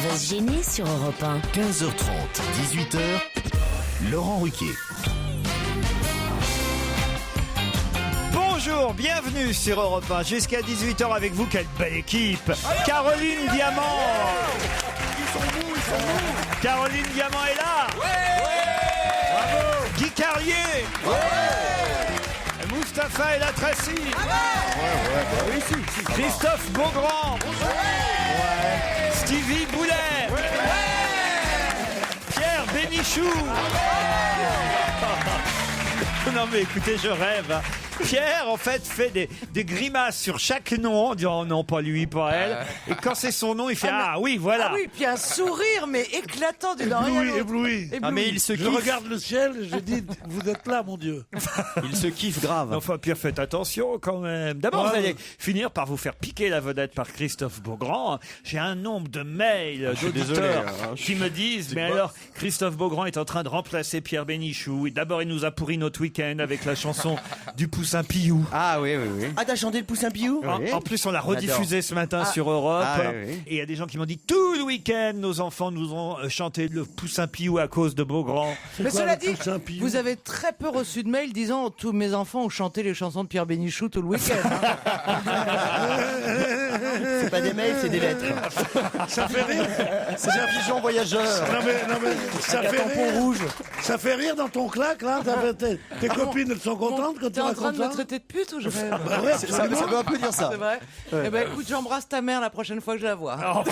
Buzz Gêné sur Europe 1. 15h30, 18h, Laurent Ruquier. Bonjour, bienvenue sur Europe 1. Jusqu'à 18h avec vous, quelle belle équipe. Caroline Diamant. Ils sont mous. Caroline Diamant est là. Bravo. Guy Carlier. Mustapha El Atrassi. Christophe Beaugrand. Stevie Boulet. Pierre Bénichou. Non mais écoutez, je rêve. Pierre, en fait, fait des grimaces sur chaque nom, en disant oh non, pas lui, pas elle. Et quand c'est son nom, il fait oui, voilà. Ah oui, puis un sourire, mais éclatant d'une oreille à l'autre. Ébloui. Ah mais il se kiffe. Je regarde le ciel et je dis, vous êtes là, mon Dieu. Il se kiffe grave. Enfin, Pierre, faites attention quand même. D'abord, vous allez finir par vous faire piquer la vedette par Christophe Beaugrand. J'ai un nombre de mails d'auditeurs qui me disent, mais alors, Christophe Beaugrand est en train de remplacer Pierre Bénichou. Et d'abord, il nous a pourri notre week-end avec la chanson du Poussin Pillou. Ah oui. Ah, t'as chanté le Poussin Pillou ? En plus, on l'a rediffusé ce matin sur Europe. Oui. Et il y a des gens qui m'ont dit, tout le week-end, nos enfants nous ont chanté le Poussin Pillou à cause de Beaugrand. Mais cela dit, vous avez très peu reçu de mails disant tous mes enfants ont chanté les chansons de Pierre Bénichou tout le week-end. C'est pas des mails, c'est des lettres. Ça fait rire. C'est un pigeon voyageur. Non mais ça fait rire. Rouge. Ça fait rire dans ton claque, là. Tes copines, elles sont contentes quand tu T'es en train racontes de me ça. traiter de pute ou je rêve ? Ouais, Ça veut un peu dire ça. C'est vrai. Eh ben écoute, j'embrasse ta mère la prochaine fois que je la vois. Ah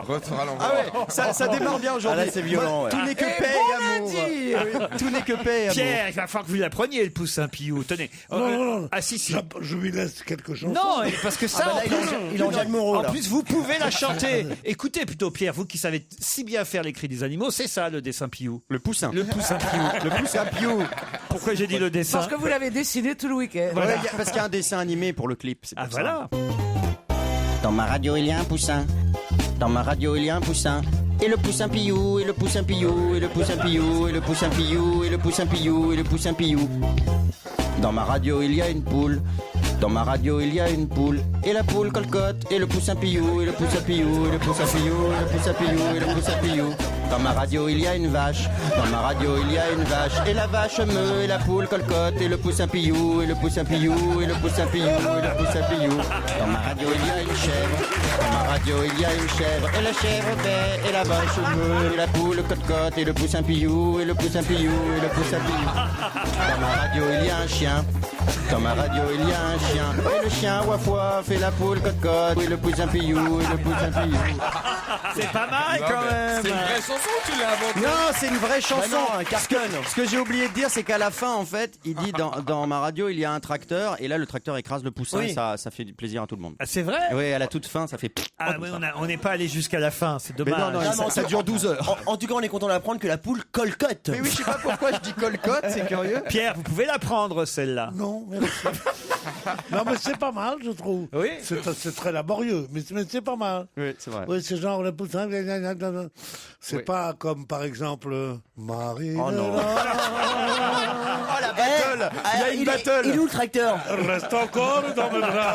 ouais, ça démarre bien aujourd'hui. Ah là, c'est violent, ouais. Tout n'est que Et paix bon et amour. lundi. Tout n'est que paix et amour. Pierre, il va falloir que vous l'appreniez, le Poussin Pillou. Tenez. Non. Ah si. Je lui laisse quelque chose. Non, parce que ça, bah là, il engage Moreau, en là. plus, vous pouvez la chanter. Écoutez plutôt, Pierre, vous qui savez si bien faire les cris des animaux, c'est ça le dessin Piou. Le poussin. Le Poussin Piou. Le poussin Piou. Pourquoi j'ai dit le dessin Parce que vous l'avez dessiné tout le week-end. Voilà. Ouais, parce qu'il y a un dessin animé pour le clip. C'est Ah pour ça. voilà. Dans ma radio, il y a un poussin. Dans ma radio, il y a un poussin. Et le poussin Piou, et le poussin Piou, et le poussin Piou, et le poussin Piou, et le poussin Piou, et le poussin Piou. Dans ma radio, il y a une poule. Dans ma radio, il y a une poule. Et la poule colcotte, et le poussin Piou, et le poussin Piou, et le poussin Piou, et le poussin Piou, et le poussin Piou. Dans ma radio, il y a une vache. Dans ma radio, il y a une vache. Et la vache meut, et la poule colcotte, et le poussin Piou, et le poussin Piou, et le poussin Piou, et le poussin Piou. Dans ma radio, il y a une chèvre. Dans ma radio, il y a une chèvre. Et la chèvre paie, et la vache meut, et la poule colcotte, et le poussin Piou, et le poussin Piou, et le poussin Piou. Dans ma radio, il y a un chien. Dans ma radio, il y a un chien. Et le chien waf waf, et la poule cocotte, et le poussin Piou, et le poussin Piou. C'est pas mal quand même. C'est une vraie chanson ou tu l'as inventée? Non, c'est une vraie chanson. non, un carton. Ce que j'ai oublié de dire, c'est qu'à la fin, en fait, il dit dans ma radio, il y a un tracteur, et là, le tracteur écrase le poussin, Oui. et ça fait du plaisir à tout le monde. Ah, c'est vrai. Oui, à la toute fin, ça fait. Ah oui, on n'est pas allé jusqu'à la fin, c'est Mais dommage. non, ça dure 12 heures. En tout cas, on est content d'apprendre que la poule colcotte. Mais oui, je sais pas pourquoi je dis colcotte, c'est curieux. Pierre, vous pouvez la prendre celle-là. Non, merci. Non, mais c'est pas mal, je trouve. Oui. C'est très laborieux, mais c'est pas mal. Oui, c'est vrai. Oui, c'est genre le poussin. C'est pas comme par exemple Marie. Oh non. Oh la battle. Il y a une battle. Il est où le tracteur? Reste encore dans mes bras.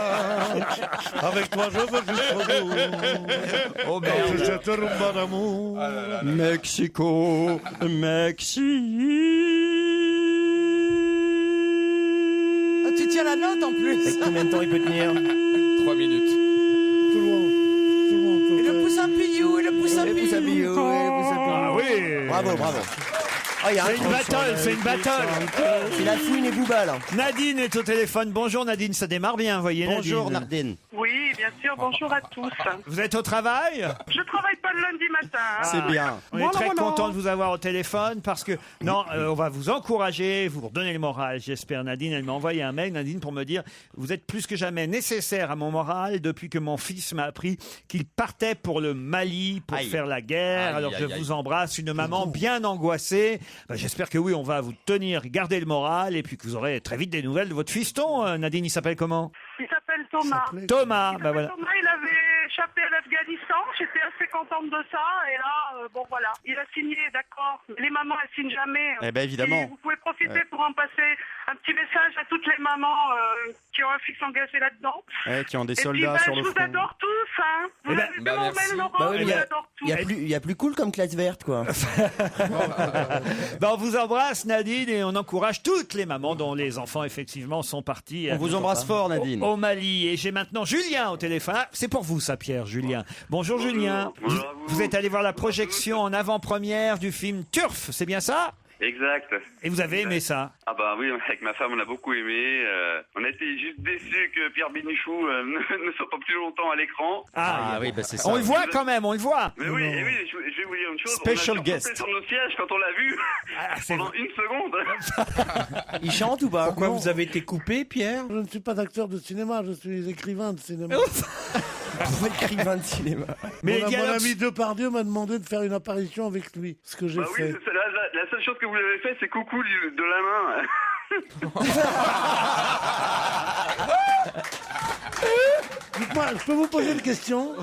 Avec toi, je veux jusqu'au bout. Oh Dans merde. cette rumba d'amour. Mexico, Tu tiens la note en plus. Combien de temps il peut tenir? 3 minutes. Tout le monde. Et le poussin Piou, et le poussin Et le poussin Piou, et le poussin Piou. Ah oui. Bravo. Ah, il y a C'est une battle, c'est une battle. C'est la fouine et Booba, là. Nadine est au téléphone. Bonjour Nadine, ça démarre bien, voyez Bonjour Nadine. Nardine. Oui, bien sûr, bonjour à tous. Vous êtes au travail? Je travaille pas le lundi matin. C'est bien. On est très content de vous avoir au téléphone parce que, on va vous encourager, vous redonner le moral, j'espère. Nadine, elle m'a envoyé un mail, Nadine, pour me dire, vous êtes plus que jamais nécessaire à mon moral depuis que mon fils m'a appris qu'il partait pour le Mali pour Aïe. faire la guerre. Aïe, Alors aïe, je aïe. vous embrasse, une maman bien angoissée. J'espère que oui, on va vous tenir, garder le moral et puis que vous aurez très vite des nouvelles de votre fiston. Nadine, il s'appelle comment? Il s'appelle Thomas. Thomas, bah voilà. Thomas, il avait échappé à l'Afghanistan. J'étais assez contente de ça. Et là, bon voilà, il a signé, d'accord. Les mamans, elles signent jamais. Eh ben, évidemment. Et vous pouvez profiter pour en passer un petit message à toutes les mamans qui ont un fils engagé là-dedans. Ouais, qui ont des Et puis, soldats sur le je vous front. adore tous. Hein. hein. Vous Eh ben, avez vu bah, mon merci. mail, Laurent, Bah oui, mais j'adore tout. Il y a plus cool comme classe verte, quoi. On vous embrasse Nadine et on encourage toutes les mamans dont les enfants effectivement sont partis On vous embrasse fort, Nadine. au Mali. Et j'ai maintenant Julien au téléphone. Ah, c'est pour vous ça, Pierre, Julien. Bonjour Julien. Bonjour à vous. Vous êtes allé voir la projection en avant-première du film Turf, c'est bien ça? Exact. Et vous avez aimé ça? Ah bah oui, avec ma femme, on a beaucoup aimé. On a été juste déçus que Pierre Bénichou ne soit pas plus longtemps à l'écran. Ah, oui, bah c'est ça. on le voit quand même, on le voit. Mais oui, et oui, je vais vous dire une chose. Special on a guest. surfé sur nos sièges quand on l'a vu c'est pendant une seconde. Il chante ou pas? Pourquoi vous avez été coupé, Pierre? Je ne suis pas acteur de cinéma, je suis écrivain de cinéma. Écrivain de cinéma. Mais les Mon dialogues- ami Depardieu m'a demandé de faire une apparition avec lui, ce que j'ai Bah oui, fait. la seule chose que vous avez fait, c'est coucou de la main. Dites-moi, je peux vous poser une question?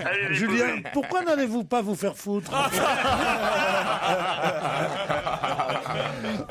Allez, les Julien, posez. pourquoi n'allez-vous pas vous faire foutre?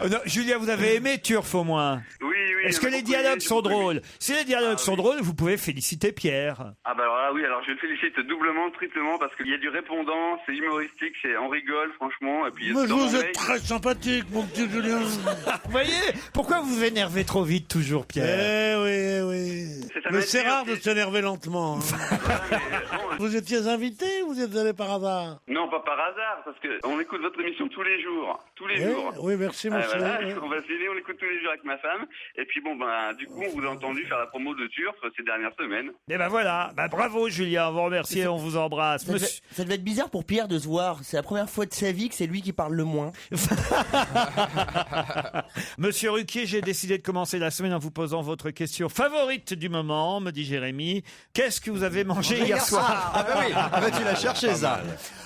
Non, Julien, vous avez aimé Turf au moins? Oui, oui. Est-ce que on a les beaucoup dialogues aimé, sont beaucoup aimé. drôles? Si les dialogues sont drôles, vous pouvez féliciter Pierre. Ah bah alors là, oui, alors je le félicite doublement, triplement, parce qu'il y a du répondant, c'est humoristique, on rigole, franchement, et puis... Mais dans vous mon êtes mail- très sympathique, mon petit Julien. Vous voyez? Pourquoi vous vous énervez trop vite toujours, Pierre? Eh oui, eh oui. C'est sa Mais c'est nature, rare de c'est- s'énerver lentement. hein. Voilà, mais, bon, Vous étiez invité ou vous êtes allé par hasard? non, pas par hasard, parce que on écoute votre émission tous les jours. Tous les Eh jours. oui, merci, Ah, monsieur. voilà, Oui. on va se filer, on écoute tous les jours avec ma femme. Et puis bon, ben, du coup, on vous a entendu faire la promo de Turf ces dernières semaines. Eh ben voilà, bravo Julien, on vous remercie, on vous embrasse. Ça devait être bizarre pour Pierre de se voir. C'est la première fois de sa vie que c'est lui qui parle le moins. Monsieur Ruquier, j'ai décidé de commencer la semaine en vous posant votre question favorite du moment, me dit Jérémy. Qu'est-ce que vous avez mangé hier soir? Ah bah oui, ah bah tu l'as cherché ça.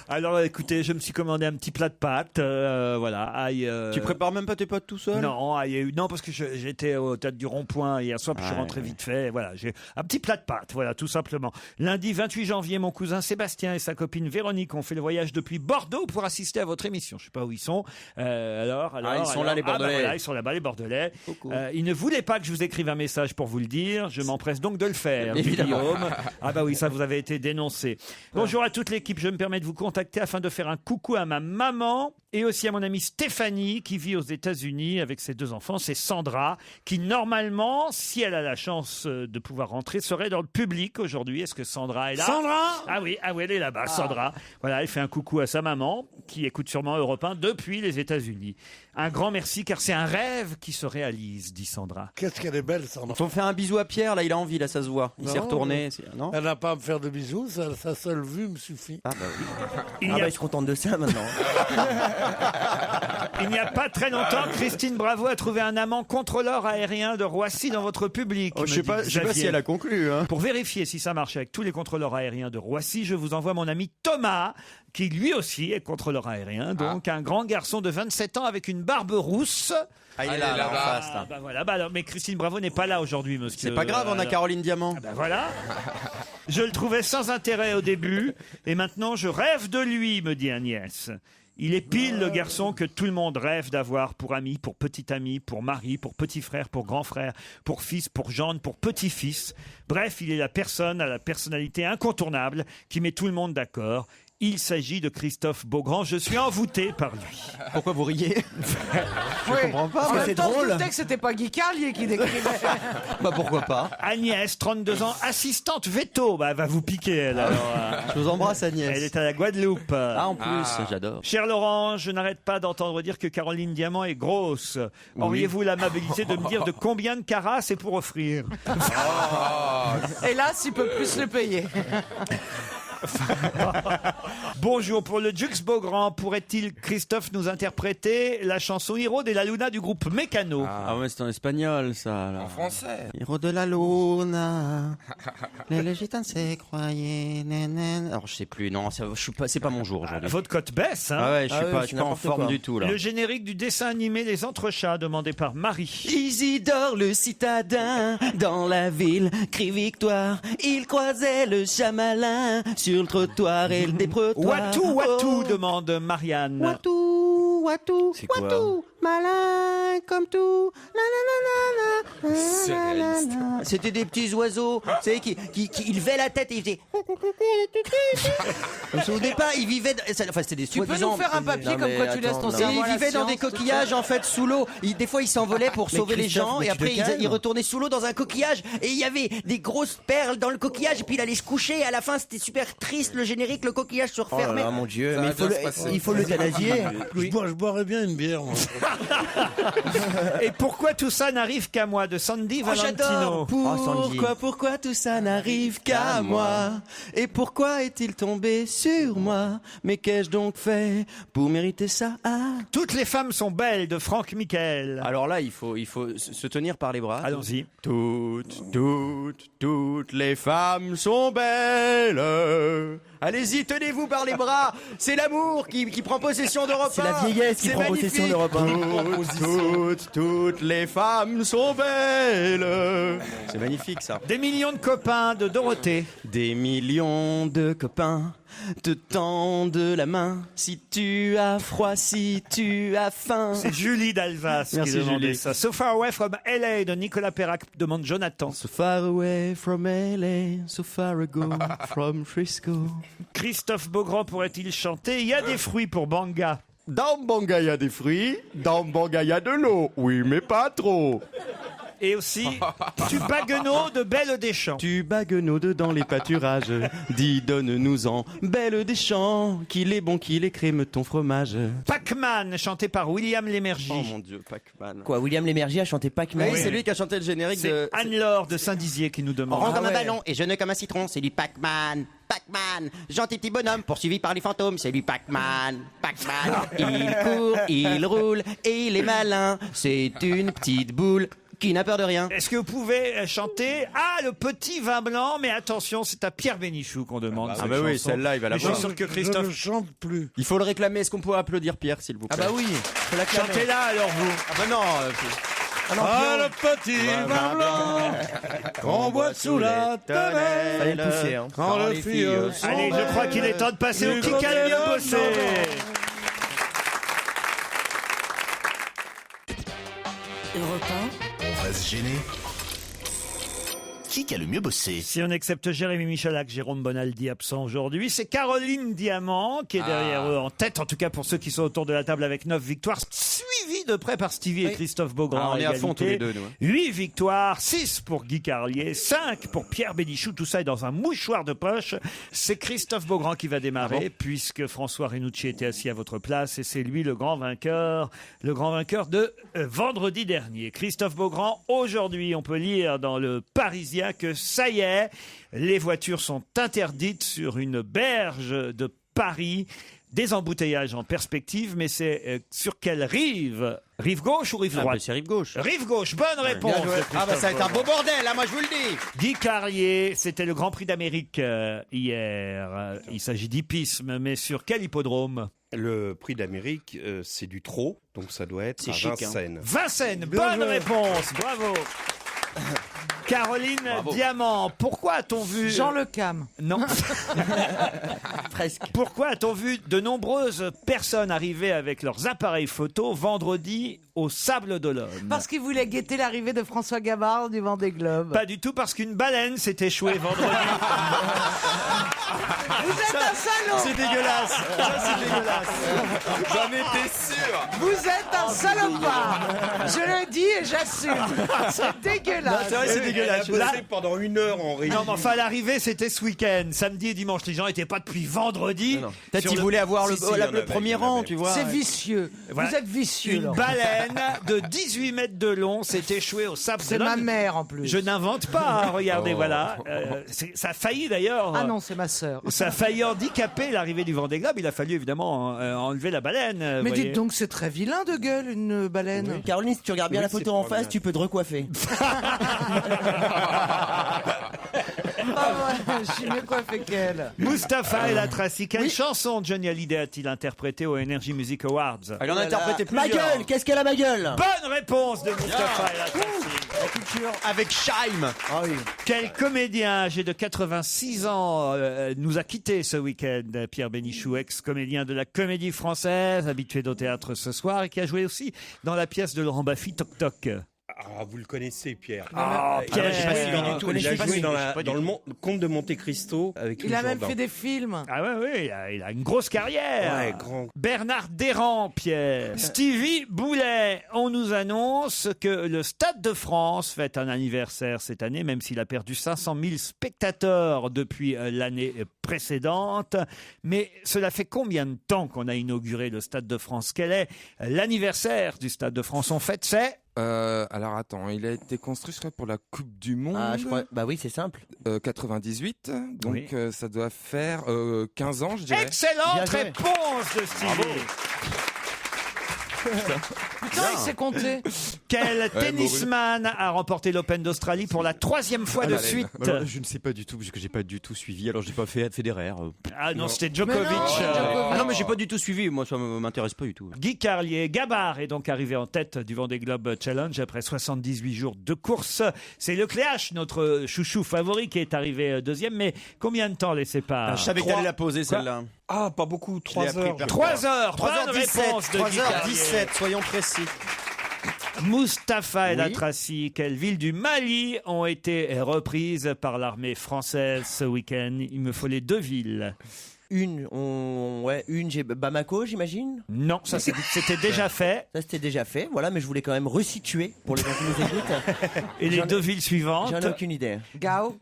Alors écoutez, je me suis commandé un petit plat de pâtes, voilà. Aïe, Tu prépares même pas tes potes tout seul? Non, non, parce que j'étais au théâtre du Rond-Point hier soir, puis je suis rentré vite fait. Voilà, j'ai un petit plat de pâtes, voilà, tout simplement. Lundi 28 janvier, mon cousin Sébastien et sa copine Véronique ont fait le voyage depuis Bordeaux pour assister à votre émission. Je sais pas où ils sont. Ils sont là, les Bordelais. Voilà, ils sont là-bas, les Bordelais. Ils ne voulaient pas que je vous écrive un message pour vous le dire. Je m'empresse donc de le faire. Évidemment. Guillaume. Ah bah oui, ça vous avez été dénoncé. Bonjour à toute l'équipe. Je me permets de vous contacter afin de faire un coucou à ma maman et aussi à mon amie Stéphanie qui vit aux États-Unis avec ses 2 enfants. C'est Sandra qui normalement, si elle a la chance de pouvoir rentrer, serait dans le public aujourd'hui. Est-ce que Sandra est là? Sandra? Ah oui, elle est là-bas, Sandra. Voilà, elle fait un coucou à sa maman qui écoute sûrement Europe 1 depuis les États-Unis. Un grand merci car c'est un rêve qui se réalise, dit Sandra. Qu'est-ce qu'elle est belle, Sandra. On fait un bisou à Pierre, là il a envie, là ça se voit. Il Non, s'est retourné, non? Elle n'a pas à me faire de bisous, sa seule vue me suffit. Ah bah oui. Il Ah n'y a bah il se contente de ça maintenant. Il n'y a pas très longtemps, Christine Bravo a trouvé un amant contrôleur aérien de Roissy dans votre public. Oh, je sais pas si elle a conclu. Hein. Pour vérifier si ça marche avec tous les contrôleurs aériens de Roissy, je vous envoie mon ami Thomas, qui lui aussi est contrôleur aérien, donc un grand garçon de 27 ans avec une barbe rousse. Ah, il est là, là, en là-bas. face, là. Bah voilà, alors, mais Christine Bravo n'est pas là aujourd'hui, monsieur. C'est pas grave, on a Alors, Caroline Diamant. bah voilà. Je le trouvais sans intérêt au début, et maintenant je rêve de lui, me dit Agnès. Il est pile le garçon que tout le monde rêve d'avoir pour ami, pour petit ami, pour mari, pour petit frère, pour grand frère, pour fils, pour gendre, pour petit-fils. Bref, il est la personne à la personnalité incontournable qui met tout le monde d'accord. Il s'agit de Christophe Beaugrand. Je suis envoûté par lui. Pourquoi vous riez? Je comprends pas, En mais même c'est temps, drôle. je doutais que c'était pas Guy Carlier qui décrivait. Bah pourquoi pas? Agnès, 32 ans, assistante veto. Bah, elle va vous piquer, elle. Alors, Je vous embrasse Agnès. elle est à la Guadeloupe. Ah en plus, j'adore. Cher Laurent, je n'arrête pas d'entendre dire que Caroline Diamant est grosse. Auriez-vous l'amabilité de me dire de combien de carats c'est pour offrir? Hélas, il peut plus le payer. Bonjour, pour le Jux Beaugrand, pourrait-il, Christophe, nous interpréter la chanson Hiro de la Luna du groupe Mécano? Ah ouais, c'est en espagnol ça. Là. En français. Hiro de la luna, les gitanes se croyaient. Alors je sais plus, non, c'est pas mon jour aujourd'hui. Votre cote baisse, hein? Ah ouais, je suis Ah ouais, pas, c'est je suis pas en n'importe forme quoi. du tout là. Le générique du dessin animé Les Entrechats, demandé par Marie. Isidore le citadin, dans la ville, crie victoire. Il croisait le chamalin sur le trottoir et le déprotoir. Watou, Oh. demande Marianne. Watou, Watou, Watou, C'est quoi Watou, malin comme tout. C'est réaliste. C'était des petits oiseaux, vous savez, qui levaient la tête et ils faisaient. Au départ, ils vivaient. Enfin, c'était des Tu peux soi-disant. nous faire un papier comme quoi tu laisses ton Et cerveau à ils la vivaient dans des science, coquillages en fait sous l'eau. Des fois ils s'envolaient pour sauver les Christophe, gens mais et tu te après calmes. ils retournaient sous l'eau dans un coquillage et il y avait des grosses perles dans le coquillage et puis il allait se coucher et à la fin c'était super triste le générique, le coquillage se refermait. mon Dieu, Ça mais va bien se passer. il faut l'euthanasier. Je boirais bien une bière, moi. Et pourquoi tout ça n'arrive qu'à moi, de Sandy Valentino. Pourquoi tout ça n'arrive qu'à moi? Et pourquoi est-il tombé sur moi? Mais qu'ai-je donc fait pour mériter ça? Toutes les femmes sont belles, de Franck Michael. Alors là, il faut se tenir par les bras. Allons-y. Toutes les femmes sont belles. Allez-y, tenez-vous par les bras. C'est l'amour qui prend possession d'Europe 1. C'est la vieillesse qui prend possession d'Europe 1. Toutes les femmes sont belles. C'est magnifique ça. Des millions de copains, de Dorothée. Des millions de copains te tendent la main. Si tu as froid, si tu as faim. C'est Julie d'Alsace qui Merci, demandait Julie. ça. So Far Away from LA de Nicolas Perrac, demande Jonathan. So far away from LA, so far ago from Frisco. Christophe Beaugrand pourrait-il chanter? Il y a des fruits pour Banga. Dans Banga, il y a des fruits. Dans Banga, il y a de l'eau. Oui, mais pas trop. Et aussi du Baguenot de Belle des Champs. Tu baguenaudes dans les pâturages. Dis, donne-nous-en, belle des champs. Qu'il est bon, qu'il est crème ton fromage. Pac-Man, chanté par William Lémergie. Oh mon Dieu, Pac-Man. Quoi, William Lémergie a chanté Pac-Man? Oui, c'est lui qui a chanté le générique C'est de... Anne-Laure de Saint-Dizier qui nous demande. Rond comme un ballon et jeune comme un citron, c'est du Pac-Man. Pac-Man, gentil petit bonhomme poursuivi par les fantômes, c'est du Pac-Man. Pac-Man, il court, il roule et il est malin. C'est une petite boule qui n'a peur de rien. Est-ce que vous pouvez chanter le petit vin blanc? Mais attention, c'est à Pierre Bénichou qu'on demande. Ah cette bah oui, chanson. celle-là, il va la Mais je suis voir. sûr que Je Christophe... ne chante plus. Il faut le réclamer. Est-ce qu'on peut applaudir Pierre, s'il vous plaît? Ah bah oui, faut la clamer. Chantez-la alors vous. Ah bah non. Le petit vin blanc qu'on boit sous la Fallait tonnelle. le pousser, hein. Quand le fille sont Allez, je crois qu'il est temps de passer au qui a le mieux bossé. On va se gêner. Qui a le mieux bossé? Si on accepte Jérémy Michalak, Jérôme Bonaldi absent aujourd'hui, c'est Caroline Diamant qui est derrière eux, en tête, en tout cas pour ceux qui sont autour de la table avec 9 victoires, suivi de près par Stevie et Christophe Beaugrand. Ah, on est à fond tous les deux, nous. 8 victoires, 6 pour Guy Carlier, 5 pour Pierre Bénichou, tout ça est dans un mouchoir de poche. C'est Christophe Beaugrand qui va démarrer, puisque François Renucci était assis à votre place, et c'est lui le grand vainqueur de vendredi dernier. Christophe Beaugrand, aujourd'hui, on peut lire dans le Parisien que ça y est, les voitures sont interdites sur une berge de Paris. Des embouteillages en perspective, mais c'est sur quelle rive? Rive gauche ou rive droite? C'est rive gauche. Rive gauche, bonne réponse. de Ah bah ça va être un Christophe beau bordel, là, moi je vous le dis. Guy Carlier, c'était le Grand Prix d'Amérique hier. Il s'agit d'hippisme, mais sur quel hippodrome? Le prix d'Amérique, c'est du trot, donc ça doit être à Vincennes. Vincennes, bonne réponse, bravo. Caroline Diamant, pourquoi a-t-on vu... Jean Le Cam. Non. Presque. Pourquoi a-t-on vu de nombreuses personnes arriver avec leurs appareils photo vendredi au Sable d'Olonne? Parce qu'il voulait guetter l'arrivée de François Gabard du Vendée Globe. Pas du tout, parce qu'une baleine s'est échouée vendredi. Vous êtes un salaud. C'est dégueulasse. Ça, c'est dégueulasse. J'en étais sûr. Vous êtes un salopard. Je le dis et j'assume. C'est dégueulasse. C'est vrai, c'est dégueulasse. Elle a bossé pendant 1 heure en régie. Non, mais enfin, l'arrivée, c'était ce week-end. Samedi et dimanche, les gens n'étaient pas depuis vendredi. Peut-être sur qu'il le- voulait avoir Si, si, il y en le avait, premier il y en rang, avait. tu vois. C'est vicieux. Voilà. Vous êtes vicieux. Une Laurent. baleine de 18 mètres de long s'est échouée au Sable C'est d'Olonne. ma mère en plus. Je n'invente pas, hein, regardez, voilà. Ça a failli d'ailleurs. Ah non, c'est ma sœur. Ça a failli handicaper l'arrivée du Vendée Globe. Il a fallu évidemment enlever la baleine. Mais voyez. dites donc, c'est très vilain de gueule, une baleine. Caroline, si tu regardes bien Oui, la photo c'est en pas face, bien. tu peux te recoiffer. Ah ouais, je suis mieux coiffée qu'elle. Mustapha El Atrassi, quelle chanson Johnny Hallyday a-t-il interprété aux Energy Music Awards? Il en a interprété Ma plusieurs. gueule, qu'est-ce qu'elle a ma gueule? Bonne réponse de Mustapha El Atrassi. culture. Avec Scheim. Ah oui. Quel comédien âgé de 86 ans nous a quitté ce week-end, Pierre Bénichou, ex-comédien de la Comédie Française, habitué au théâtre ce soir et qui a joué aussi dans la pièce de Laurent Baffy, Toc Toc. Ah, vous le connaissez, Pierre. Pierre. Je sais pas s'il en est tout. Il a joué dans le Comte de Monte Cristo avec Il a même fait des films. Ah ouais, il a une grosse carrière. Ouais, grand. Bernard Desrand, Pierre. Stevie Boulet. On nous annonce que le Stade de France fête un anniversaire cette année, même s'il a perdu 500 000 spectateurs depuis l'année précédente. Mais cela fait combien de temps qu'on a inauguré le Stade de France? Quel est l'anniversaire du Stade de France? On fête, c'est alors attends, il a été construit je crois pour la Coupe du Monde. Ah, je crois. Bah oui, c'est simple. 98, donc Oui. ça doit faire 15 ans, je dirais. Excellente réponse de Stevie. Putain, il s'est compté. Quel tennisman a remporté l'Open d'Australie pour la 3e fois de suite? Alors, je ne sais pas du tout, parce que j'ai pas du tout suivi. Alors, j'ai pas fait Federer. Ah non, c'était Djokovic. Ah non, mais j'ai pas du tout suivi. Moi, ça m'intéresse pas du tout. Guy Carlier, Gabard est donc arrivé en tête du Vendée Globe Challenge après 78 jours de course. C'est Lecléache, notre chouchou favori, qui est arrivé deuxième. Mais combien de temps les sépare? Je savais qu'elle allait la poser, celle-là. Ah, pas beaucoup, 3 heures. 3 heures. 3h17. Réponse de Guy Carlier. 3h17, soyons précis. Mustapha El Atrassi, quelles villes du Mali ont été reprises par l'armée française ce week-end? Il me faut les 2 villes. J'ai Bamako, j'imagine. Non, ça c'était déjà fait. Ça c'était déjà fait, voilà, mais je voulais quand même resituer pour les gens qui nous écoutent. Et les 2 villes suivantes? J'en ai aucune idée. Gao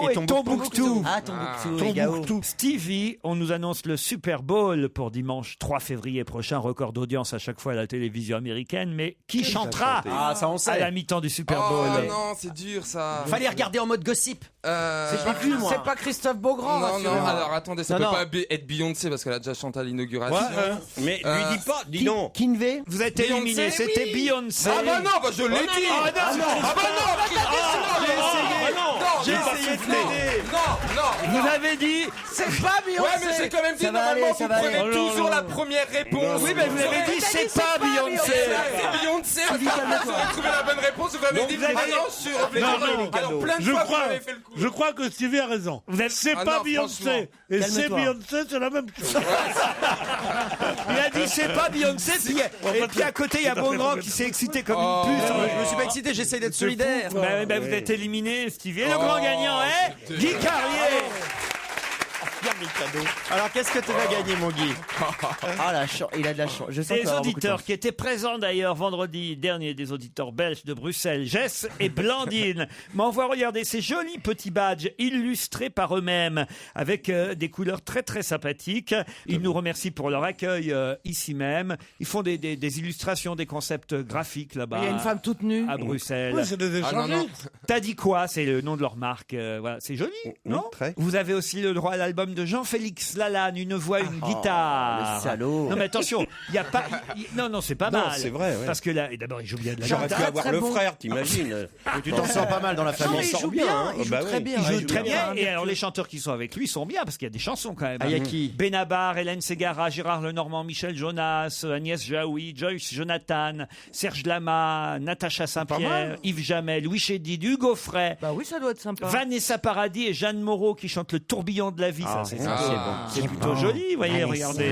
et Tombouctou. Ah, Tombouctou et Gao. Stevie, on nous annonce le Super Bowl pour dimanche 3 février prochain, record d'audience à chaque fois à la télévision américaine, mais qui chantera ça on sait. à la mi-temps du Super Bowl? Oh non, c'est dur ça. Fallait regarder en mode gossip. C'est pas vu, moi. C'est pas Christophe Beaugrand. Non, alors attendez, ça peut pas être Beyoncé parce qu'elle a déjà chanté à l'inauguration. Mais lui dis pas, dis non. Kinvey. Vous êtes éliminé, c'était Beyoncé. Ah bah non, bah je l'ai dit. Ah bah non. J'ai essayé de t'aider. Non. Vous avez dit, C'est pas Beyoncé. Ouais, mais j'ai quand même dit, Ça va normalement, aller, ça vous va prenez aller. toujours la première réponse. oui, mais vous avez dit, c'est pas Beyoncé. C'est Beyoncé. Vous avez trouvé la bonne réponse, vous avez dit, vous avez- ah non, je suis revenu. Alors plein de fois, vous avez fait le coup. Je crois que Stevie a raison. C'est Ah pas non, Beyoncé. franchement. Et c'est Calme-toi. Beyoncé, c'est la même chose. Il a dit, c'est pas Beyoncé. Et puis à côté, il y a Beaugrand qui s'est excité comme une puce. Je me suis pas excité, j'essaye d'être solidaire. Bah, vous êtes éliminé, Stevie. Et le grand gagnant est Guy Carlier. Alors qu'est-ce que tu vas gagner, mon Guy? Ah la chance, il a de la chance. Je sens qu'il Des va avoir beaucoup de auditeurs chance. qui étaient présents d'ailleurs vendredi dernier, des auditeurs belges de Bruxelles, Jess et Blandine, m'envoient regarder ces jolis petits badges illustrés par eux-mêmes avec des couleurs très très sympathiques. Ils nous remercient pour leur accueil ici même. Ils font des illustrations, des concepts graphiques là-bas. Il y a une femme toute nue. À Bruxelles. Oui, c'est des échangistes. T'as dit quoi? C'est le nom de leur marque. Voilà. C'est joli, non? très. Vous avez aussi le droit à l'album de Jean-Félix Lalanne, Une voix, une guitare. le salaud. Non mais attention, il y a pas. Non, c'est pas Non, mal. c'est vrai, ouais. Parce que là, et d'abord, il joue bien de la J'aurais guitare. pu avoir le frère, t'imagines. Tu t'en sors pas mal dans la Non, famille. mais il sort joue bien, bien. hein. Il joue Bah très oui. bien. Il Ouais, joue très bien. Et Un alors, les chanteurs qui sont avec lui sont bien parce qu'il y a des chansons quand même. Ah, il y a qui? Benabar, Hélène Ségara, Gérard Lenormand, Michel Jonas, Agnès Jaoui, Joyce Jonathan, Serge Lama, Natacha Saint-Pierre, Yves Jamel, Louis Chédid, Hugo Frey, Bah oui, ça doit être sympa. Vanessa Paradis et Jeanne Moreau qui chantent le tourbillon de la vie. Ça, c'est c'est plutôt joli, vous voyez, regardez.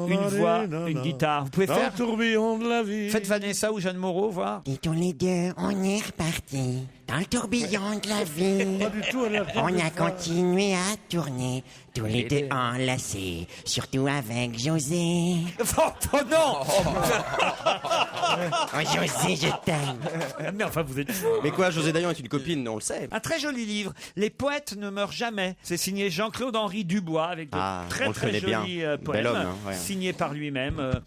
Une voix, une guitare. Vous pouvez Dans faire. le tourbillon de la vie. Faites Vanessa ou Jeanne Moreau, voir. Et tous les deux, on est reparti dans le tourbillon de la vie. Pas du tout à la fin. On a continué à tourner, tous les deux enlacés, surtout avec José. Oh non. Oh José, je t'aime. Mais enfin, vous êtes. Mais quoi, José Dayan est une copine, on le sait. Un très joli livre, Les poètes ne meurent jamais. C'est signé Jean-Claude-Henri Dubois avec de Ah, on très le très connaît bien. jolis Bel poèmes homme, hein, ouais. signés par lui-même.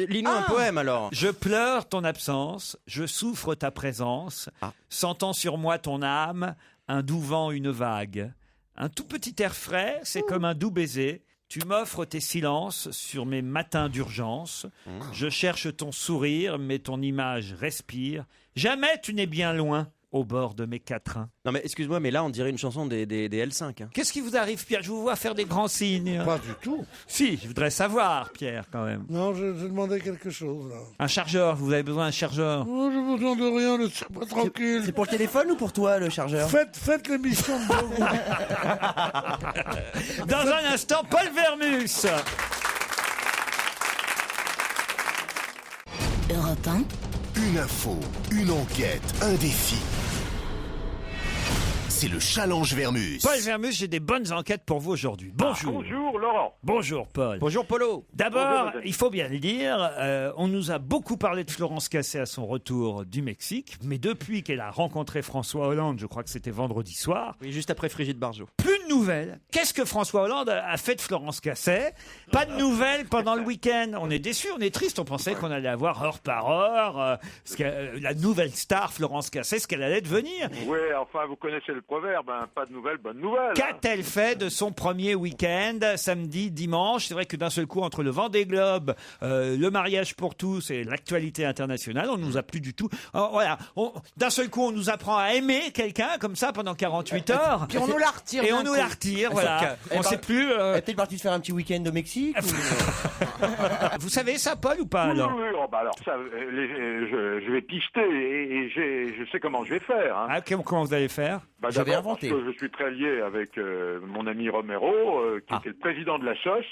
Lis-nous un poème alors. Je pleure ton absence, je souffre ta présence, sentant sur moi ton âme, un doux vent, une vague. Un tout petit air frais, c'est comme un doux baiser. Tu m'offres tes silences sur mes matins d'urgence. Je cherche ton sourire, mais ton image respire. Jamais tu n'es bien loin. au bord de mes quatrains. Non mais excuse-moi, mais là on dirait une chanson des L5. Hein. Qu'est-ce qui vous arrive, Pierre? Je vous vois faire des grands signes. Pas du tout. Si, je voudrais savoir, Pierre, quand même. Non, je demandais quelque chose, là. Un chargeur, vous avez besoin d'un chargeur? Non, je vous demande rien, laissez-moi tranquille. C'est pour le téléphone ou pour toi le chargeur? Faites l'émission de Beaugrand. Dans un instant, Paul Vermus. Europe 1. Une info, une enquête, un défi. C'est le challenge Vermus. Paul Vermus, j'ai des bonnes enquêtes pour vous aujourd'hui. Bonjour. Bonjour Laurent. Bonjour Paul. Bonjour Polo. D'abord, il faut bien le dire, on nous a beaucoup parlé de Florence Cassé à son retour du Mexique, mais depuis qu'elle a rencontré François Hollande, je crois que c'était vendredi soir. Oui, juste après Brigitte Bardot. Plus de nouvelles. Qu'est-ce que François Hollande a fait de Florence Cassé? Pas de nouvelles pendant le week-end. On est déçus, on est triste. On pensait qu'on allait avoir heure par heure la nouvelle star Florence Cassé, ce qu'elle allait devenir. Oui, enfin, vous connaissez le proverbe, hein, pas de nouvelles, bonne nouvelle. Qu'a-t-elle fait de son premier week-end, samedi, dimanche? C'est vrai que d'un seul coup, entre le Vendée Globe, le mariage pour tous et l'actualité internationale, on nous a plus du tout. Voilà, d'un seul coup, on nous apprend à aimer quelqu'un comme ça pendant 48 heures. Puis on nous la retire. Et on nous la retire, voilà. On sait plus. Est-elle partie de faire un petit week-end au Mexique Vous savez ça, Paul, ou pas alors? Oui, alors ça, je vais pister et je sais comment je vais faire. Hein. Ah, comment vous allez faire? J'avais D'abord inventé. parce que je suis très lié avec mon ami Romero, qui était le président de la SOS,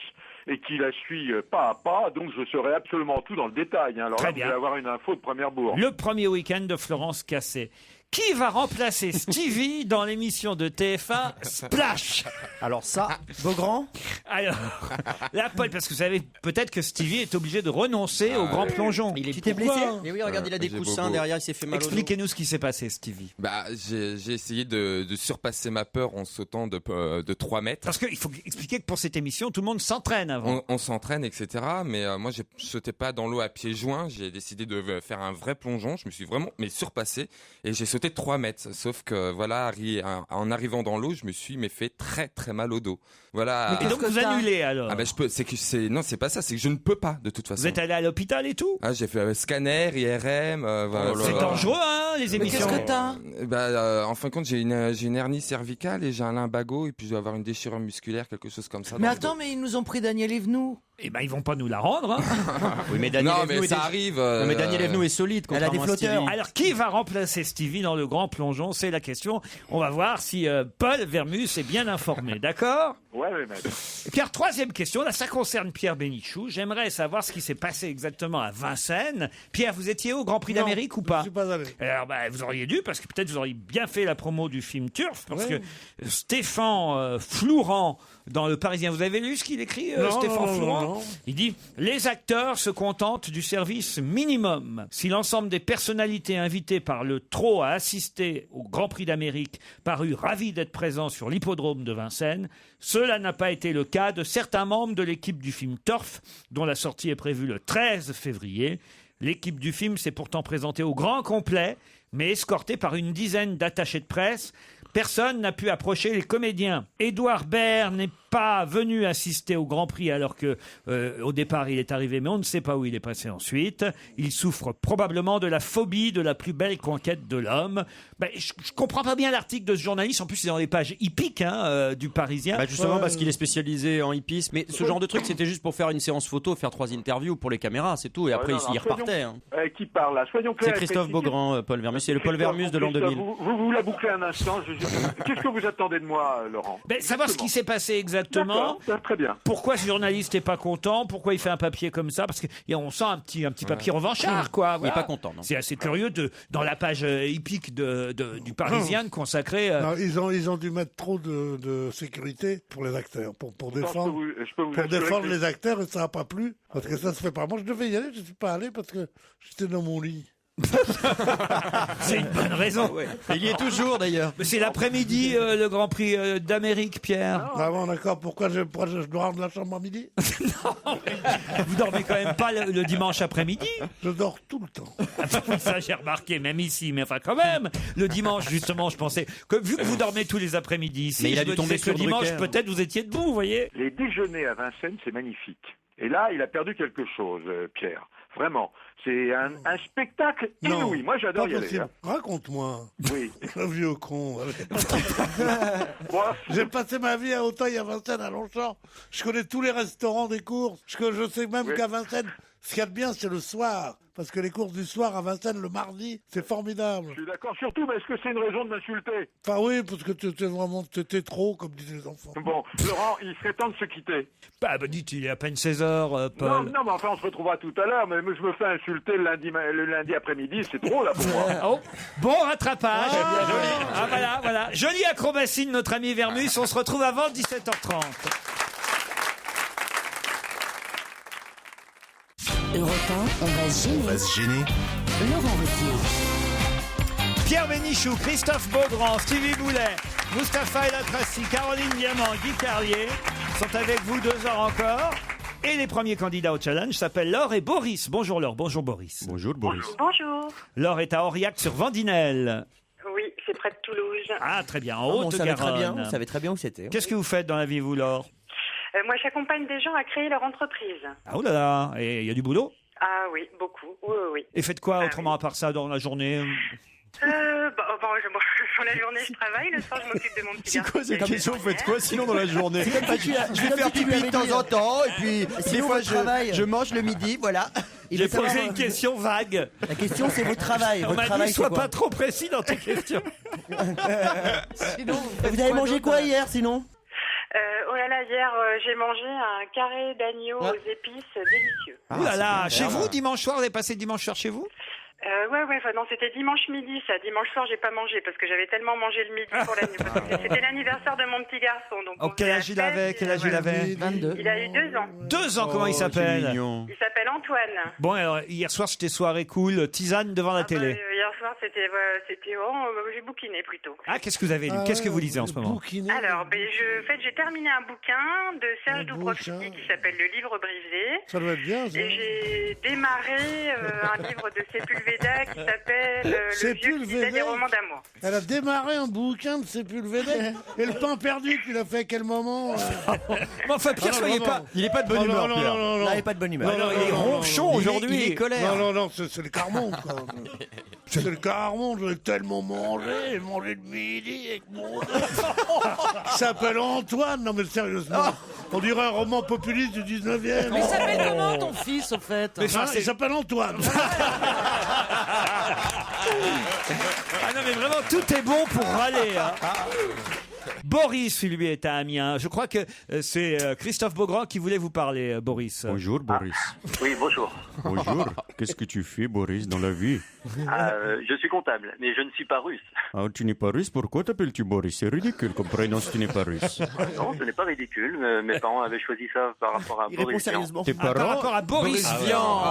et qui la suit pas à pas, donc je saurai absolument tout dans le détail. Hein. Alors Très là, bien. vous allez avoir une info de première bourre. Le premier week-end de Florence Cassé. Qui va remplacer Stevie dans l'émission de TF1 Splash? Alors ça, Beaugrand. Alors, là, Paul, parce que vous savez peut-être que Stevie est obligé de renoncer au grand plongeon. Tu t'es blessé? Mais oui, regarde, il a des J'ai coussins bobo. derrière, il s'est fait mal au dos. Expliquez-nous ce qui s'est passé, Stevie. Bah, j'ai essayé de surpasser ma peur en sautant de 3 mètres. Parce qu'il faut expliquer que pour cette émission, tout le monde s'entraîne avant. On s'entraîne, etc. Mais moi, je sautais pas dans l'eau à pieds joints. J'ai décidé de faire un vrai plongeon. Je me suis vraiment surpassé et j'ai sauté de 3 mètres. Sauf que voilà, en arrivant dans l'eau, je me suis fait très très mal au dos. Voilà. Et donc vous annulez alors? Ah ben non, c'est pas ça. C'est que je ne peux pas de toute façon. Vous êtes allé à l'hôpital et tout? Ah, j'ai fait scanner, IRM. Voilà. C'est dangereux, hein, les émissions. Mais qu'est-ce que t'as? En fin de compte, j'ai une hernie cervicale et j'ai un lumbago et puis je dois avoir une déchirure musculaire, quelque chose comme ça. Mais dans le attends, dos. mais ils nous ont pris Daniel Evenou. Eh ben, ils vont pas nous la rendre. Hein. Oui, mais Daniel Non, Evenou mais est ça arrive. Non, mais Daniel Evenou est solide. Elle a des flotteurs. Alors, qui va remplacer Stevie dans le grand plongeon? C'est la question. On va voir si Paul Vermus est bien informé. D'accord? Ouais, maître. Et puis, alors, troisième question. Là, ça concerne Pierre Bénichou. J'aimerais savoir ce qui s'est passé exactement à Vincennes. Pierre, vous étiez au Grand Prix d'Amérique ou pas? Je suis pas allé. Alors, vous auriez dû, parce que peut-être vous auriez bien fait la promo du film Turf, parce que Stéphane Flourant, dans Le Parisien, vous avez lu ce qu'il écrit, Stéphane Flourant? Non. Il dit « Les acteurs se contentent du service minimum. Si l'ensemble des personnalités invitées par le TRO à assister au Grand Prix d'Amérique parut ravis d'être présents sur l'hippodrome de Vincennes, cela n'a pas été le cas de certains membres de l'équipe du film Turf, dont la sortie est prévue le 13 février. L'équipe du film s'est pourtant présentée au grand complet, mais escortée par une dizaine d'attachés de presse. Personne n'a pu approcher les comédiens. Édouard Baird n'est pas venu assister au Grand Prix alors que au départ il est arrivé, mais on ne sait pas où il est passé ensuite. Il souffre probablement de la phobie de la plus belle conquête de l'homme. Je comprends pas bien l'article de ce journaliste. En plus, c'est dans les pages hippiques du Parisien. Justement parce qu'il est spécialisé en hippisme. Mais ce genre de truc, c'était juste pour faire une séance photo, faire 3 interviews pour les caméras, c'est tout. Et après, il repartait. Hein. Qui parle là? Soyons clairs. C'est Christophe Beaugrand, Paul Vermus. C'est le Paul Vermus de l'an 2000. Vous la bouclez un instant. Qu'est-ce que vous attendez de moi, Laurent? Savoir ce qui s'est passé exactement. D'accord, très bien. Pourquoi ce journaliste n'est pas content? Pourquoi il fait un papier comme ça? Parce qu'on sent un petit papier revanchard, quoi. Il n'est pas content, non. C'est assez curieux dans la page hippique du Parisien de consacrer. Non, ils ont dû mettre trop de sécurité pour les acteurs, pour défendre, défendre les acteurs, et ça n'a pas plu. Parce que ça se fait pas. Moi, je devais y aller, je ne suis pas allé parce que j'étais dans mon lit. C'est une bonne raison. Ouais. Il y est toujours d'ailleurs. Mais c'est l'après-midi, le Grand Prix d'Amérique, Pierre. Ah bon, d'accord. Pourquoi je dois rendre la chambre à midi? Non, vous dormez quand même pas le dimanche après-midi? Je dors tout le temps. Ça, j'ai remarqué, même ici. Mais enfin, quand même, le dimanche, justement, je pensais que vu que vous dormez tous les après-midi ici, mais il a dû tomber sur le dimanche, Drucker. peut-être vous étiez debout, vous voyez. Les déjeuners à Vincennes, c'est magnifique. Et là, il a perdu quelque chose, Pierre. Vraiment. C'est un spectacle inouï. Moi, j'adore y aller. Hein. Raconte-moi. Oui. Le vieux con. J'ai passé ma vie à Auteuil, à Vincennes, à Longchamp. Je connais tous les restaurants des courses. Je sais même qu'à Vincennes, ce qu'il y a de bien, c'est le soir. Parce que les courses du soir à Vincennes, le mardi, c'est formidable. Je suis d'accord, surtout, mais est-ce que c'est une raison de m'insulter? Enfin oui, parce que t'étais trop, comme disaient les enfants. Bon, Laurent, il serait temps de se quitter. Bah dites, il est à peine 16h, Paul. Non, mais enfin, on se retrouvera tout à l'heure, mais je me fais insulter le lundi après-midi, c'est trop, là, pour moi. Oh, bon rattrapage. Voilà. Jolie acrobatie de notre ami Vermus. On se retrouve avant 17h30. Europe 1, on va se gêner. Laurent Ruquier. Pierre Bénichou, Christophe Beaugrand, Stevie Boulet, Mustapha El Atrassi, Caroline Diamant, Guy Carlier sont avec vous 2 heures encore. Et les premiers candidats au challenge s'appellent Laure et Boris. Bonjour Laure, bonjour Boris. Bonjour Boris. Bonjour. Laure est à Aurillac-sur-Vendinelle. Oui, c'est près de Toulouse. Ah, très bien, en On savait très bien, Haute-Garonne. on savait très bien où c'était. Qu'est-ce que vous faites dans la vie, vous, Laure? Moi, j'accompagne des gens à créer leur entreprise. Ah, oh là là, et il y a du boulot? Ah oui, beaucoup. Oui. Et faites quoi autrement à part ça dans la journée? Dans la journée, je travaille. Le soir, je m'occupe de mon petit garçon. C'est quoi cette question? Vous faites quoi sinon dans la journée? Je vais faire pipi de temps en temps, et puis des fois je mange le midi, voilà. J'ai posé une question vague. La question, c'est votre travail. On m'a dit, sois pas trop précis dans tes questions. Sinon, Vous avez mangé quoi hier, sinon? Oh là là, hier, j'ai mangé un carré d'agneau aux épices délicieux. Ouh là là, chez vous, dimanche soir, vous avez passé dimanche soir chez vous? Non, c'était dimanche midi, ça. Dimanche soir, j'ai pas mangé parce que j'avais tellement mangé le midi pour la nuit. Parce que c'était l'anniversaire de mon petit garçon. Donc Quel âge il avait? 22. Il a eu 2 ans. 2 ans, comment il s'appelle? Il s'appelle Antoine. Bon, alors, hier soir, c'était soirée cool, tisane devant la télé. Hier soir, c'était j'ai bouquiné plutôt. Ah, qu'est-ce que vous avez lu? Qu'est-ce que vous lisez en ce moment? Alors, j'ai terminé un bouquin de Serge Dubrovsky qui s'appelle Le Livre brisé. Ça doit être bien, ça. Et j'ai démarré un livre de Sepulveda qui s'appelle Le vieux qui disait des romans d'amour. Elle a démarré un bouquin de Sepulveda. Et le pain perdu, tu l'as fait à quel moment? Mais enfin, Pierre, soyez pas... Il est pas de bonne humeur, Pierre. Non, il n'est pas de bonne humeur. Il est ronchon aujourd'hui. Il est colère. Non, c'est le Carmonde, quoi. C'est le Carmonde, j'ai tellement mangé le midi avec mon... Il s'appelle Antoine, non mais sérieusement, on dirait un roman populiste du 19e. Mais il s'appelle comment ton fils, au fait? Il s'appelle Antoine. Ah non, mais vraiment, tout est bon pour râler. Hein. Boris, lui, est à Amiens. Je crois que c'est Christophe Beaugrand qui voulait vous parler, Boris. Bonjour Boris. Oui, bonjour. Bonjour. Qu'est-ce que tu fais, Boris, dans la vie? Je suis comptable, mais je ne suis pas russe. Ah, tu n'es pas russe? Pourquoi t'appelles-tu Boris? C'est ridicule comme prénom si tu n'es pas russe. Non, ce n'est pas ridicule. Mes parents avaient choisi ça par rapport à Il répond Boris Vian. sérieusement. Tes Par parents? rapport à Boris Vian.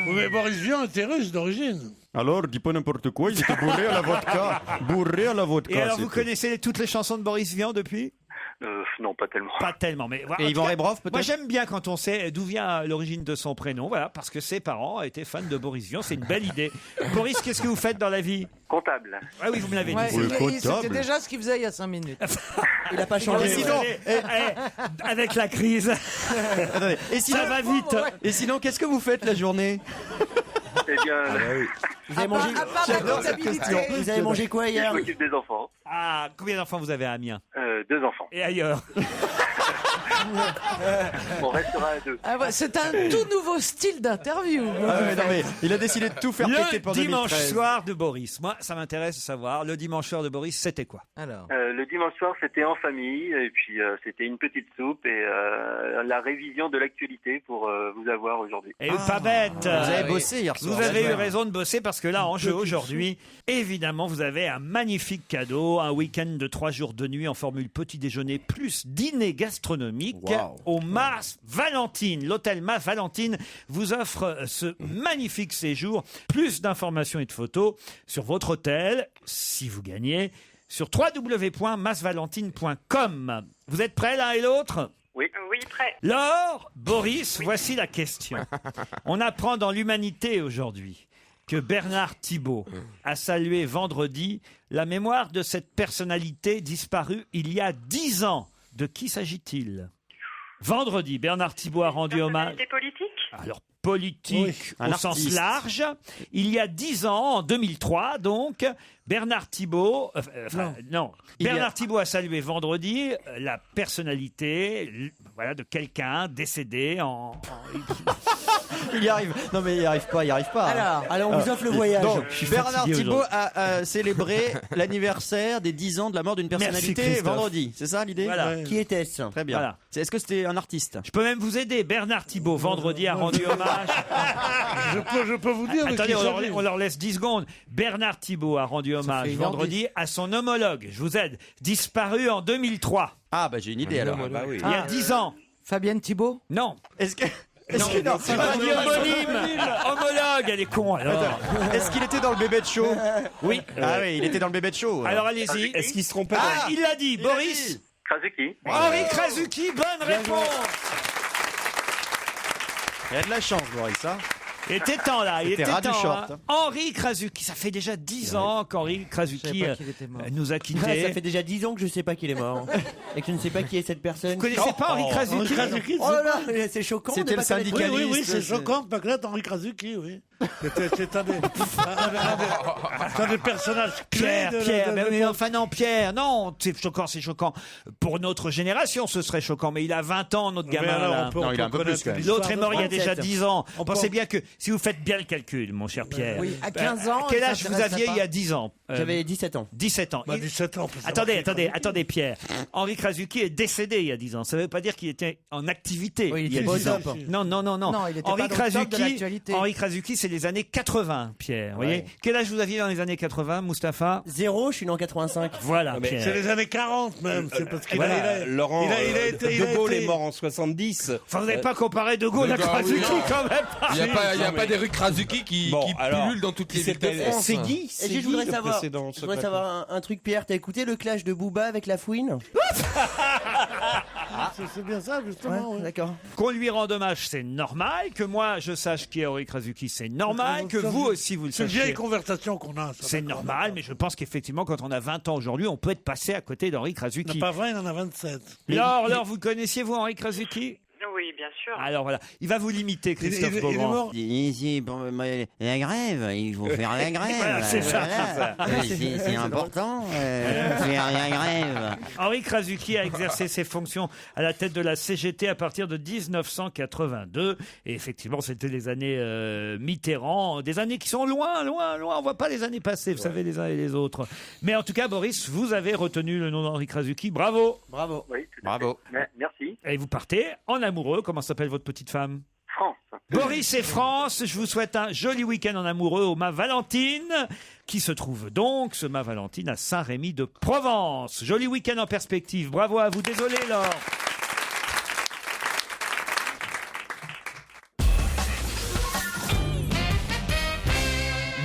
Oui, mais Boris Vian était russe d'origine. Alors, dis pas n'importe quoi, il était bourré à la vodka. Bourré à la vodka. Et alors, vous c'était. connaissez toutes les chansons de Boris Vian depuis? Non, pas tellement. Pas tellement, mais voilà. Et Yvan Rebroff, peut-être? Moi, j'aime bien quand on sait d'où vient l'origine de son prénom, voilà, parce que ses parents étaient fans de Boris Vian. C'est une belle idée. Boris, qu'est-ce que vous faites dans la vie? Comptable. Ah oui, vous me l'avez Ouais, dit. c'était déjà ce qu'il faisait il y a 5 minutes. Il n'a pas changé. Mais sinon, avec la crise, Et sinon, ça va vite. Et sinon, qu'est-ce que vous faites la journée? Eh bien, Vous avez mangé... À part la J'adore cette comptabilité. question. Vous avez mangé quoi je hier? m'occupe des enfants. Ah, combien d'enfants vous avez à Amiens? 2 enfants. Et ailleurs? On restera à 2. Ah ouais, c'est un tout nouveau style d'interview. Ah ouais, non, mais il a décidé de tout faire péter Le pour dimanche 2013. soir de Boris. Moi, ça m'intéresse de savoir. Le dimanche soir de Boris, c'était quoi? Alors. Le dimanche soir, c'était en famille, et puis c'était une petite soupe et la révision de l'actualité pour vous avoir aujourd'hui. Et pas bête. Vous avez bossé hier soir. Vous avez eu raison de bosser parce que là, en jeu aujourd'hui, évidemment, vous avez un magnifique cadeau, un week-end de 3 jours de nuit en formule petit déjeuner plus dîner gastronomique au Mas Valentine. L'hôtel Mas Valentine vous offre ce magnifique séjour. Plus d'informations et de photos sur votre hôtel, si vous gagnez, sur www.masvalentine.com. Vous êtes prêts l'un et l'autre ? Oui. Oui, prêt. Laure, Boris, voici la question. On apprend dans l'Humanité aujourd'hui que Bernard Thibault a salué vendredi la mémoire de cette personnalité disparue il y a 10 ans. De qui s'agit-il ? Vendredi, Bernard Thibault a rendu hommage... Personnalité politique ? Alors, politique Un au sens artiste. large. Il y a 10 ans, en 2003, donc, Bernard Thibault, Bernard Thibault a salué vendredi la personnalité, voilà, de quelqu'un décédé Il y arrive. Non mais il y arrive pas. Alors, on vous offre le voyage. Donc, Je suis Bernard fatigué Thibault aujourd'hui. a célébré l'anniversaire des 10 ans de la mort d'une personnalité Christophe. vendredi. C'est ça l'idée? Voilà. Qui était-ce? Très bien. Voilà. Est-ce que c'était un artiste? Je peux même vous aider. Bernard Thibault, vendredi, a rendu hommage. Je peux vous dire. de Attendez, qui il s'agit. on leur laisse 10 secondes. Bernard Thibault a rendu hommage fait 1h10. vendredi à son homologue, je vous aide, disparu en 2003. Ah bah j'ai une idée alors. Bah oui. Il y a 10 ans. Fabienne Thibault? Non. Est-ce que... Non, c'est pas dit homonyme. Homologue, elle est con alors. Est-ce qu'il était dans le bébé de show? Oui. Ah oui, il était dans le bébé de show. Alors allez-y. Est-ce qu'il se trompait Il l'a dit, Boris. Krasuki. Henri Krasuki, bonne réponse. Il y a de la chance, Boris, hein. Il était temps là, il C'était était ras du temps. short, hein. Henri Krasuki, ça fait déjà 10 ans qu'Henri Krasuki nous a Ça quittés. fait déjà 10 ans que je sais pas qu'il est mort. Et que je ne sais pas qui est cette personne. Vous connaissez pas Henri Krasuki? Oh là là, c'est choquant. C'était de le pas connaître. syndicaliste. Oui, c'est choquant de pas connaître Henri Krasuki, oui. C'est un des personnages clés Pierre, de mais enfin non, Pierre, non, c'est choquant. Pour notre génération, ce serait choquant, mais il a 20 ans, notre gamin. là. Non, il a un peu plus, quand même. L'autre est mort il y a 27. déjà 10 ans. On Pensez peut- bien que si vous faites bien le calcul, mon cher Pierre. Oui, à 15 ans, Quel ça âge vous s'intéresserait aviez pas. il y a 10 ans J'avais 17 ans. 17 ans. Bah, Il- 17 ans. on peut savoir Attendez, Pierre. Henri Krasuki est décédé il y a 10 ans. Ça ne veut pas dire qu'il était en activité Oui, il il y a était 10 ans. au top. Non. Non, il était Henri pas dans le top de Krasuki, l'actualité. Henri Krasuki, c'est les années 80, Pierre. Vous voyez. Quel âge vous aviez dans les années 80, Mustapha? 0, je suis né en 85. Voilà, mais Pierre. C'est les années 40 même. C'est parce qu'il Voilà, Laurent, il a été- il a De Gaulle été- est mort en 70. Enfin, vous n'avez pas comparé De Gaulle De à Gaulle, Krasuki oui. quand même. Il n'y a pas des rues Krasuki qui Bon, alors, pullulent dans toutes les villes de France. C'est Guy, Et je voudrais savoir, secrétaire. un truc, Pierre. T'as écouté le clash de Booba avec La Fouine? C'est bien ça, justement. ouais. D'accord. Qu'on lui rende hommage, c'est normal. Que moi, je sache qui est Henri Krasuki, c'est normal. Que vous aussi, vous le C'est une sachiez. vieille conversation qu'on a. ça, C'est d'accord. normal, mais je pense qu'effectivement, quand on a 20 ans aujourd'hui, on peut être passé à côté d'Henri Il Krasuki. n'a pas 20, il en a 27. Laure, vous connaissiez, vous, Henri Krasuki? Oui, bien sûr. Alors voilà, il va vous limiter, Christophe Il est Beaugrand. mort. Ici, pour la grève, il faut faire la grève. Voilà, c'est ça, C'est important, faire la grève. Henri Krasuki a exercé ses fonctions à la tête de la CGT à partir de 1982. Et effectivement, c'était les années Mitterrand, des années qui sont loin. On voit pas les années passées, vous savez, les uns et les autres. Mais en tout cas, Boris, vous avez retenu le nom d'Henri Krasuki. Bravo. Bravo. Oui, tout à Bravo. fait. Merci. Et vous partez en amoureux. Comment s'appelle votre petite femme? France. Boris et France, je vous souhaite un joli week-end en amoureux au Ma Valentine, qui se trouve donc, ce Ma Valentine, à Saint-Rémy de Provence. Joli week-end en perspective. Bravo à vous. Désolé, Laure.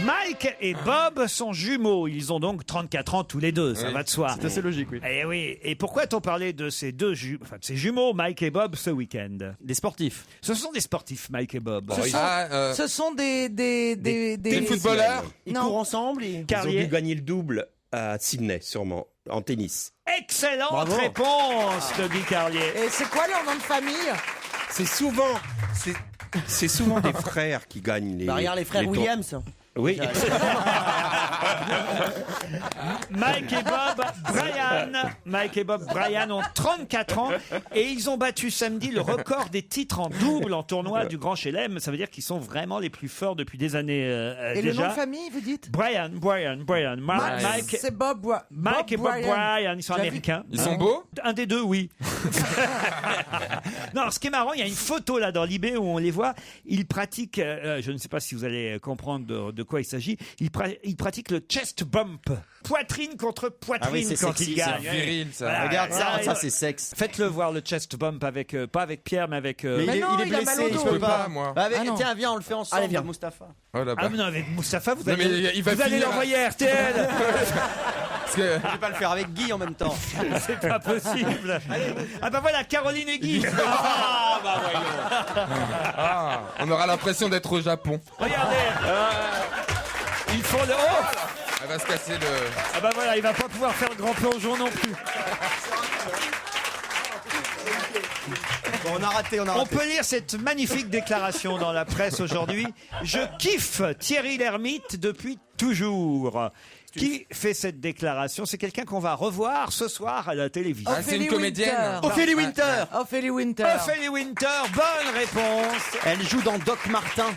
Mike et Bob sont jumeaux. Ils ont donc 34 ans tous les deux, ça Oui. va de soi. C'est assez logique, oui. Et oui. Et pourquoi a-t-on parlé de ces de ces jumeaux, Mike et Bob, ce week-end? Des sportifs. Ce sont des sportifs, Mike et Bob. Ce sont des footballeurs. Ils Non. courent ensemble et... Ils ont Carrier. dû gagner le double à Sydney, sûrement, en tennis. Excellente Bravo. réponse de Guy Carlier. Et c'est quoi leur nom de famille? C'est souvent des frères qui gagnent les. Bah, regarde les frères tours. Williams. Oui. Mike et Bob Bryan ont 34 ans et ils ont battu samedi le record des titres en double en tournoi du Grand Chelem. Ça veut dire qu'ils sont vraiment les plus forts depuis des années Et le nom déjà. de famille, vous dites? Brian. Mike, C'est Bob. Mike et Bob Bryan, ils sont J'ai vu- américains. Ils sont beaux? Un des deux, oui. Non, ce qui est marrant, il y a une photo là dans Libé où on les voit. Ils pratiquent, je ne sais pas si vous allez comprendre de quoi il s'agit. Ils pratiquent le chest bump, poitrine contre poitrine Ah oui, c'est quand sexy, ils ça. gagnent. Viril, ça. Voilà. Regarde ça, Ouais, ça c'est sexe. Faites-le voir le chest bump avec pas avec Pierre mais avec. Mais Mais non, il est il a mal blessé, au il dos. peut pas. moi. Bah, Ah non. tiens, viens, on le fait ensemble, Allez, viens. Mustapha. Oh là-bas. Ah mais non, avec Mustapha vous Non, allez, mais il va vous allez finir. l'envoyer à RTL. Parce que- Je vais pas le faire avec Guy en même temps. C'est pas possible. Ah bah voilà, Caroline et Guy. Ah bah voyons. Ah, on aura l'impression d'être au Japon. Regardez. Ils font le. Oh Elle va se casser le. ah bah voilà, il va pas pouvoir faire le grand plongeon non plus. Bon, on a raté. On peut lire cette magnifique déclaration dans la presse aujourd'hui. Je kiffe Thierry Lhermitte depuis toujours. Qui fait cette déclaration? C'est quelqu'un qu'on va revoir ce soir à la télévision. Ah, c'est une comédienne. Ophélie Winter. Ophélie Winter. Ophélie Winter, bonne réponse. Elle joue dans Doc Martin.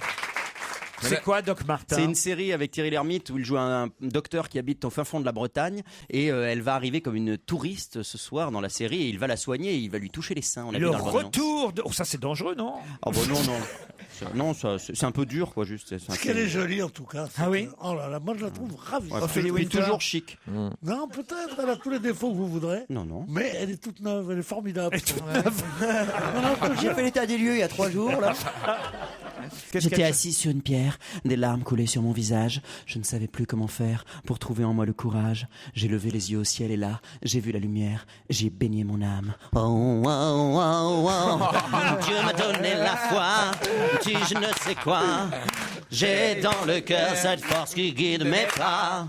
C'est quoi Doc Martin? C'est une série avec Thierry Lhermitte où il joue un docteur qui habite au fin fond de la Bretagne et elle va arriver comme une touriste ce soir dans la série et il va la soigner et il va lui toucher les seins. On l'a Le vu dans retour de... Oh, ça c'est dangereux, non? Ah bon, non. Non, c'est un peu dur, quoi, juste. Parce qu'elle est jolie, en tout cas. Ah oui? Oh là là, moi je la trouve ravissante. Ophélie Winter. Toujours chic. Non, peut-être, elle a tous les défauts que vous voudrez. Non. Mais elle est toute neuve, elle est formidable. J'ai fait l'état des lieux il y a 3 jours, là. J'étais assis sur une pierre, des larmes coulaient sur mon visage. Je ne savais plus comment faire pour trouver en moi le courage. J'ai levé les yeux au ciel et là, j'ai vu la lumière. J'ai baigné mon âme. Oh, oh, oh, oh. Dieu m'a donné la foi, dis je ne sais quoi. J'ai dans le cœur cette force qui guide mes pas.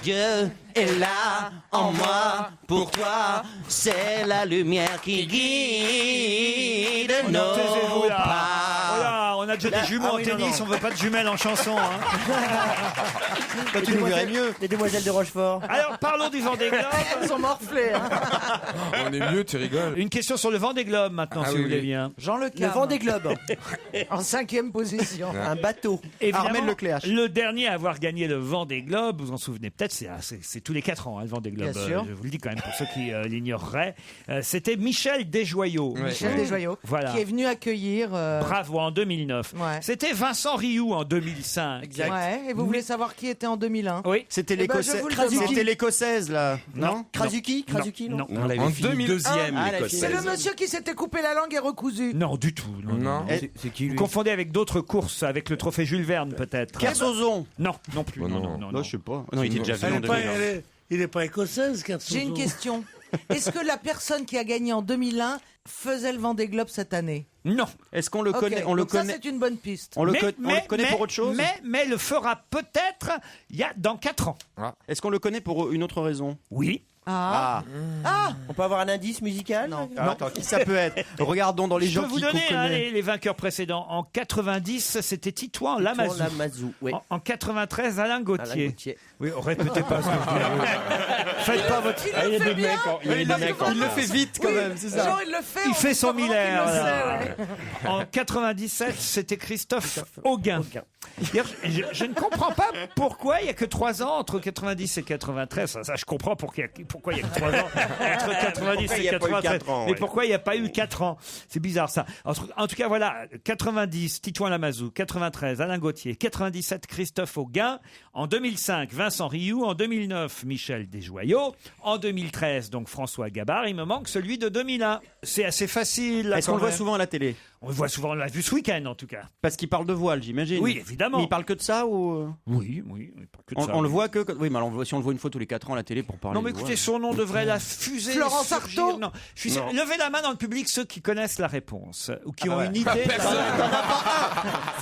Dieu est là en moi pour toi. C'est la lumière qui guide nos Taisez-vous là. pas. Oh là, on a déjà des jumeaux en tennis, on veut pas de jumelles en chanson. Tu nous verrais mieux. Les demoiselles de Rochefort. Alors parlons du Vendée Globe. Elles sont morflées. On est mieux, tu rigoles. Une question sur le Vendée Globe maintenant, si vous voulez bien. Jean Le Le Cam. Vendée Globe. En 5e position. Un bateau. Évidemment, Armel Lecléache. le dernier à avoir gagné le Vendée Globe, vous en souvenez peut-être, c'est tous les 4 ans, hein, le Vendée Globe. Bien sûr. Je vous le dis quand même pour ceux qui l'ignoreraient. C'était Michel Desjoyeaux. Ouais. Michel Desjoyeaux. Voilà. Qui est venu accueillir. Bravo, en 2009. Ouais. C'était Vincent Rioux en 2005. Ouais. Et vous voulez savoir qui était en 2001? Oui. C'était Eh ben, l'Écossaise. je vous le demande. C'était l'Écossaise, là. Non Krasuki non. Non. On l'avait En fini 2001. deuxième, Ah, l'Écossaise. C'est le monsieur qui s'était coupé la langue et recousu. Non, du tout. Non. C'est qui Vous lui? confondez avec d'autres courses, avec le trophée Jules Verne peut-être. Kersozon. Non, non plus. Oh, non. Non, je sais pas. Non, il était déjà venu en 2001. Il n'est pas écossaise, Kersozon. J'ai une question. Est-ce que la personne qui a gagné en 2001 faisait le Vendée Globe cette année? Non. Est-ce qu'on le Ok, connaît? On le donc ça, connaît. c'est une bonne piste. On le connaît pour autre chose. Mais le fera peut-être dans 4 ans. Est-ce qu'on le connaît pour une autre raison? Oui. Ah. On peut avoir un indice musical? Non. Attends, qui ça peut être? Regardons dans les Je gens peux vous qui donner qu'on connaît. les vainqueurs précédents. En 90, c'était Titouan Lamazou. Lamazou, oui. En 93, Alain Alain Gauthier. Gauthier. Oui, répétez pas ce que je dis. Faites pas votre... Il le fait bien. Il le fait vite quand même, c'est ça. Genre, il le fait. Il on fait son comprend qu'il millaire. le sait, là. ouais. En 97, c'était Christophe Auguin. D'ailleurs, je ne comprends pas pourquoi il n'y a que 3 ans entre 90 et 93. Ça je comprends pourquoi il y a que 3 ans entre 90 et 93. Mais pourquoi il n'y a pas eu 4 ans? C'est bizarre ça. En tout cas, voilà, 90, Titouan Lamazou. 93, Alain Gauthier. 97, Christophe Auguin. En 2005, Vincent Rioux. En 2009, Michel Desjoyeaux. En 2013, donc François Gabard. Il me manque celui de 2001. C'est assez facile. Est-ce qu'on le voit souvent à la télé? On le voit souvent, on l'a vu ce week-end en tout cas. Parce qu'il parle de voile, j'imagine. Oui, évidemment. Mais il parle que de ça ou? Oui, il parle que de ça. On le voit que. Oui, mais alors, si on le voit une fois tous les 4 ans à la télé pour parler. Non, mais de écoutez, voile. son nom devrait la fuser. Florence surgir. Artaud. Non, levez la main dans le public ceux qui connaissent la réponse ou qui ont une idée. Il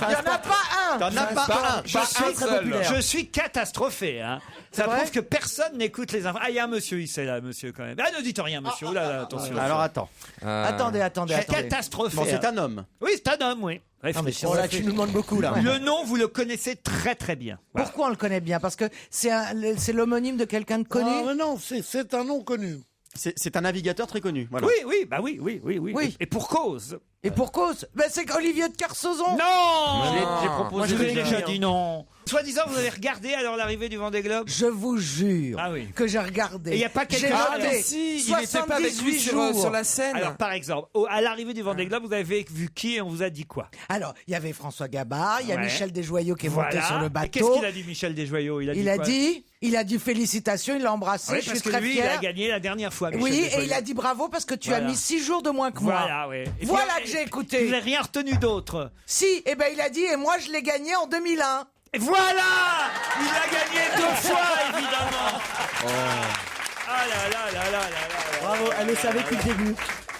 n'y en a pas un. T'en as pas un. Je suis catastrophé. Hein. Ça prouve que personne n'écoute les infos. Ah, il y a un monsieur ici là, monsieur quand même. Ah, ne dites rien, monsieur. Oh là là, attention. Alors attends. Attendez. Je suis catastrophé. Bon, c'est un homme. Oui, c'est un homme, oui. Non, mais tu nous demandes beaucoup là. Le nom, vous le connaissez très très bien. Voilà. Pourquoi on le connaît bien? Parce que c'est l'homonyme de quelqu'un de connu. Ah, mais non, c'est un nom connu. C'est un navigateur très connu. Voilà. Oui. Et pour cause. Et pour cause, c'est Olivier de Kersauzon. Non. J'ai proposé. Moi, je vous ai déjà dit non. Soi-disant, vous avez regardé alors l'arrivée du Vendée Globe? Je vous jure que j'ai regardé. Et il n'y a pas quelqu'un si, il n'était pas avec lui sur la scène. Alors, par exemple, à l'arrivée du Vendée Globe, vous avez vu qui et on vous a dit quoi? Alors, il y avait François Gabard, il y a Michel Desjoyeaux qui est monté sur le bateau. Et qu'est-ce qu'il a dit, Michel Desjoyeaux? Il a dit félicitations, il l'a embrassé, oui, je suis parce que très lui, fier. il a gagné la dernière fois, Michel Oui, Desjoyeaux. et il a dit bravo parce que tu as mis 6 jours de moins que moi. Voilà, oui. Voilà que j'ai écouté. Vous n'avez rien retenu d'autre? Si, il a dit, et moi je l'ai gagné en 2001. Et voilà! Il a gagné 2 fois, évidemment! Ah là là là là là là là. Bravo, elle le savait depuis le début.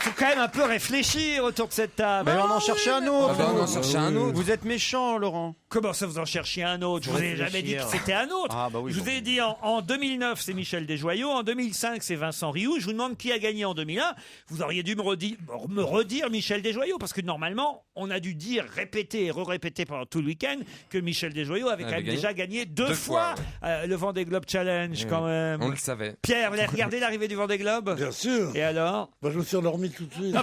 faut quand même un peu réfléchir autour de cette table. Mais on en cherchait un autre. Ah bah, on en cherchait un autre. Vous êtes méchant, Laurent. Comment ça, vous en cherchiez un autre? Je vous ai jamais dit que c'était un autre. Ah, bah oui, je vous ai dit en 2009, c'est Michel Desjoyaux. En 2005, c'est Vincent Rioux. Je vous demande qui a gagné en 2001. Vous auriez dû me redire Michel Desjoyaux, parce que normalement, on a dû répéter et re-répéter pendant tout le week-end que Michel Desjoyaux avait quand même déjà gagné deux fois le Vendée Globe Challenge, quand même. On le savait. Pierre, vous avez regardé l'arrivée du Vendée Globe? Bien sûr. Et alors? Bah, je me suis endormi tout de suite.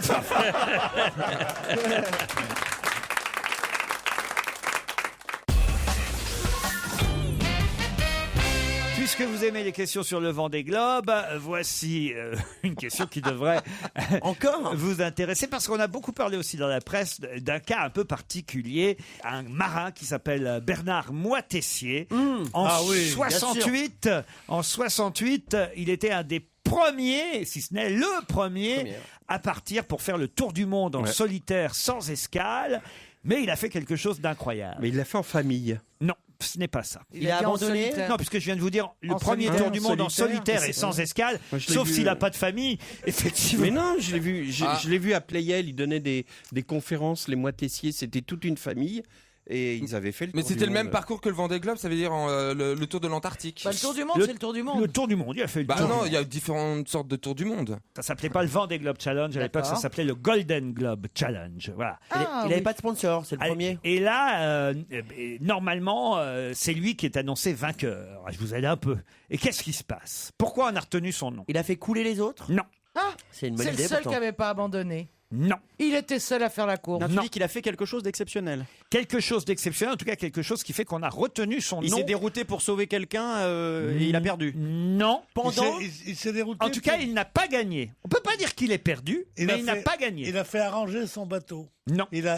Puisque vous aimez les questions sur le Vendée Globe, voici une question qui devrait encore vous intéresser, parce qu'on a beaucoup parlé aussi dans la presse d'un cas un peu particulier, un marin qui s'appelle Bernard Moitessier. En 68, il était un des premiers, si ce n'est le premier, à partir pour faire le tour du monde en solitaire sans escale. Mais il a fait quelque chose d'incroyable. Mais il l'a fait en famille. Non, ce n'est pas ça. Il a abandonné? Non, puisque je viens de vous dire le premier tour du monde en solitaire et sans escale, sauf s'il n'a pas de famille, effectivement. Mais non, je l'ai vu à Playel, il donnait des conférences, les Moitessiers, c'était toute une famille. Et ils avaient fait le Mais tour du c'était le même monde. parcours que le Vendée Globe, ça veut dire le tour de l'Antarctique. Bah, le tour du monde, c'est le tour du monde. Le tour du monde, il a fait le Bah tour. non, il y a différentes sortes de tours du monde. Ça s'appelait pas le Vendée Globe Challenge, à l'époque ça s'appelait le Golden Globe Challenge. Voilà. Il n'avait pas de sponsor, c'est le premier. Et là, normalement, c'est lui qui est annoncé vainqueur. Je vous aide un peu. Et qu'est-ce qui se passe? Pourquoi on a retenu son nom? Il a fait couler les autres? Non. Ah, c'est une bonne c'est idée. le seul pourtant. qui n'avait pas abandonné. Non. Il était seul à faire la course. Tu dis qu'il a fait quelque chose d'exceptionnel. Quelque chose d'exceptionnel, en tout cas quelque chose qui fait qu'on a retenu son Il nom. s'est dérouté pour sauver quelqu'un et il a perdu. Non. Il s'est dérouté. En tout cas, il n'a pas gagné. On peut pas dire qu'il est perdu, mais il n'a pas gagné. Il a fait arranger son bateau. Non. Il a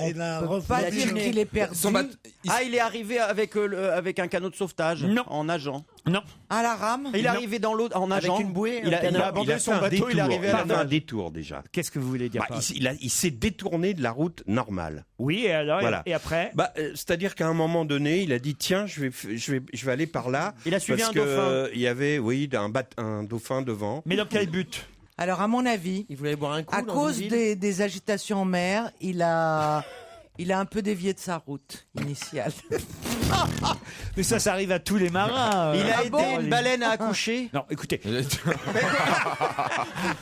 Pas dire qu'il est perdu. Ah, il est arrivé avec un canot de sauvetage. Non. En nageant. Non. À la rame. Il est arrivé dans l'eau en nageant. Avec une bouée, Il un a canot. abandonné son fait un bateau. Il est détour. arrivé Il à a la fait un nage. détour déjà. Qu'est-ce que vous voulez dire par là? Il s'est détourné de la route normale. Oui, et alors Voilà. et après C'est-à-dire qu'à un moment donné, il a dit tiens, je vais aller par là. Il a suivi parce un que, dauphin. il y avait un dauphin devant. Mais dans quel but? Alors, à mon avis, Il voulait boire un coup à dans cause une ville. des agitations en mer, il a un peu dévié de sa route initiale. Mais ça arrive à tous les marins. Il a bon aidé une baleine à accoucher. Non, écoutez,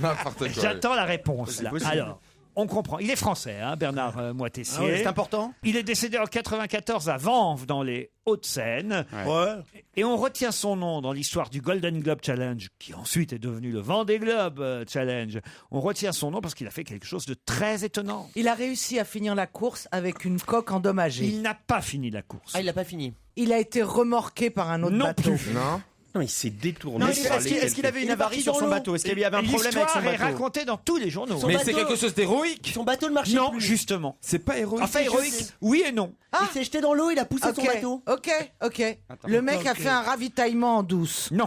N'importe quoi. j'attends la réponse. C'est Là. possible. Alors, on comprend. Il est français, hein, Bernard Moitessier. Ah ouais, c'est important. Il est décédé en 94 à Vanves, dans les Hauts-de-Seine. Ouais. Et on retient son nom dans l'histoire du Golden Globe Challenge, qui ensuite est devenu le Vendée Globe Challenge. On retient son nom parce qu'il a fait quelque chose de très étonnant. Il a réussi à finir la course avec une coque endommagée. Il n'a pas fini la course. Ah, il l'a pas fini. Il a été remorqué par un autre Non bateau. plus. Non. Non, il s'est détourné. Non, par est-ce qu'il avait une Il est avarie parti sur dans son l'eau. bateau? Est-ce qu'il y avait un problème avec son L'histoire est bateau? racontée dans tous les journaux. Son Mais bateau- c'est quelque chose d'héroïque. Son bateau ne marchait Non, plus. justement. C'est pas héroïque. Enfin, héroïque, oui et non. Il s'est jeté dans l'eau, il a poussé son bateau. Ok. Le mec a fait un ravitaillement en douce. Non.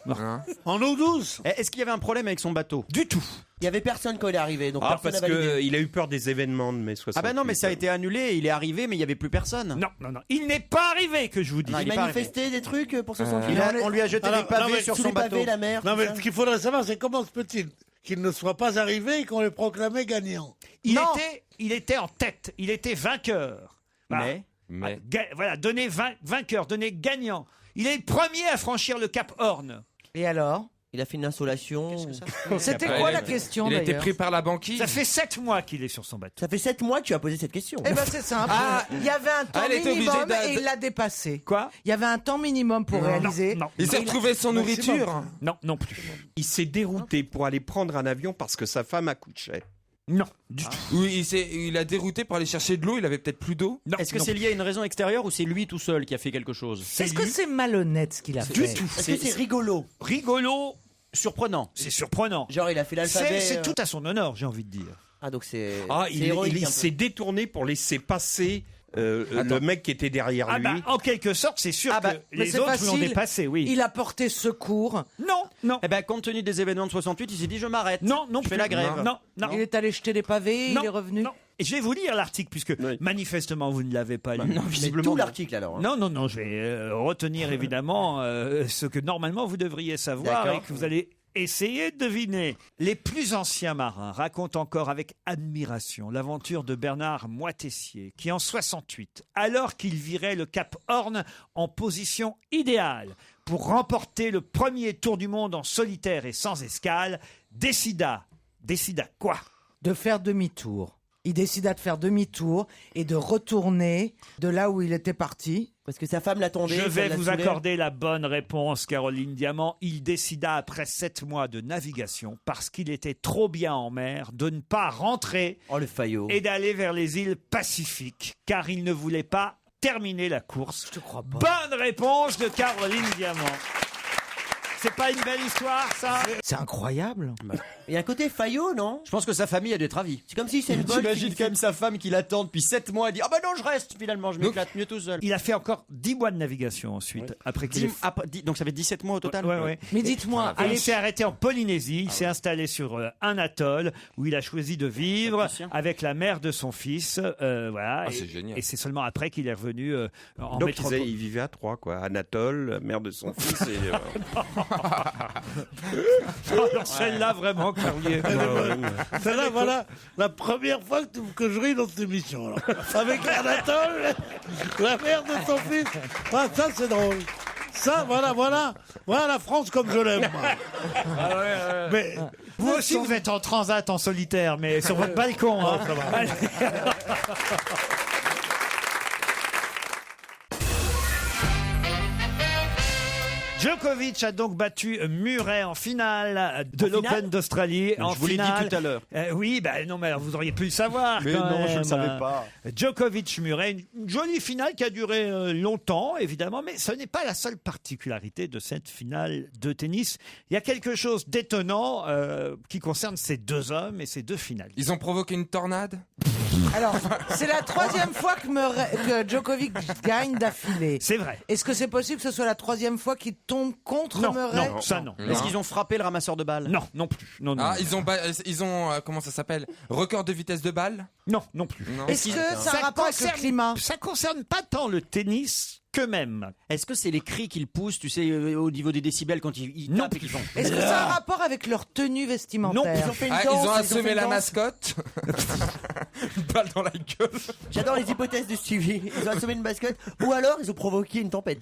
Hein. En eau douce. Est-ce qu'il y avait un problème avec son bateau? Du tout. Il y avait personne quand il est arrivé, donc Ah, personne parce n'a validé. qu'il a eu peur des événements de mai 68. Ah bah non, mais ça a été annulé. Il est arrivé, mais il y avait plus personne. Non. Il n'est pas arrivé, que je vous dis. Non, Il il est pas arrivé. manifestait des trucs pour se sentir. On lui a jeté Alors, des pavés non, mais sur Sous son les bateau. pavés, la mer. Non, tout mais ça. ce qu'il faudrait savoir, c'est comment se peut-il qu'il ne soit pas arrivé et qu'on le proclamait gagnant. Non. Il était en tête. Il était vainqueur. Voilà. Mais Voilà, donné vainqueur, donné gagnant. Il est le premier à franchir le Cap Horn. Et alors? Il a fait une insolation. C'était Après, quoi il la a- question il a été d'ailleurs? pris par la banquise. Ça fait 7 mois qu'il est sur son bateau. Ça fait 7 mois que tu as posé cette question. Eh ben c'est simple. Il y avait un temps elle était obligée minimum d'a- et il l'a dépassé. Quoi? Il y avait un temps minimum pour réaliser. Non. Il s'est retrouvé sans nourriture. Non plus. Il s'est dérouté pour aller prendre un avion parce que sa femme accouchait. Non, du tout. Oui, il a dérouté pour aller chercher de l'eau. Il avait peut-être plus d'eau. Non, Est-ce que non c'est lié à une raison extérieure ou c'est lui tout seul qui a fait quelque chose? Est-ce que c'est malhonnête ce qu'il a fait? Du tout. Est-ce que c'est rigolo? Rigolo, Surprenant. c'est surprenant. Genre, il a fait l'alphabet. C'est tout à son honneur, j'ai envie de dire. Ah, donc c'est. Ah, c'est il héroïque, un peu. s'est détourné pour laisser passer le mec qui était derrière Ah lui. bah, en quelque sorte, c'est sûr Ah bah, que mais les c'est autres facile. l'ont dépassé, oui. Il a porté secours. Non. Eh ben, compte tenu des événements de 68, il s'est dit je m'arrête. Non, je fais la grève. Non. Il est allé jeter des pavés, Non, il est revenu. non. Et je vais vous lire l'article, puisque Oui. manifestement vous ne l'avez pas lu. Non, Mais visiblement. tout non. l'article alors. hein. Non, je vais retenir évidemment ce que normalement vous devriez savoir D'accord. et que vous allez Essayez de deviner. Les plus anciens marins racontent encore avec admiration l'aventure de Bernard Moitessier, qui en 68, alors qu'il virait le Cap Horn en position idéale pour remporter le premier tour du monde en solitaire et sans escale, décida quoi? De faire demi-tour. Il décida de faire demi-tour et de retourner de là où il était parti. Parce que sa femme l'attendait. Je vais vous accorder la bonne réponse, Caroline Diamant. Il décida, après 7 mois de navigation, parce qu'il était trop bien en mer, de ne pas rentrer le faillot. Et d'aller vers les îles Pacifiques, car il ne voulait pas terminer la course. Je te crois pas. Bonne réponse de Caroline Diamant. C'est pas une belle histoire, ça? C'est incroyable. Il y a un côté faillot, non? Je pense que sa famille a dû être ravie. C'est comme si c'est une bonne. T'imagines quand même sa femme qui l'attend depuis 7 mois et dit: ah bah non, je reste, finalement, je m'éclate mieux tout seul. Il a fait encore 10 mois de navigation ensuite, après qu'il Donc ça fait 17 mois au total. Ouais. Mais dites-moi, Il s'est arrêté en Polynésie, il s'est installé sur un atoll où il a choisi de vivre avec la mère de son fils. Voilà. C'est génial. Et c'est seulement après qu'il est revenu en Donc métropole. il vivait à 3, quoi. Anatole, mère de son fils et... Alors celle-là, vraiment, Clavier. Celle-là, voilà la première fois que je ris dans cette émission. Alors. Avec Anatole, la mère de son fils. Ah, ça, c'est drôle. Ça, voilà la France comme je l'aime. Mais vous aussi, vous êtes en transat en solitaire, mais sur votre balcon. Hein. Ça va. Djokovic a donc battu Murray en finale de l'Open d'Australie. Je vous l'ai dit tout à l'heure. Oui, non, mais alors vous auriez pu le savoir. Mais quand non, je ne même. le savais pas. Djokovic-Murray, une jolie finale qui a duré longtemps, évidemment, mais ce n'est pas la seule particularité de cette finale de tennis. Il y a quelque chose d'étonnant qui concerne ces deux hommes et ces deux finales. Ils ont provoqué une tornade? alors, c'est la 3e fois que Djokovic gagne d'affilée. C'est vrai. Est-ce que c'est possible que ce soit la 3e fois qu'il tombe contre Murray? Non, ça non. Est-ce qu'ils ont frappé le ramasseur de balles? Non, non plus. Non, Ah, ils ont comment ça s'appelle? Record de vitesse de balle? Non, non plus. Non. Est-ce que ça a un rapport avec le climat? Ça concerne pas tant le tennis que même. Est-ce que c'est les cris qu'ils poussent, tu sais, au niveau des décibels quand ils Non tapent et qu'ils font... Est-ce que ça a un rapport avec leur tenue vestimentaire? Non, Ils ont fait une Ah, danse, ils ont fait assommé une la danse. mascotte? Une balle dans la gueule. J'adore les hypothèses de Stevie. Ils ont assommé une mascotte. Ou alors, ils ont provoqué une tempête.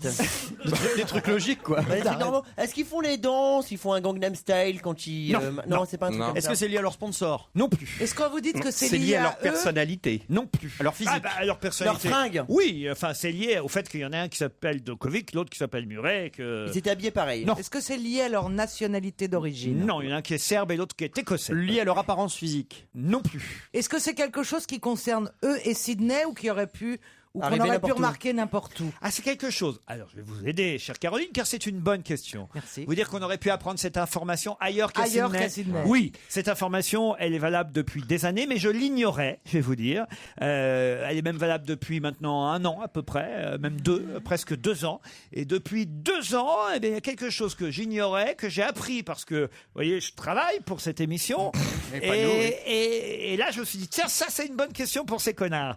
Des trucs logiques, quoi. Des trucs normaux. Est-ce qu'ils font les danses? Ils font un Gangnam Style quand ils... Non, c'est pas un truc comme Est-ce ça. que c'est lié à leur sponsor? Non plus. Est-ce que vous dites que c'est lié à leur eux? personnalité. Non plus. À leur physique. À leur personnalité. Leur fringue. Oui, enfin, c'est lié au fait qu'il y en a un qui s'appelle Djokovic, l'autre qui s'appelle Murray. Ils étaient habillés pareil. Non. Est-ce que c'est lié à leur nationalité d'origine? Non, il y en a un qui est serbe et l'autre qui est écossais. Lié à leur apparence physique? Non plus. Est-ce que c'est quelque chose qui concerne eux et Sydney ou qui aurait pu... Ou qu'on Arriver aurait pu n'importe où. remarquer n'importe où? Ah, c'est quelque chose. Alors, je vais vous aider, chère Caroline, car c'est une bonne question. Merci. Vous dire qu'on aurait pu apprendre cette information ailleurs qu'à Ailleurs Sydney. qu'à Sydney. Oui, cette information, elle est valable depuis des années, mais je l'ignorais, je vais vous dire. Elle est même valable depuis maintenant 1 an à peu près, même presque 2 ans. Et depuis 2 ans, eh bien, il y a quelque chose que j'ignorais, que j'ai appris parce que, vous voyez, je travaille pour cette émission. Et là, je me suis dit, tiens, ça, c'est une bonne question pour ces connards.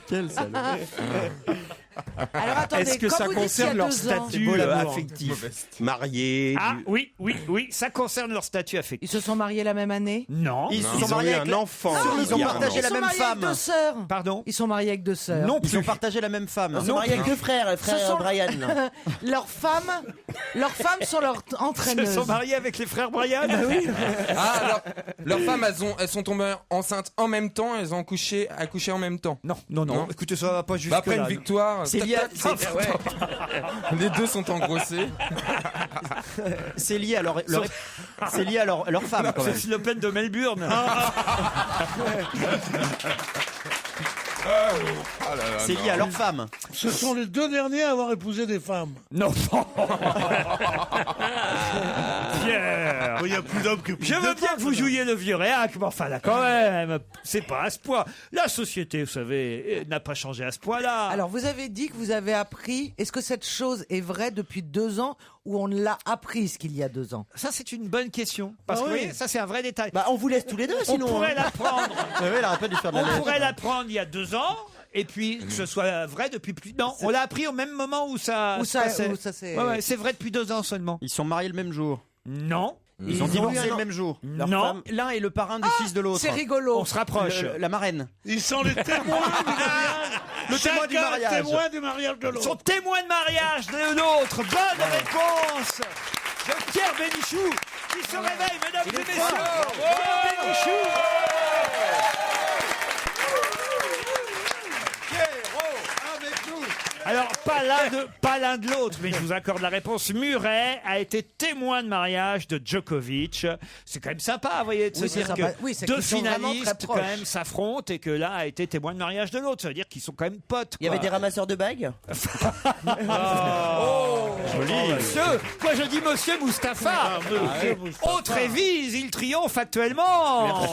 Quel salaud. Alors attendez, Est-ce que quand ça vous dites qu'il y a concerne leur 2 ans, statut affectif? Mariés? Ah, oui, ça concerne leur statut affectif. ils se sont mariés la même année? Non. Ils se Ils sont ont mariés eu avec un enfant. Ils ont partagé Ils la sont même mariés femme. avec 2 sœurs. Pardon? Ils sont mariés avec 2 sœurs. Non Ils plus. ont partagé la même femme. Ils sont mariés avec 2 frères, le frère Ce sont- Brian. Leurs femmes sont leurs Ils entraîneuses. se sont mariés avec les frères Brian. Ah, alors, leurs femmes, elles sont tombées enceintes en même temps, elles ont accouché en même temps. Non. Non. Écoutez, ça va pas jusque Bah, après là. une victoire, C'est lié à- les deux sont engrossés. C'est lié à c'est lié à leur femme, quand même. C'est l'Open de Melbourne. C'est lié à leur femme. Ce sont les 2 derniers à avoir épousé des femmes. Non. Pierre. Il n'y a plus d'hommes que Je veux bien que vous jouiez le vieux réac, mais enfin là quand même, c'est pas à ce point. La société, vous savez, n'a pas changé à ce point-là. Alors vous avez dit que vous avez appris. Est-ce que cette chose est vraie depuis 2 ans ou on l'a appris ce qu'il y a 2 ans? Ça, c'est une bonne question. Parce Ah que oui. vous voyez, ça, c'est un vrai détail. Bah, on vous laisse tous les deux, On sinon. pourrait hein. l'apprendre. Ouais, il arrête pas de lui faire de la On lettre. pourrait l'apprendre il y a 2 ans. Et puis que ce soit vrai depuis plus... Non, on l'a appris au même moment où ça se passait. Ouais, c'est vrai depuis 2 ans seulement. Ils sont mariés le même jour. Non. Ils ont divorcé le même jour. Non. L'un est le parrain du fils de l'autre. C'est rigolo. On se rapproche. La marraine. Ils sont les témoins du mariage. Le témoin du mariage. Témoin du mariage de Ils l'autre. sont témoins de mariage de l'autre. Bonne réponse de Pierre Bénichou qui se réveille, mesdames et messieurs. Pierre Bénichou. Alors, pas l'un de l'autre, mais je vous accorde la réponse. Murray a été témoin de mariage de Djokovic. C'est quand même sympa, vous voyez, de se dire que 2 finalistes quand même s'affrontent et que l'un a été témoin de mariage de l'autre. Ça veut dire qu'ils sont quand même potes. Il y avait des ramasseurs de bagues. Joli. Monsieur, moi je dis Monsieur Mustapha. Autre Évise, il triomphe actuellement.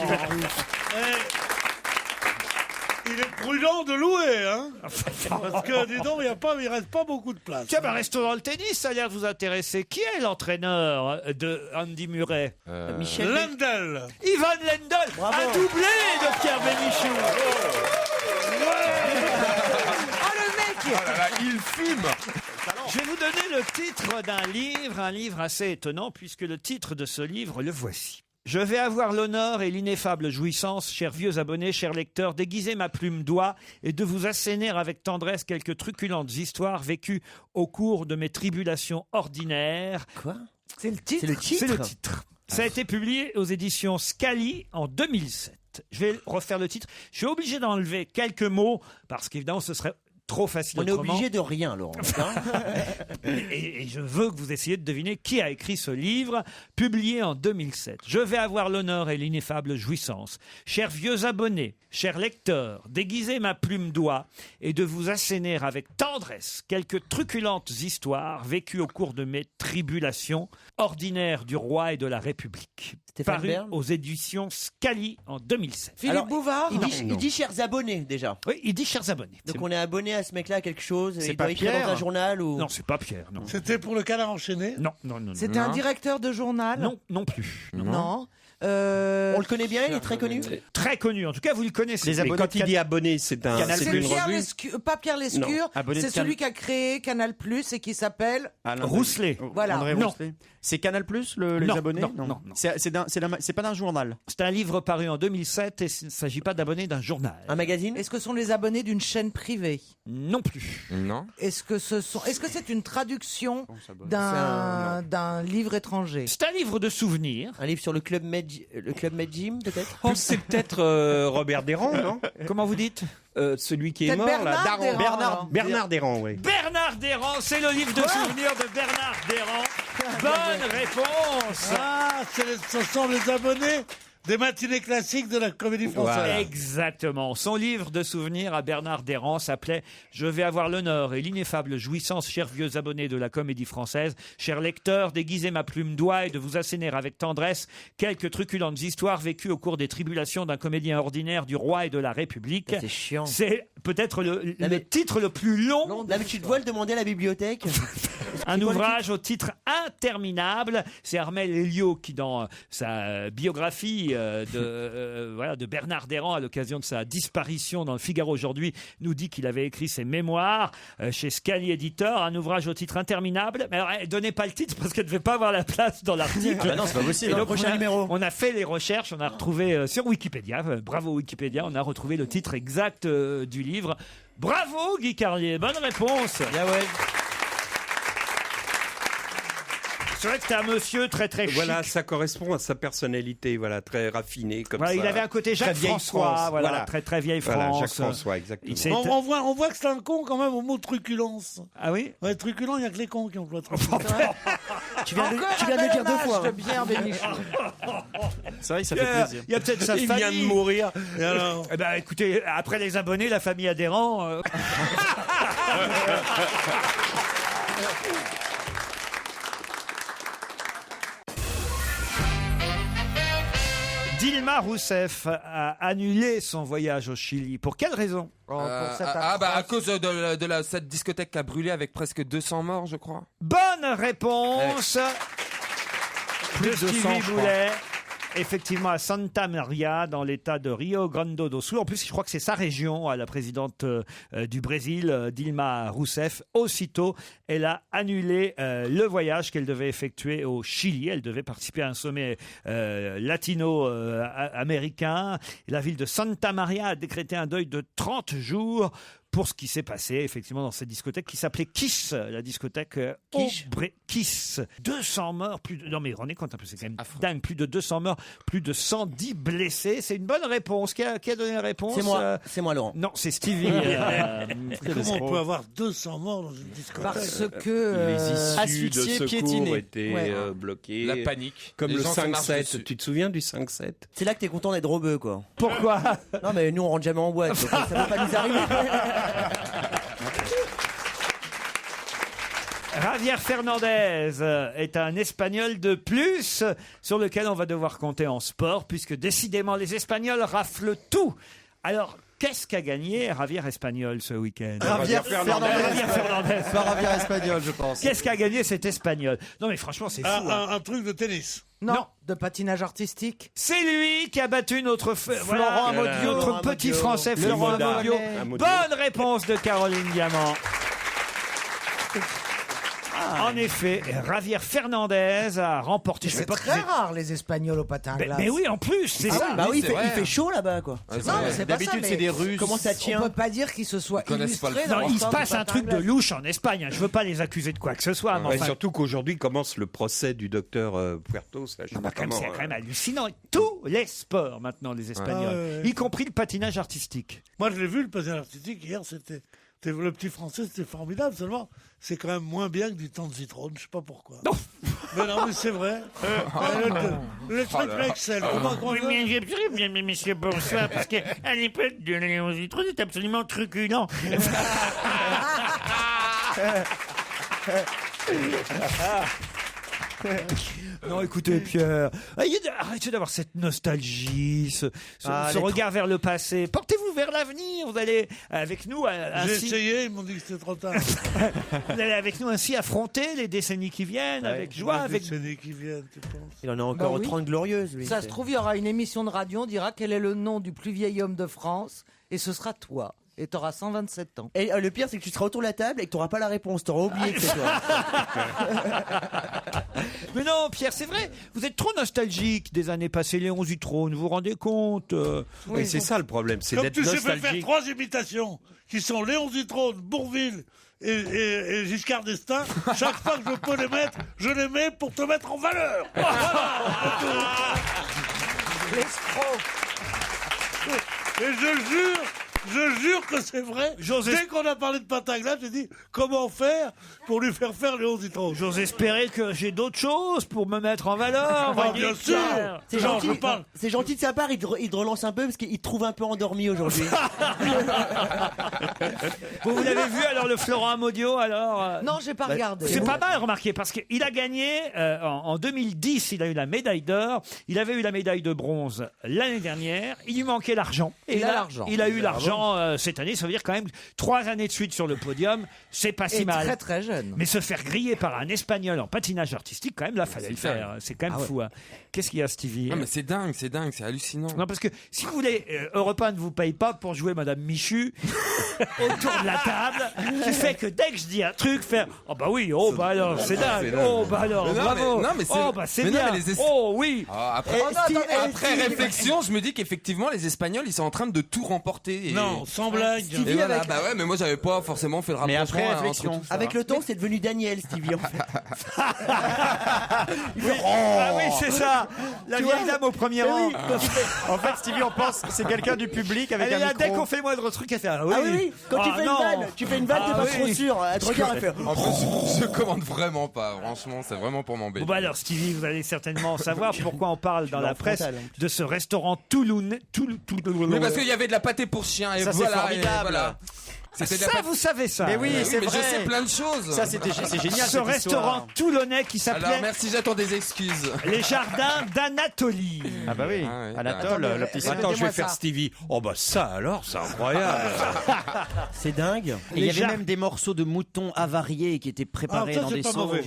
Il est prudent de louer, hein. Parce que, dis donc, il reste pas beaucoup de place. Tiens, restons dans le tennis, ça a l'air de vous intéresser. Qui est l'entraîneur de Andy Murray? Michel Lendl. Ivan Lendl, un doublé de Pierre Bénichou. Il fume. Je vais vous donner le titre d'un livre, un livre assez étonnant, puisque le titre de ce livre, le voici. Je vais avoir l'honneur et l'ineffable jouissance, chers vieux abonnés, chers lecteurs, d'aiguiser ma plume d'oie et de vous asséner avec tendresse quelques truculentes histoires vécues au cours de mes tribulations ordinaires. Quoi? C'est le titre? C'est le titre. Ça a été publié aux éditions Scali en 2007. Je vais refaire le titre. Je suis obligé d'enlever quelques mots parce qu'évidemment ce serait trop facile On est autrement. obligé de rien, Laurent. Et je veux que vous essayiez de deviner qui a écrit ce livre, publié en 2007. Je vais avoir l'honneur et l'ineffable jouissance, chers vieux abonnés, chers lecteurs, d'aiguiser ma plume d'oie et de vous asséner avec tendresse quelques truculentes histoires vécues au cours de mes tribulations ordinaires du roi et de la République. Stéphane Paru Bern aux éditions Scali en 2007. Philippe Bouvard? Il dit chers abonnés, déjà. Oui, il dit chers abonnés. Donc on est abonné à ce mec-là à quelque chose. C'est Il pas doit écrire Pierre dans un journal ou... Non, c'est pas Pierre, non. C'était pour le Canard enchaîné? Non. C'était un directeur de journal? Non plus. Non. On le connaît bien, il est très connu. Très connu, en tout cas vous le connaissez. Les abonnés, quand il dit abonné, c'est un. C'est une Pierre revue. pas Pierre Lescure, abonné c'est de celui qui a créé Canal Plus et qui s'appelle Rousselet. Voilà. André Non. Rousselet. C'est Canal Plus, les Non, abonnés? non. C'est pas d'un journal. C'est un livre paru en 2007 et il ne s'agit pas d'abonnés d'un journal. Un magazine? Est-ce que ce sont les abonnés d'une chaîne privée? Non plus. Non. Est-ce que c'est une traduction d'un livre étranger? C'est un livre de souvenirs. Un livre sur le club Med Gym, peut-être? Oh, c'est peut-être Robert Desrands, non? Comment vous dites? Celui qui est Peut-être mort, là. Bernard Desrands. Bernard Desrands, oui. Bernard Desrands, c'est le livre de souvenirs de Bernard Desrands. Bonne réponse. Ah, ce sont les abonnés des matinées classiques de la Comédie Française. Voilà. Exactement. Son livre de souvenirs à Bernard Desrands s'appelait « Je vais avoir l'honneur et l'ineffable jouissance, chers vieux abonnés de la Comédie Française, chers lecteurs, d'aiguiser ma plume d'oie et de vous asséner avec tendresse quelques truculentes histoires vécues au cours des tribulations d'un comédien ordinaire du roi et de la République. » C'est chiant. C'est peut-être le titre le plus long. Là, mais tu dois le demander à la bibliothèque. Un ouvrage au titre interminable. C'est Armel Elio qui, dans sa biographie de Bernard Desrands, à l'occasion de sa disparition dans le Figaro aujourd'hui, nous dit qu'il avait écrit ses mémoires chez Scali Éditeur. Un ouvrage au titre interminable. Mais alors, donnez pas le titre parce qu'elle ne devait pas avoir la place dans l'article. Ah bah non, c'est pas possible. Et donc, prochain numéro. On a fait les recherches, on a retrouvé sur Wikipédia, bravo Wikipédia, on a retrouvé le titre exact du livre. Bravo Guy Carlier, bonne réponse. Bien ouais. C'est vrai que c'est un monsieur très très chic. Voilà, ça correspond à sa personnalité, voilà, très raffiné comme Voilà, ça. il avait un côté Jacques Très vieille François, France, voilà, très très vieille Voilà, France. Jacques François, exactement. On voit que c'est un con quand même au mot truculence. Ah oui? Ouais, truculent, il n'y a que les cons qui emploient truculence. Tu viens de le dire 2 fois. De bien Bénichou. C'est vrai que ça fait plaisir. Il y a peut-être sa Il famille. vient de mourir. Et alors Eh ben, écoutez, après les abonnés, la famille adhérent. Dilma Rousseff a annulé son voyage au Chili. Pour quelle raison? À cause de cette discothèque qui a brûlé avec presque 200 morts, je crois. Bonne réponse de Plus de 200, Stevie je crois. Boulet. effectivement à Santa Maria, dans l'état de Rio Grande do Sul. En plus, je crois que c'est sa région, à la présidente du Brésil, Dilma Rousseff. Aussitôt, elle a annulé le voyage qu'elle devait effectuer au Chili. Elle devait participer à un sommet latino-américain. La ville de Santa Maria a décrété un deuil de 30 jours pour ce qui s'est passé, effectivement, dans cette discothèque qui s'appelait Kiss, la discothèque Kiss. 200 morts, non mais rendez compte un peu, c'est quand même dingue, plus de 200 morts, plus de 110 blessés. C'est une bonne réponse. Qui a donné la réponse? C'est moi, Laurent. Non, c'est Stevie. Comment on peut avoir 200 morts dans une discothèque? Parce que les issues de secours étaient bloquées. La panique. Comme Les le gens se marchent 5-7. dessus. Tu te souviens du 5-7? C'est là que t'es content d'être rebeu, quoi. Pourquoi? Non, mais nous, on rentre jamais en boîte, donc ça va pas nous arriver. Javier Fernandez est un Espagnol de plus sur lequel on va devoir compter en sport, puisque décidément les Espagnols raflent tout. Alors, qu'est-ce qu'a gagné Javier Espagnol ce week-end? Javier Fernandez. Pas Javier Espagnol, je pense. Qu'est-ce qu'a gagné cet Espagnol? Non mais franchement, c'est fou. Un truc de tennis. Non, de patinage artistique. C'est lui qui a battu notre Florent Amodiot, notre petit Français Florent Amodiot. Bonne réponse de Caroline Diamant. En effet, Javier Fernandez a remporté. C'est très rare les Espagnols au patin à glace. Mais oui, en plus, c'est ça. Bah oui, il fait chaud là-bas, quoi. Non, mais c'est pas ça, D'habitude, c'est des Russes. Comment ça tient? On peut pas dire qu'ils se soient connaissent pas illustrés le dans Non, il se l'histoire passe du un patin truc à de glace. louche en Espagne. Je veux pas les accuser de quoi que ce soit. Mais Ouais, enfin, surtout qu'aujourd'hui commence le procès du docteur Puertos. Là, je sais pas quand même, comment, c'est quand même hallucinant. Tous les sports maintenant, les Espagnols, y compris le patinage artistique. Moi, je l'ai vu, le patinage artistique, hier, c'était le petit Français, c'était formidable. Seulement, c'est quand même moins bien que du temps de Zitrone, je sais pas pourquoi. Non. Mais non, mais c'est vrai. Le truc Excel, comment Mais j'ai bien, monsieur, bonsoir, parce qu'à l'époque de Léon Zitrone, c'est absolument truculent. Non, écoutez, Pierre, arrêtez d'avoir cette nostalgie, ce regard vers le passé. Portez-vous vers l'avenir. Vous allez avec nous J'ai essayé, ils m'ont dit que c'était trop tard. Vous allez avec nous ainsi affronter les décennies qui viennent avec joie, Les avec. décennies qui viennent, tu penses? Il en a encore Bah oui. 30 glorieuses, lui. Ça se trouve, il y aura une émission de radio, on dira quel est le nom du plus vieil homme de France, et ce sera toi. Et t'auras 127 ans. Et le pire, c'est que tu seras autour de la table et que t'auras pas la réponse. T'auras oublié que c'est toi. Mais non, Pierre, c'est vrai. Vous êtes trop nostalgique des années passées, Léon Zitrone. Vous vous rendez compte? Oui, c'est ça le problème, c'est Comme d'être tu sais faire nostalgique. 3 imitations qui sont Léon Zitrone, Bourvil et Giscard d'Estaing, chaque fois que je peux les mettre, je les mets pour te mettre en valeur. L'escroc. Et je jure que c'est vrai. Dès qu'on a parlé de patin à glace, j'ai dit comment faire pour lui faire Léon Zitrone. J'ose espérer que j'ai d'autres choses pour me mettre en valeur. Ah, voyez, bien sûr. Pierre. C'est Non, gentil, je parle. c'est gentil de sa part, il te relance un peu parce qu'il te trouve un peu endormi aujourd'hui. Vous l'avez vu alors le Florent Amodiot alors Non, j'ai pas regardé. C'est pas mal remarqué parce qu'il a gagné en 2010, il a eu la médaille d'or, il avait eu la médaille de bronze l'année dernière, il lui manquait l'argent. Et Il a l'argent. Il a eu l'argent cette année, ça veut dire quand même 3 années de suite sur le podium, c'est pas si Et mal. très très jeune. Mais se faire griller par un Espagnol en patinage artistique, quand même, là, fallait le C'est faire. C'est quand même fou. Hein. Qu'est-ce qu'il y a, Stevie? Non, mais c'est dingue, c'est hallucinant. Non, parce que si vous voulez, Europe 1 ne vous paye pas pour jouer Madame Michu autour de la table, qui fait que dès que je dis un truc, faire oh bah oui, oh bah alors, c'est dingue, oh bah alors, Mais non, bravo, mais- non, mais c'est- oh bah c'est mais non, bien, mais les oh oui. Après, après réflexion, je me dis qu'effectivement, les Espagnols, ils sont en train de tout remporter. Et... Non, sans blague. Et voilà, bah ouais, mais moi, j'avais pas forcément fait le Mais rapprochement. après entre réflexion. tout ça. Avec le temps, c'est devenu Daniel, Stevie, en fait. Ah oui, c'est ça, la Tu vieille vois dame au premier rang. En fait, Stevie, on pense que c'est quelqu'un du public avec Elle est un là, micro. dès qu'on fait le moindre truc, elle fait ah oui. Ah oui, quand tu Ah fais une non. vanne, t'es pas trop sûr. Elle te regarde, elle fait. En plus, je commande vraiment pas. Franchement, c'est vraiment pour m'embêter. Bon bah alors Stevie, vous allez certainement savoir pourquoi on parle dans suis la en presse frontal, en plus. de ce restaurant toulonnais. Mais parce qu'il y avait de la pâté pour chien et Ça, c'est voilà. formidable. Et voilà. C'était de la Ça, pâté- vous savez ça. Mais oui, c'est mais vrai. je sais plein de choses. Ça, c'est génial. Ce cette restaurant histoire. toulonnais qui Alors s'appelait merci, j'attends des excuses. Les Jardins d'Anatolie. Ah bah oui, Ah ouais. Anatole, le petit Attends, je vais Répétez-moi faire ça. Stevie. Oh bah ça alors, c'est incroyable. C'est dingue. Et il y avait Les même des morceaux de mouton avariés qui étaient Ah, préparés ça, dans c'est des pas sauces. mauvais.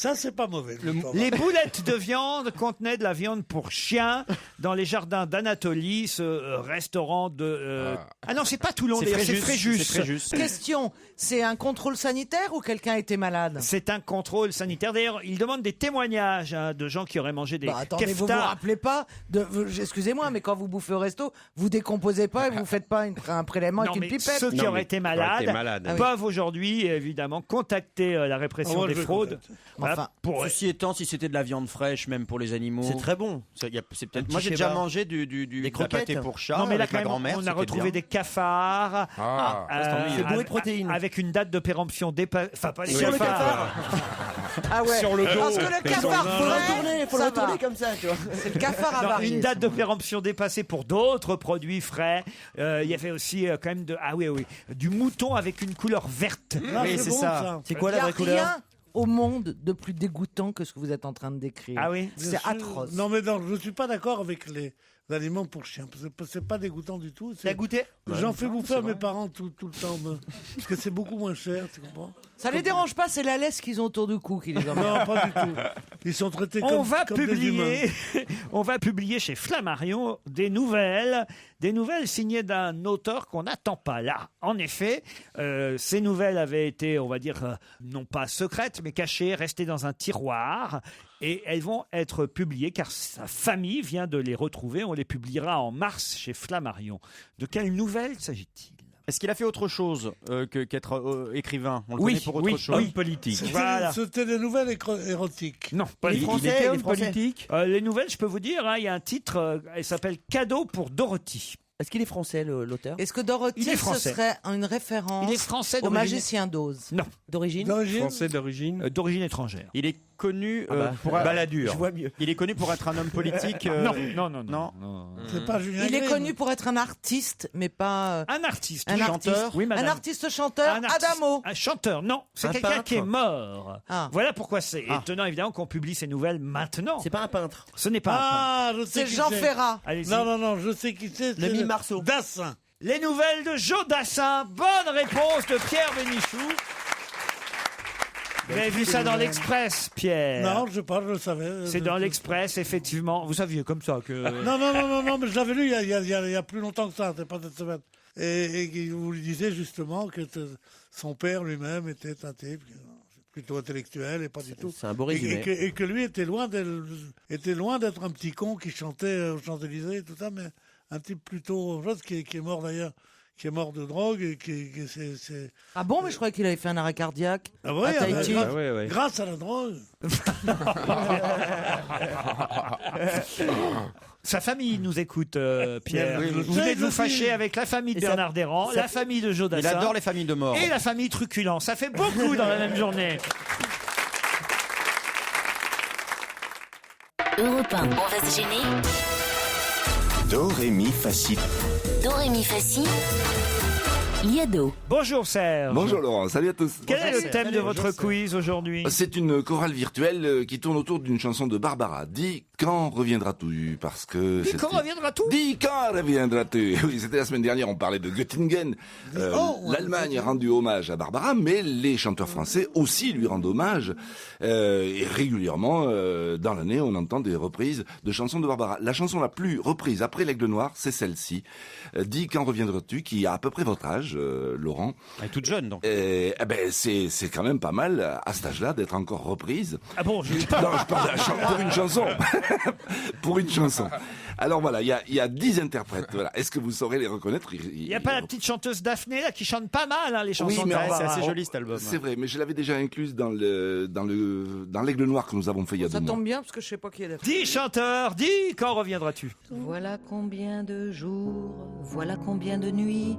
Ça, c'est pas mauvais. Les boulettes de viande contenaient de la viande pour chien dans les jardins d'Anatolie, ce restaurant de... Ah non, c'est pas Toulon, C'est d'ailleurs, c'est Fréjus. Fréjus. Question, c'est un contrôle sanitaire ou quelqu'un était malade? C'est un contrôle sanitaire. D'ailleurs, il demande des témoignages de gens qui auraient mangé des Attendez, vous vous keftas. rappelez pas excusez-moi, mais quand vous bouffez au resto, vous décomposez pas et vous faites pas un prélèvement Non, avec une mais pipette. ceux qui auraient été malades Ah oui. peuvent aujourd'hui, évidemment, contacter la répression des fraudes. Voilà, pour... Ceci étant, si c'était de la viande fraîche, même pour les animaux. C'est très bon. C'est peut-être. Un Moi, petit j'ai déjà kebab. mangé de la pâté pour chat. Non, mais là, avec quand ma même, grand-mère. on a c'était retrouvé bien. des cafards. c'est bourré de protéines. Avec une date de péremption dépassée. Enfin, pas les Sur le cafards. Ah ouais. Sur le dos. Parce que le cafard frais, Faut le ça retourner va. comme ça, tu vois. C'est le cafard Non, avarié. une date de péremption dépassée pour d'autres produits frais. Il y avait aussi quand même du mouton avec une couleur verte. Oui, c'est bon, ça. C'est quoi Il y la a vraie couleur? rien au monde de plus dégoûtant que ce que vous êtes en train de décrire. Ah oui. C'est Bien sûr. atroce. Non, mais non, je ne suis pas d'accord avec les aliments pour chiens. C'est pas dégoûtant du tout. T'as goûté? J'en fais bouffer à mes parents tout le temps. Parce que c'est beaucoup moins cher, tu comprends? Ça les dérange pas, c'est la laisse qu'ils ont autour du cou qui les emmerde. Non, pas du tout. Ils sont traités comme, des humains. On va publier chez Flammarion des nouvelles signées d'un auteur qu'on n'attend pas là. En effet, ces nouvelles avaient été, on va dire, non pas secrètes, mais cachées, restées dans un tiroir. Et elles vont être publiées car sa famille vient de les retrouver. On les publiera en mars chez Flammarion. De quelles nouvelles s'agit-il? Est-ce qu'il a fait autre chose qu'être écrivain? On le connaît pour autre chose. Homme politique. Voilà. C'était des nouvelles érotiques. Non, pas Les Français, homme politique. Les nouvelles, je peux vous dire, il y a un titre, elle s'appelle Cadeau pour Dorothy. Est-ce qu'il est français, l'auteur? Est-ce que Dorothy, Il est ce français. serait une référence Il est français au d'origine. magicien d'Oz? Non, D'origine? Français d'origine. d'origine étrangère. Il est connu pour Balladur. Je vois mieux. Il est connu pour être un homme politique. Non. C'est pas Julien Il est Grimm. connu pour être un artiste, mais pas Un artiste. un chanteur. artiste. Oui, madame. Un artiste chanteur, Un artiste- Adamo. Un chanteur, non. C'est Un quelqu'un peintre. qui est mort. Ah. Voilà pourquoi c'est étonnant, évidemment, qu'on publie ces nouvelles maintenant. C'est pas un peintre. Ce n'est pas un peintre. Ah, je sais C'est qui Jean c'est. Ferrat. Allez-y. Non, je sais qui c'est. Le c'est mime Marceau. Dassin. Les nouvelles de Joe Dassin. Bonne réponse de Pierre Bénichou. Vous avez vu ça dans l'Express, Pierre? Non, je sais pas, je le savais. C'est dans l'Express, effectivement. Vous saviez comme ça que... Non, mais je l'avais lu il y a plus longtemps que ça, c'est pas cette semaine. Et vous lui disiez justement que son père lui-même était un type plutôt intellectuel et pas du tout. C'est un beau résumé. Et que lui était loin d'être un petit con qui chantait aux Champs-Élysées et tout ça, mais un type plutôt chose qui est mort d'ailleurs, qui est mort de drogue et c'est... Ah bon, mais je croyais qu'il avait fait un arrêt cardiaque Ah ouais, à Tahiti. grâce à la drogue. Sa famille nous écoute, Pierre. Oui, Vous venez de vous fâcher avec la famille de Bernard Derrand, la famille de Joe Il Dassin adore les familles de mort. et la famille Truculent. Ça fait beaucoup dans la même journée. Europe 1, on va se gêner. Do, ré, mi, fa, si. Do, ré, mi, fa, si. Liado. Bonjour Serge. Bonjour Laurent, salut à tous. Quel est le thème de votre quiz aujourd'hui? C'est une chorale virtuelle qui tourne autour d'une chanson de Barbara. Dis quand reviendras-tu? Parce que Dis quand reviendras-tu? Dis quand reviendras-tu? Oui, c'était la semaine dernière, on parlait de Göttingen. L'Allemagne a rendu hommage à Barbara, mais les chanteurs français aussi lui rendent hommage. Et régulièrement, dans l'année, on entend des reprises de chansons de Barbara. La chanson la plus reprise après l'Aigle Noir, c'est celle-ci. Dis quand reviendras-tu, qui a à peu près votre âge, Laurent. Elle est toute jeune, donc. Eh ben, c'est quand même pas mal, à cet âge-là, d'être encore reprise. Ah bon, Non, je parle pour une chanson. Pour une chanson. Alors voilà, il y a 10 interprètes. Voilà. Est-ce que vous saurez les reconnaître? Il n'y a pas la petite chanteuse Daphné là qui chante pas mal les chansons Oui, de mais Barbara. c'est assez joli cet album. C'est vrai, mais je l'avais déjà incluse dans l'Aigle Noir que nous avons fait il y a 2 Ça mois. tombe bien parce que je sais pas qui est là. Dis chanteur, dis quand reviendras-tu? Voilà combien de jours, voilà combien de nuits,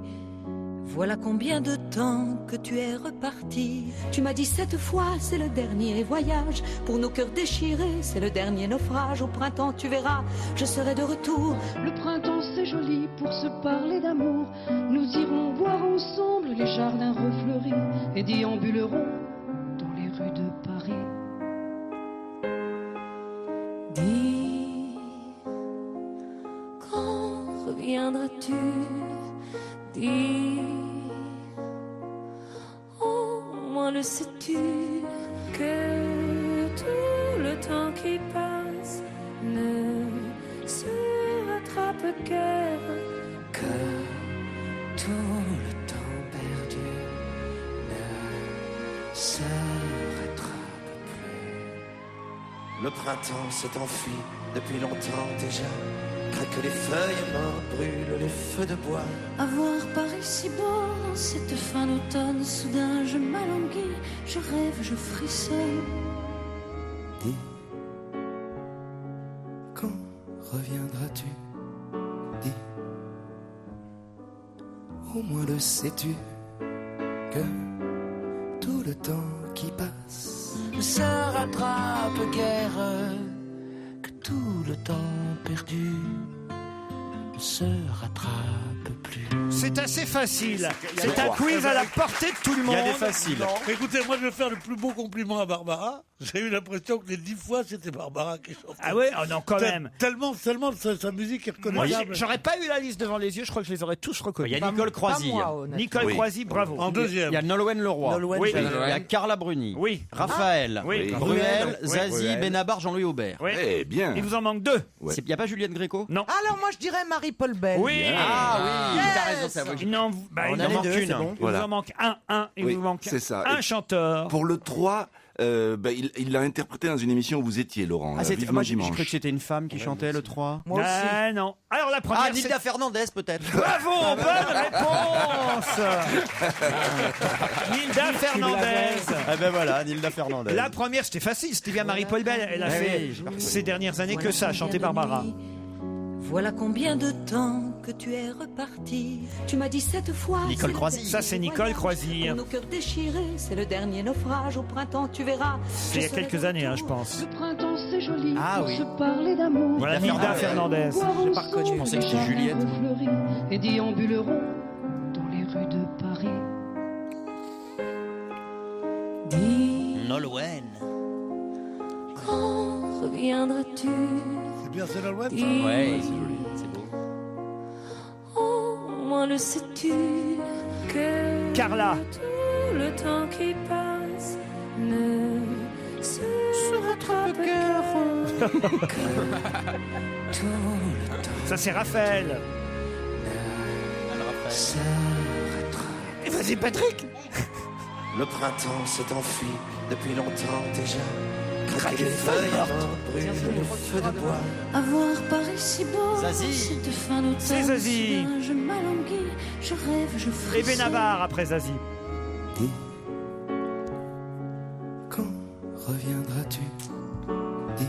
voilà combien de temps que tu es reparti. Tu m'as dit cette fois, c'est le dernier voyage. Pour nos cœurs déchirés, c'est le dernier naufrage. Au printemps, tu verras, je serai de retour. Le printemps, c'est joli pour se parler d'amour. Nous irons voir ensemble les jardins refleuris et déambulerons dans les rues de Paris. Dis, quand reviendras-tu? Dis, au moins le sais-tu que tout le temps qui passe ne se rattrape guère, que tout le temps perdu ne se rattrape plus. Le printemps s'est enfui depuis longtemps déjà. Craquent les feuilles mortes, brûlent les feux de bois. À voir Paris si beau dans cette fin d'automne, soudain je m'alanguis, je rêve, je frissonne. Dis, quand reviendras-tu? Dis, au moins le sais-tu, que tout le temps qui passe ne se rattrape guère, que tout le temps perdu ne se rattrape plus. C'est assez facile. C'est un quiz à la portée de tout le monde. Il y a des faciles. Non. Écoutez, moi je vais faire le plus beau compliment à Barbara. J'ai eu l'impression que les 10 fois c'était Barbara qui chantait. Ah ouais, oh non, quand même. Tellement sa musique est Moi, reconnaissable. j'aurais pas eu la liste devant les yeux, je crois que je les aurais tous reconnus. Il y a Nicole Croisy. Nicole Oui. Croisy, bravo. En deuxième. Il y a Nolwenn Leroy. Oui. Il y a Carla Bruni. Oui. Raphaël. Oui. Bruel, Oui. Zazie, Oui. Benabar, Jean-Louis Aubert. Oui. Eh bien. Il vous en manque 2. Il n'y a pas Juliette Gréco? Non. Alors moi je dirais Marie-Paul Bell. Oui. Ah oui, Yes. t'as raison, ça va. Il en, bah, On il a en les manque deux, une. c'est bon. Il vous en manque un. Il Oui, vous manque c'est ça. un Et chanteur. Pour le 3, il l'a interprété dans une émission où vous étiez, Laurent. Ah, Vivement moi, j'ai dimanche. cru que c'était une femme qui chantait le 3. Moi aussi. Ah non. Alors la première. Ah, Nilda Fernandez peut-être. Bravo, bonne réponse. Nilda Fernandez. Ah ben voilà, Nilda Fernandez. La première, c'était facile, c'était bien Marie-Paul Bell. Elle a fait ces dernières années que ça, chanter Barbara. Voilà combien de temps que tu es reparti. Tu m'as dit cette fois. Nicole c'est le Croisy. dernier Ça, c'est Nicole voyage. Croisy. Pour nos cœurs déchirés, c'est le dernier naufrage. Au printemps, tu verras. C'est il y a quelques années, je pense. Le printemps c'est joli Ah pour oui. se parler d'amour. Voilà Nilda Fernandez. J'ai pas reconnu, je pensais que c'était Juliette. Et déambuleront dans les rues de Paris. Dis, Nolwenn. quand reviendras-tu? C'est bien, c'est Nolwenn. Dis, Ouais, c'est joli, c'est beau. au moins le sais-tu que Carla. tout le temps qui passe ne se rattrape guère, que tout le temps Ça, c'est Raphaël. Se rattrape. Et vas-y, Patrick. Le printemps s'est enfui depuis longtemps déjà. Craquent les feuilles mortes, brûlent le feu de bois. à voir Paris si beau. Zazie. Cette fin d'automne, C'est Zazie. soudain, je m'alanguis, je rêve, je Et frissonne. Benabar après Zazie. Dis, quand reviendras-tu? Dis,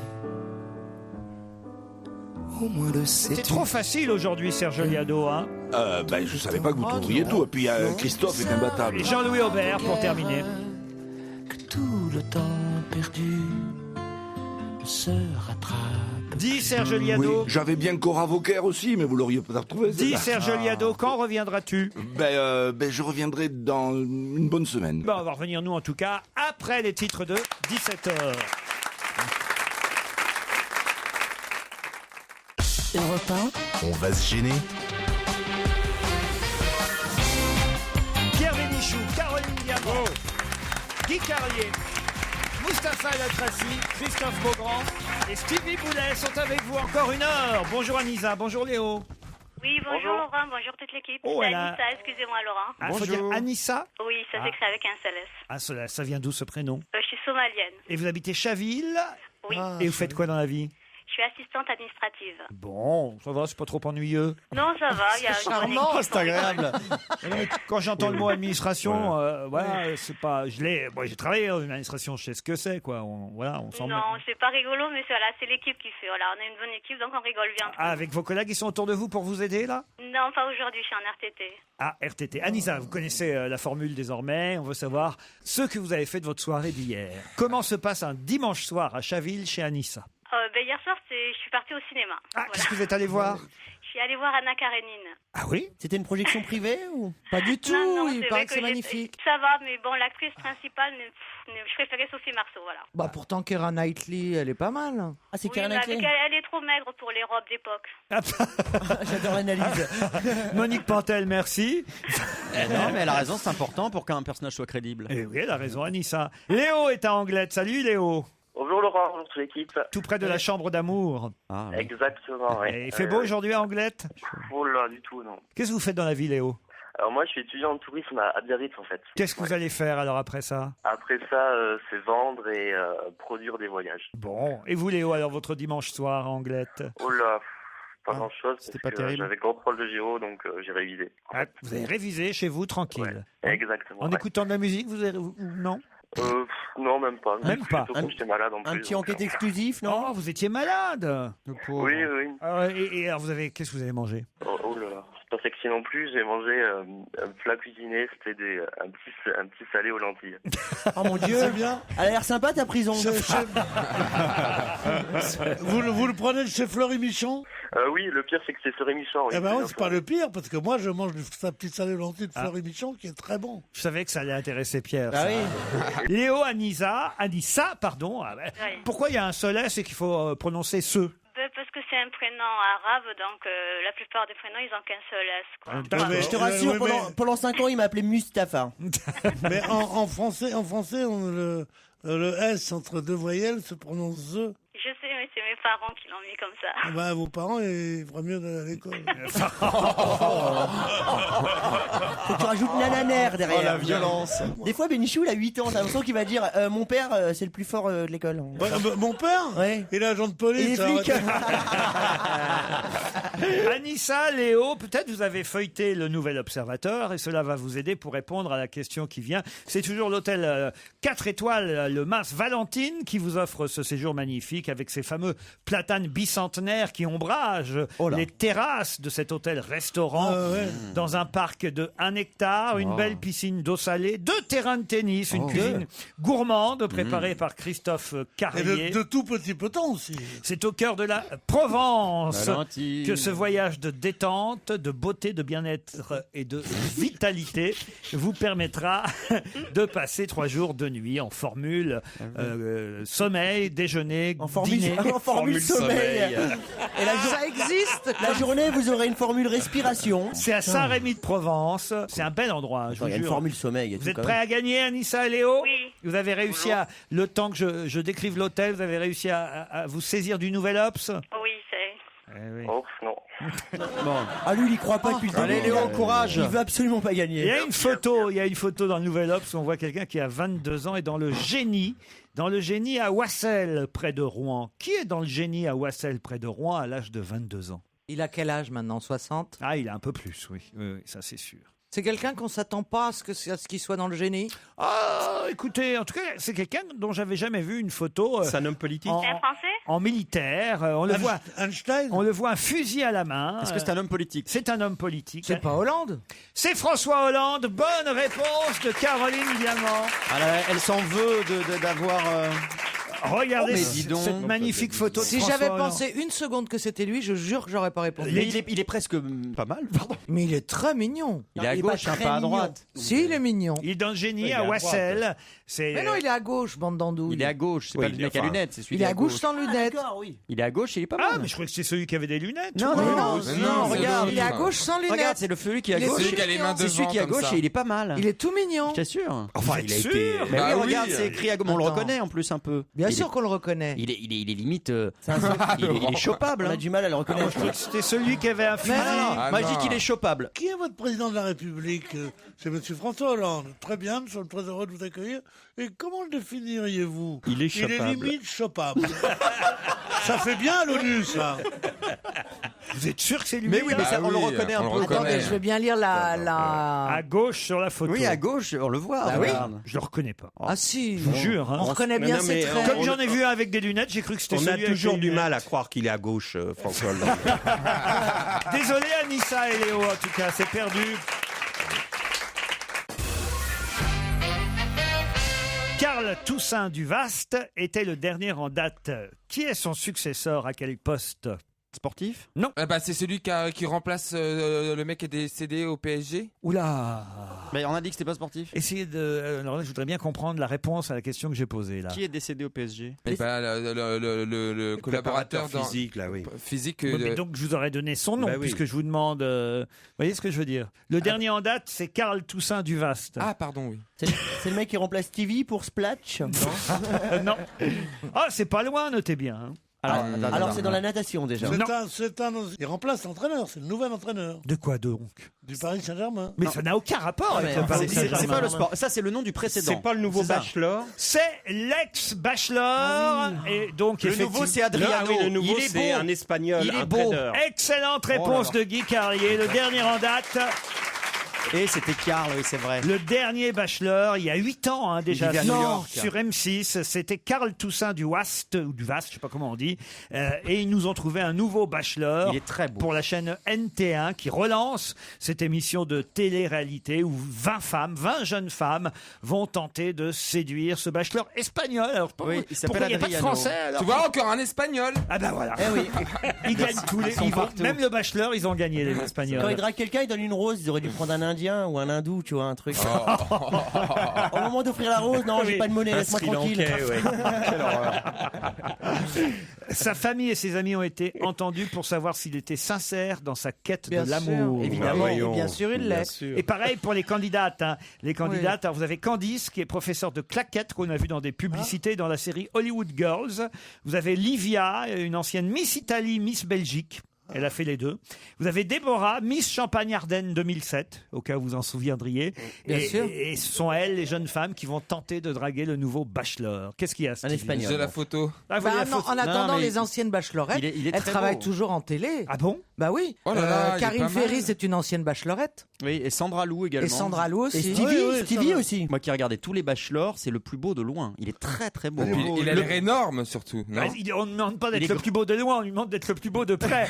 au moins le sais-tu. C'est trop facile aujourd'hui, Serge Liado. Hein. Je savais pas que vous trouveriez tout. Et puis Christophe est imbattable. Et Jean-Louis Aubert pour terminer. Que tout le temps perdu ne se rattrape. Dis Serge Oui, Liado. j'avais bien Cora Vauquer aussi, mais vous l'auriez pas retrouvé. Dis celle-là. Serge Liado, quand reviendras-tu? Je reviendrai dans une bonne semaine. Bon, on va revenir nous en tout cas après les titres de 17h. Europe 1, On va se gêner. Pierre Bénichou, Caroline Diamant, Guy Carlier, Mustapha El Atrassi, Christophe Beaugrand et Stevie Boulet sont avec vous encore une heure. Bonjour Anissa, bonjour Léo. Oui, bonjour Laurent, bonjour toute l'équipe. Oh, C'est elle a- Anissa, excusez-moi Laurent. Ah, faut dire Anissa. Oui, ça Ah. s'écrit avec un seul S. Ah, ça vient d'où ce prénom? Je suis somalienne. Et vous habitez Chaville? Oui. Et vous faites quoi dans la vie? Je suis assistante administrative. Bon, ça va, c'est pas trop ennuyeux. Non, ça va, il y a une bonne équipe. Quand j'entends le mot administration, voilà, c'est pas. J'ai travaillé dans une administration, je sais ce que c'est, quoi. On s'en met. Non, c'est pas rigolo, mais voilà, c'est l'équipe qui fait. Voilà, on a une bonne équipe, donc on rigole bien. Ah, avec vos collègues, ils sont autour de vous pour vous aider, là? Non, pas aujourd'hui, je suis en RTT. Ah, RTT. Anissa, vous connaissez la formule désormais. On veut savoir ce que vous avez fait de votre soirée d'hier. Comment se passe un dimanche soir à Chaville chez Anissa? Hier soir, je suis partie au cinéma. Ah, qu'est-ce que vous êtes allé voir? Je suis allée voir Anna Karenine. Ah oui? C'était une projection privée ou pas du tout? Non, Il c'est paraît vrai que c'est j'ai- magnifique. Ça va, mais bon, l'actrice principale, je préférais Sophie Marceau, voilà. Bah pourtant Keira Knightley, elle est pas mal. Ah c'est Oui, mais avec elle est trop maigre pour les robes d'époque. J'adore l'analyse. Monique Pantel, merci. Non, mais elle a raison, c'est important pour qu'un personnage soit crédible. Et oui, elle a raison, Anissa. Léo est à Anglette. Salut Léo. Bonjour Bonjour Laurent, bonjour toute l'équipe. Tout près de la chambre d'amour. Exactement, oui. Et il fait beau aujourd'hui à Anglette? Oh là, du tout, non. Qu'est-ce que vous faites dans la vie, Léo? Alors moi, je suis étudiant en tourisme à Biarritz, en fait. Qu'est-ce que vous allez faire alors après ça? Après ça, c'est vendre et produire des voyages. Bon. Et vous, Léo, alors votre dimanche soir à Anglette? Oh là, pas grand-chose, c'était parce pas que terrible. j'avais contrôle de géo, donc j'ai révisé. Ah, vous avez révisé chez vous, tranquille. Exactement. En écoutant de la musique, vous avez... ou non? Non, même pas. Même pas. Surtout comme j'étais malade en plus. Un petit enquête exclusif, non? Oh, vous étiez malade. Oui, oui. Et alors, qu'est-ce que vous avez mangé? Oh là là, c'est pas sexy non plus. J'ai mangé un plat cuisiné, c'était un petit salé aux lentilles. Oh mon Dieu. C'est bien. Elle a l'air sympa ta prison. Vous le prenez de chez Fleury Michon? Oui, le pire c'est que c'est Fleury Michon. Eh ben, c'est pas le pire, parce que moi je mange sa petite salée aux lentilles de Fleury Michon qui est très bon. Je savais que ça allait intéresser Pierre. Ah ça. oui. Léo Anissa, pardon. Ah ben, Oui. Pourquoi il y a un seul S et qu'il faut prononcer ce? Parce que c'est un prénom arabe, donc la plupart des prénoms, ils ont qu'un seul S. Quoi. Je te rassure, pendant 5 ans, il m'a appelé Mustapha. Mais en français, le S entre deux voyelles se prononce ZE. Je sais, mais c'est mes parents qui l'ont mis comme ça. Ah ben, vos parents, il ferait mieux d'aller à l'école. Faut que tu rajoutes nananer derrière. Oh, la violence. Des fois, Bénichou, il a 8 ans. T'as l'impression qu'il va dire mon père, c'est le plus fort de l'école. Mon père? Ouais. Il est agent de police. Il est flic. Anissa, Léo, peut-être vous avez feuilleté le Nouvel Observateur et cela va vous aider pour répondre à la question qui vient. C'est toujours l'hôtel 4 étoiles, le Mas Valentine, qui vous offre ce séjour magnifique avec ces fameux platanes bicentenaires qui ombragent les terrasses de cet hôtel-restaurant dans un parc de 1 hectare, une belle piscine d'eau salée, 2 terrains de tennis, une cuisine gourmande préparée par Christophe Carrier. Et de tout petit potent aussi. C'est au cœur de la Provence Valentine. que ce voyage de détente, de beauté, de bien-être et de vitalité vous permettra de passer 3 jours de nuit en formule sommeil, déjeuner, dîner. En formule sommeil. Et Ça existe. La journée, vous aurez une formule respiration. C'est à Saint-Rémy-de-Provence. C'est un bel endroit. Je Il vous y a une jure. formule sommeil. et Vous tout, êtes quand prêts même. à gagner, Anissa et Léo? Oui. Vous avez réussi à, le temps que je décrive l'hôtel, vous avez réussi à vous saisir du Nouvel Obs? Oui, c'est... Oh, non. Ah, lui, il y croit pas depuis le début. Allez, Léo, courage. Il veut absolument pas gagner. Il y a une photo dans le Nouvel Obs où on voit quelqu'un qui a 22 ans et dans le génie à Ouassel, près de Rouen. Qui est dans le génie à Ouassel, près de Rouen, à l'âge de 22 ans? Il a quel âge maintenant? 60? Ah, il a un peu plus, oui, ça c'est sûr. C'est quelqu'un qu'on s'attend pas à ce qu'il soit dans le génie? Ah, écoutez, en tout cas, c'est quelqu'un dont j'avais jamais vu une photo. C'est un homme politique. C'est un Français? En militaire, on le voit. Einstein? On le voit un fusil à la main. Est-ce que c'est un homme politique? C'est un homme politique. C'est pas Hollande? C'est François Hollande. Bonne réponse de Caroline Diamant. Elle s'en veut d'avoir. Regardez mais dis donc. cette magnifique photo de Si François j'avais Hollande. pensé une seconde que c'était lui, je jure que j'aurais pas répondu. Mais il est presque pas mal, pardon. Mais il est très mignon. Il est à gauche, un pas à droite. Si, il est mignon. Il est dans le génie Il est à à Ouassel. C'est Mais non, il est à gauche, bande d'andouilles. Il est à gauche, c'est pas le mec à lunettes, c'est celui Il qui est est à gauche sans lunettes. Il est à gauche, il est pas mal. Ah, mais je croyais que c'était celui qui avait des lunettes. Non, non, regarde. Il est à gauche sans lunettes. Regarde, c'est celui qui est à Il est gauche. celui qui a les mains C'est celui qui est à gauche et il est pas mal. Il est tout mignon. Je t'assure. Enfin, il a été. Mais Bah oui, oui. regarde, c'est écrit à gauche. On le Attends. reconnaît en plus un peu. Bien Il sûr est- qu'on le reconnaît. Il est limite. Il est chopable. On a hein. du mal à le Je reconnaître. croyais que c'était celui qui avait un fusil. Ah, moi je dis qu'il est chopable. Qui est votre président de la République? C'est Monsieur François Hollande. Très bien, nous sommes très heureux de vous accueillir. Et comment le définiriez-vous? Il est Il est chopable. limite chopable. Ça fait bien à l'ONU, ça. Vous êtes sûr que c'est lui? Mais oui, mais là ça, on le oui, reconnaît on un le peu. reconnaît. Attendez, je vais bien lire la... À gauche sur la photo. Oui, à gauche, on le voit. Bah oui. regarde. Je le reconnais pas. Ah si, Je vous jure. hein. on reconnaît bien non, ses mais traits. Comme j'en ai vu un avec des lunettes, j'ai cru que c'était On celui a avec toujours les du lunettes. mal à croire qu'il est à gauche, François Hollande. Désolé Anissa et Léo, en tout cas, c'est perdu. Karl Toussaint Duvaste était le dernier en date. Qui est son successeur? À quel poste? Sportif? Non. C'est celui qui remplace le mec qui est décédé au PSG. Oula. Mais on a dit que c'était pas sportif. Essayez de. Alors là, je voudrais bien comprendre la réponse à la question que j'ai posée là. Qui est décédé au PSG? Le collaborateur physique, là, oui. Physique. Oui, mais donc je vous aurais donné son nom puisque je vous demande. Vous voyez ce que je veux dire? Le dernier en date, c'est Karl Toussaint Duvast. Ah, pardon, oui. C'est le mec qui remplace Stevie pour Splatch? Non. Ah, c'est pas loin, notez bien. Hein. Alors c'est dans la natation déjà. Il remplace l'entraîneur, c'est le nouvel entraîneur. De quoi donc? Du Paris Saint-Germain. Mais ça n'a aucun rapport avec le Paris Saint-Germain. C'est pas le sport. Ça, c'est le nom du précédent. C'est pas le nouveau Bachelor. C'est l'ex-Bachelor. Et donc, le nouveau, c'est Adriano. Le nouveau, c'est un Espagnol. Il est beau. Excellente réponse de Guy Carlier. Le dernier en date. Et c'était Karl, oui, c'est vrai. Le dernier Bachelor, il y a 8 ans déjà, sur M6, c'était Karl Toussaint du Wast, ou du Vast, je sais pas comment on dit, et ils nous ont trouvé un nouveau Bachelor. Il est très beau. Pour la chaîne NT1 qui relance cette émission de télé-réalité où 20 jeunes femmes vont tenter de séduire ce Bachelor espagnol. Alors, il s'appelle il n'y a pas de Adriano. français alors? Tu vois, encore un Espagnol. Ah ben voilà. Eh oui. Ils gagnent tous les. Même le Bachelor, ils ont gagné les Espagnols. Quand il drague quelqu'un, il donne une rose. Ils auraient dû prendre un Indien ou un hindou, tu vois, un truc. Au moment d'offrir la rose, non, j'ai pas de monnaie, laisse-moi tranquille. Sa famille et ses amis ont été entendus pour savoir s'il était sincère dans sa quête de l'amour. Évidemment, bien sûr, il l'est. Et pareil pour les candidates. Hein. Les candidates, alors vous avez Candice qui est professeure de claquettes qu'on a vu dans des publicités dans la série Hollywood Girls. Vous avez Livia, une ancienne Miss Italie, Miss Belgique. Elle a fait les deux. Vous avez Déborah, Miss Champagne-Ardenne 2007, au cas où vous en souviendriez. Bien sûr. Et ce sont elles, les jeunes femmes, qui vont tenter de draguer le nouveau Bachelor. Qu'est-ce qu'il y a, Stevie? Un Espagnol. J'ai la photo. Ah, vous voyez la photo? En attendant, les anciennes bachelorettes, il est elles très travaillent beau. toujours en télé. Ah bon? Bah oui. Oh là là, il est Karine pas mal. Ferry, c'est une ancienne bachelorette. Oui, et Sandra Lou également. Et Sandra Lou aussi. Et Stevie aussi. Moi qui regardais tous les Bachelors, c'est le plus beau de loin. Il est très très beau. Il a l'air énorme surtout. Non On ne demande pas d'être Il est le plus beau de loin, on lui demande d'être le plus beau de près.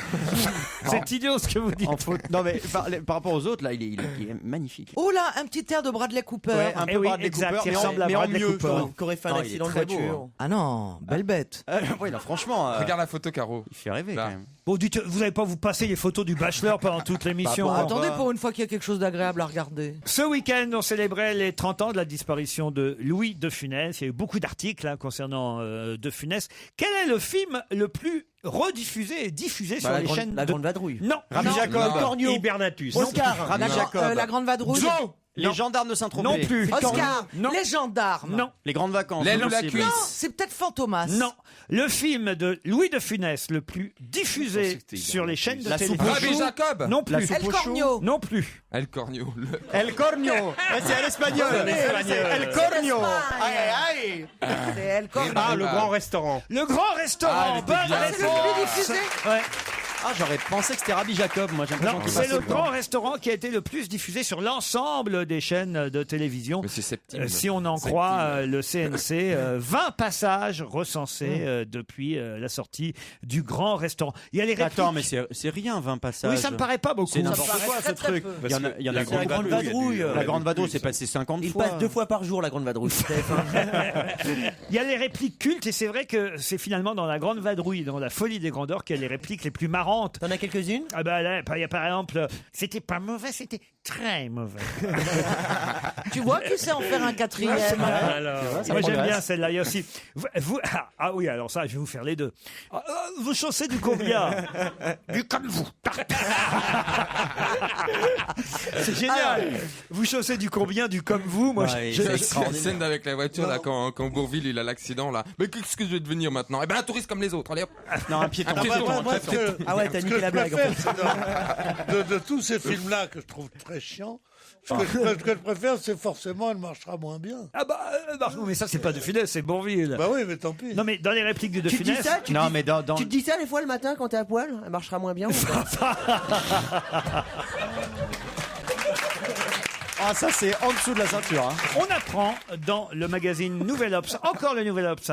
C'est idiot ce que vous dites. Non mais par rapport aux autres, là, il est magnifique. Oh là, un petit air de Bradley Cooper. Ouais, un peu Bradley exact, Cooper, il ressemble à mais en Bradley mieux. Cooper. Qui aurait fait un Non, il est accident de très beau, voiture. Ah non, belle bête. Oui, non, franchement. Regarde la photo, Caro. Il fait rêver Là. quand même. Bon, dites, vous n'allez pas vous passer les photos du Bachelor pendant toute l'émission. Bah, attendez, pour une fois qu'il y a quelque chose d'agréable à regarder. Ce week-end, on célébrait les 30 ans de la disparition de Louis de Funès. Il y a eu beaucoup d'articles concernant de Funès. Quel est le film le plus rediffusé et diffusé sur les chaînes La Grande Vadrouille. Non. Rabbi Jacob. Cornio. Hibernatus. Oscar. Rabbi Jacob. La Grande Vadrouille. Joe. Les gendarmes de Saint-Tropez. Non plus. Oscar. Non. Les gendarmes. Non. Les grandes vacances. L'aile ou la possible. cuisse. Non, c'est peut-être Fantomas. Non. Le film de Louis de Funès le plus diffusé sur les chaînes de La soupe télévision. Rabbi Jacob. Non plus. El Cornio. Non plus. El Cornio. El Cornio. C'est à l'espagnol. C'est El Cornio. Aïe aïe aïe. C'est El Cornio. Ah, le grand restaurant. Le grand restaurant. Bonne C'est le plus réponse. diffusé. Ouais. Ah, j'aurais pensé que c'était Rabbi Jacob. Moi, j'ai l'impression Non, qu'il c'est passe le tout temps. grand restaurant qui a été le plus diffusé sur l'ensemble des chaînes de télévision. Mais c'est Septime. Si on en croit le CNC, 20 passages recensés depuis la sortie du grand restaurant. Il y a les répliques. Attends, mais c'est rien, 20 passages. Oui, ça me paraît pas beaucoup. C'est n'importe paraît quoi très, ce très truc. peu. Il y en a, La Grande Vadrouille. La Grande Vadrouille, c'est passé 50 Il fois. passe 2 fois par jour, la Grande Vadrouille. Il y a les répliques cultes et c'est vrai que c'est finalement dans la Grande Vadrouille, dans la Folie des Grandeurs, qu'il y a les répliques les plus marrantes. T'en as quelques-unes? Ah bah là, il y a par exemple, c'était pas mauvais, c'était très mauvais. Tu vois qui sait en faire un quatrième. Moi j'aime bien celle-là. Il y a aussi. Ah oui, alors ça, je vais vous faire les deux. Vous chaussez du combien? Du comme vous. C'est génial. Vous chaussez du combien? Du comme vous. Moi, Ouais, La scène avec la voiture là quand Bourvil il a l'accident là. Mais qu'est-ce que je vais devenir maintenant? Eh ben un touriste comme les autres. Allez hop. Non, un piéton. Un piéton, un Moi, piéton. Ah ouais, t'as niqué la blague. De tous ces films-là que je trouve très chiants, ce que je préfère, c'est forcément Elle marchera moins bien. Ah bah, mais ça c'est pas de Funès, c'est Bourvil. Bah oui, mais tant pis. Non mais dans les répliques de Tu te dis Funès. ça? Non, mais dans. Tu te dis ça des fois le matin quand t'es à poil? Elle marchera moins bien ou pas? Ah, ça, c'est en dessous de la ceinture. Hein. On apprend dans le magazine Nouvel Obs, encore le Nouvel Obs,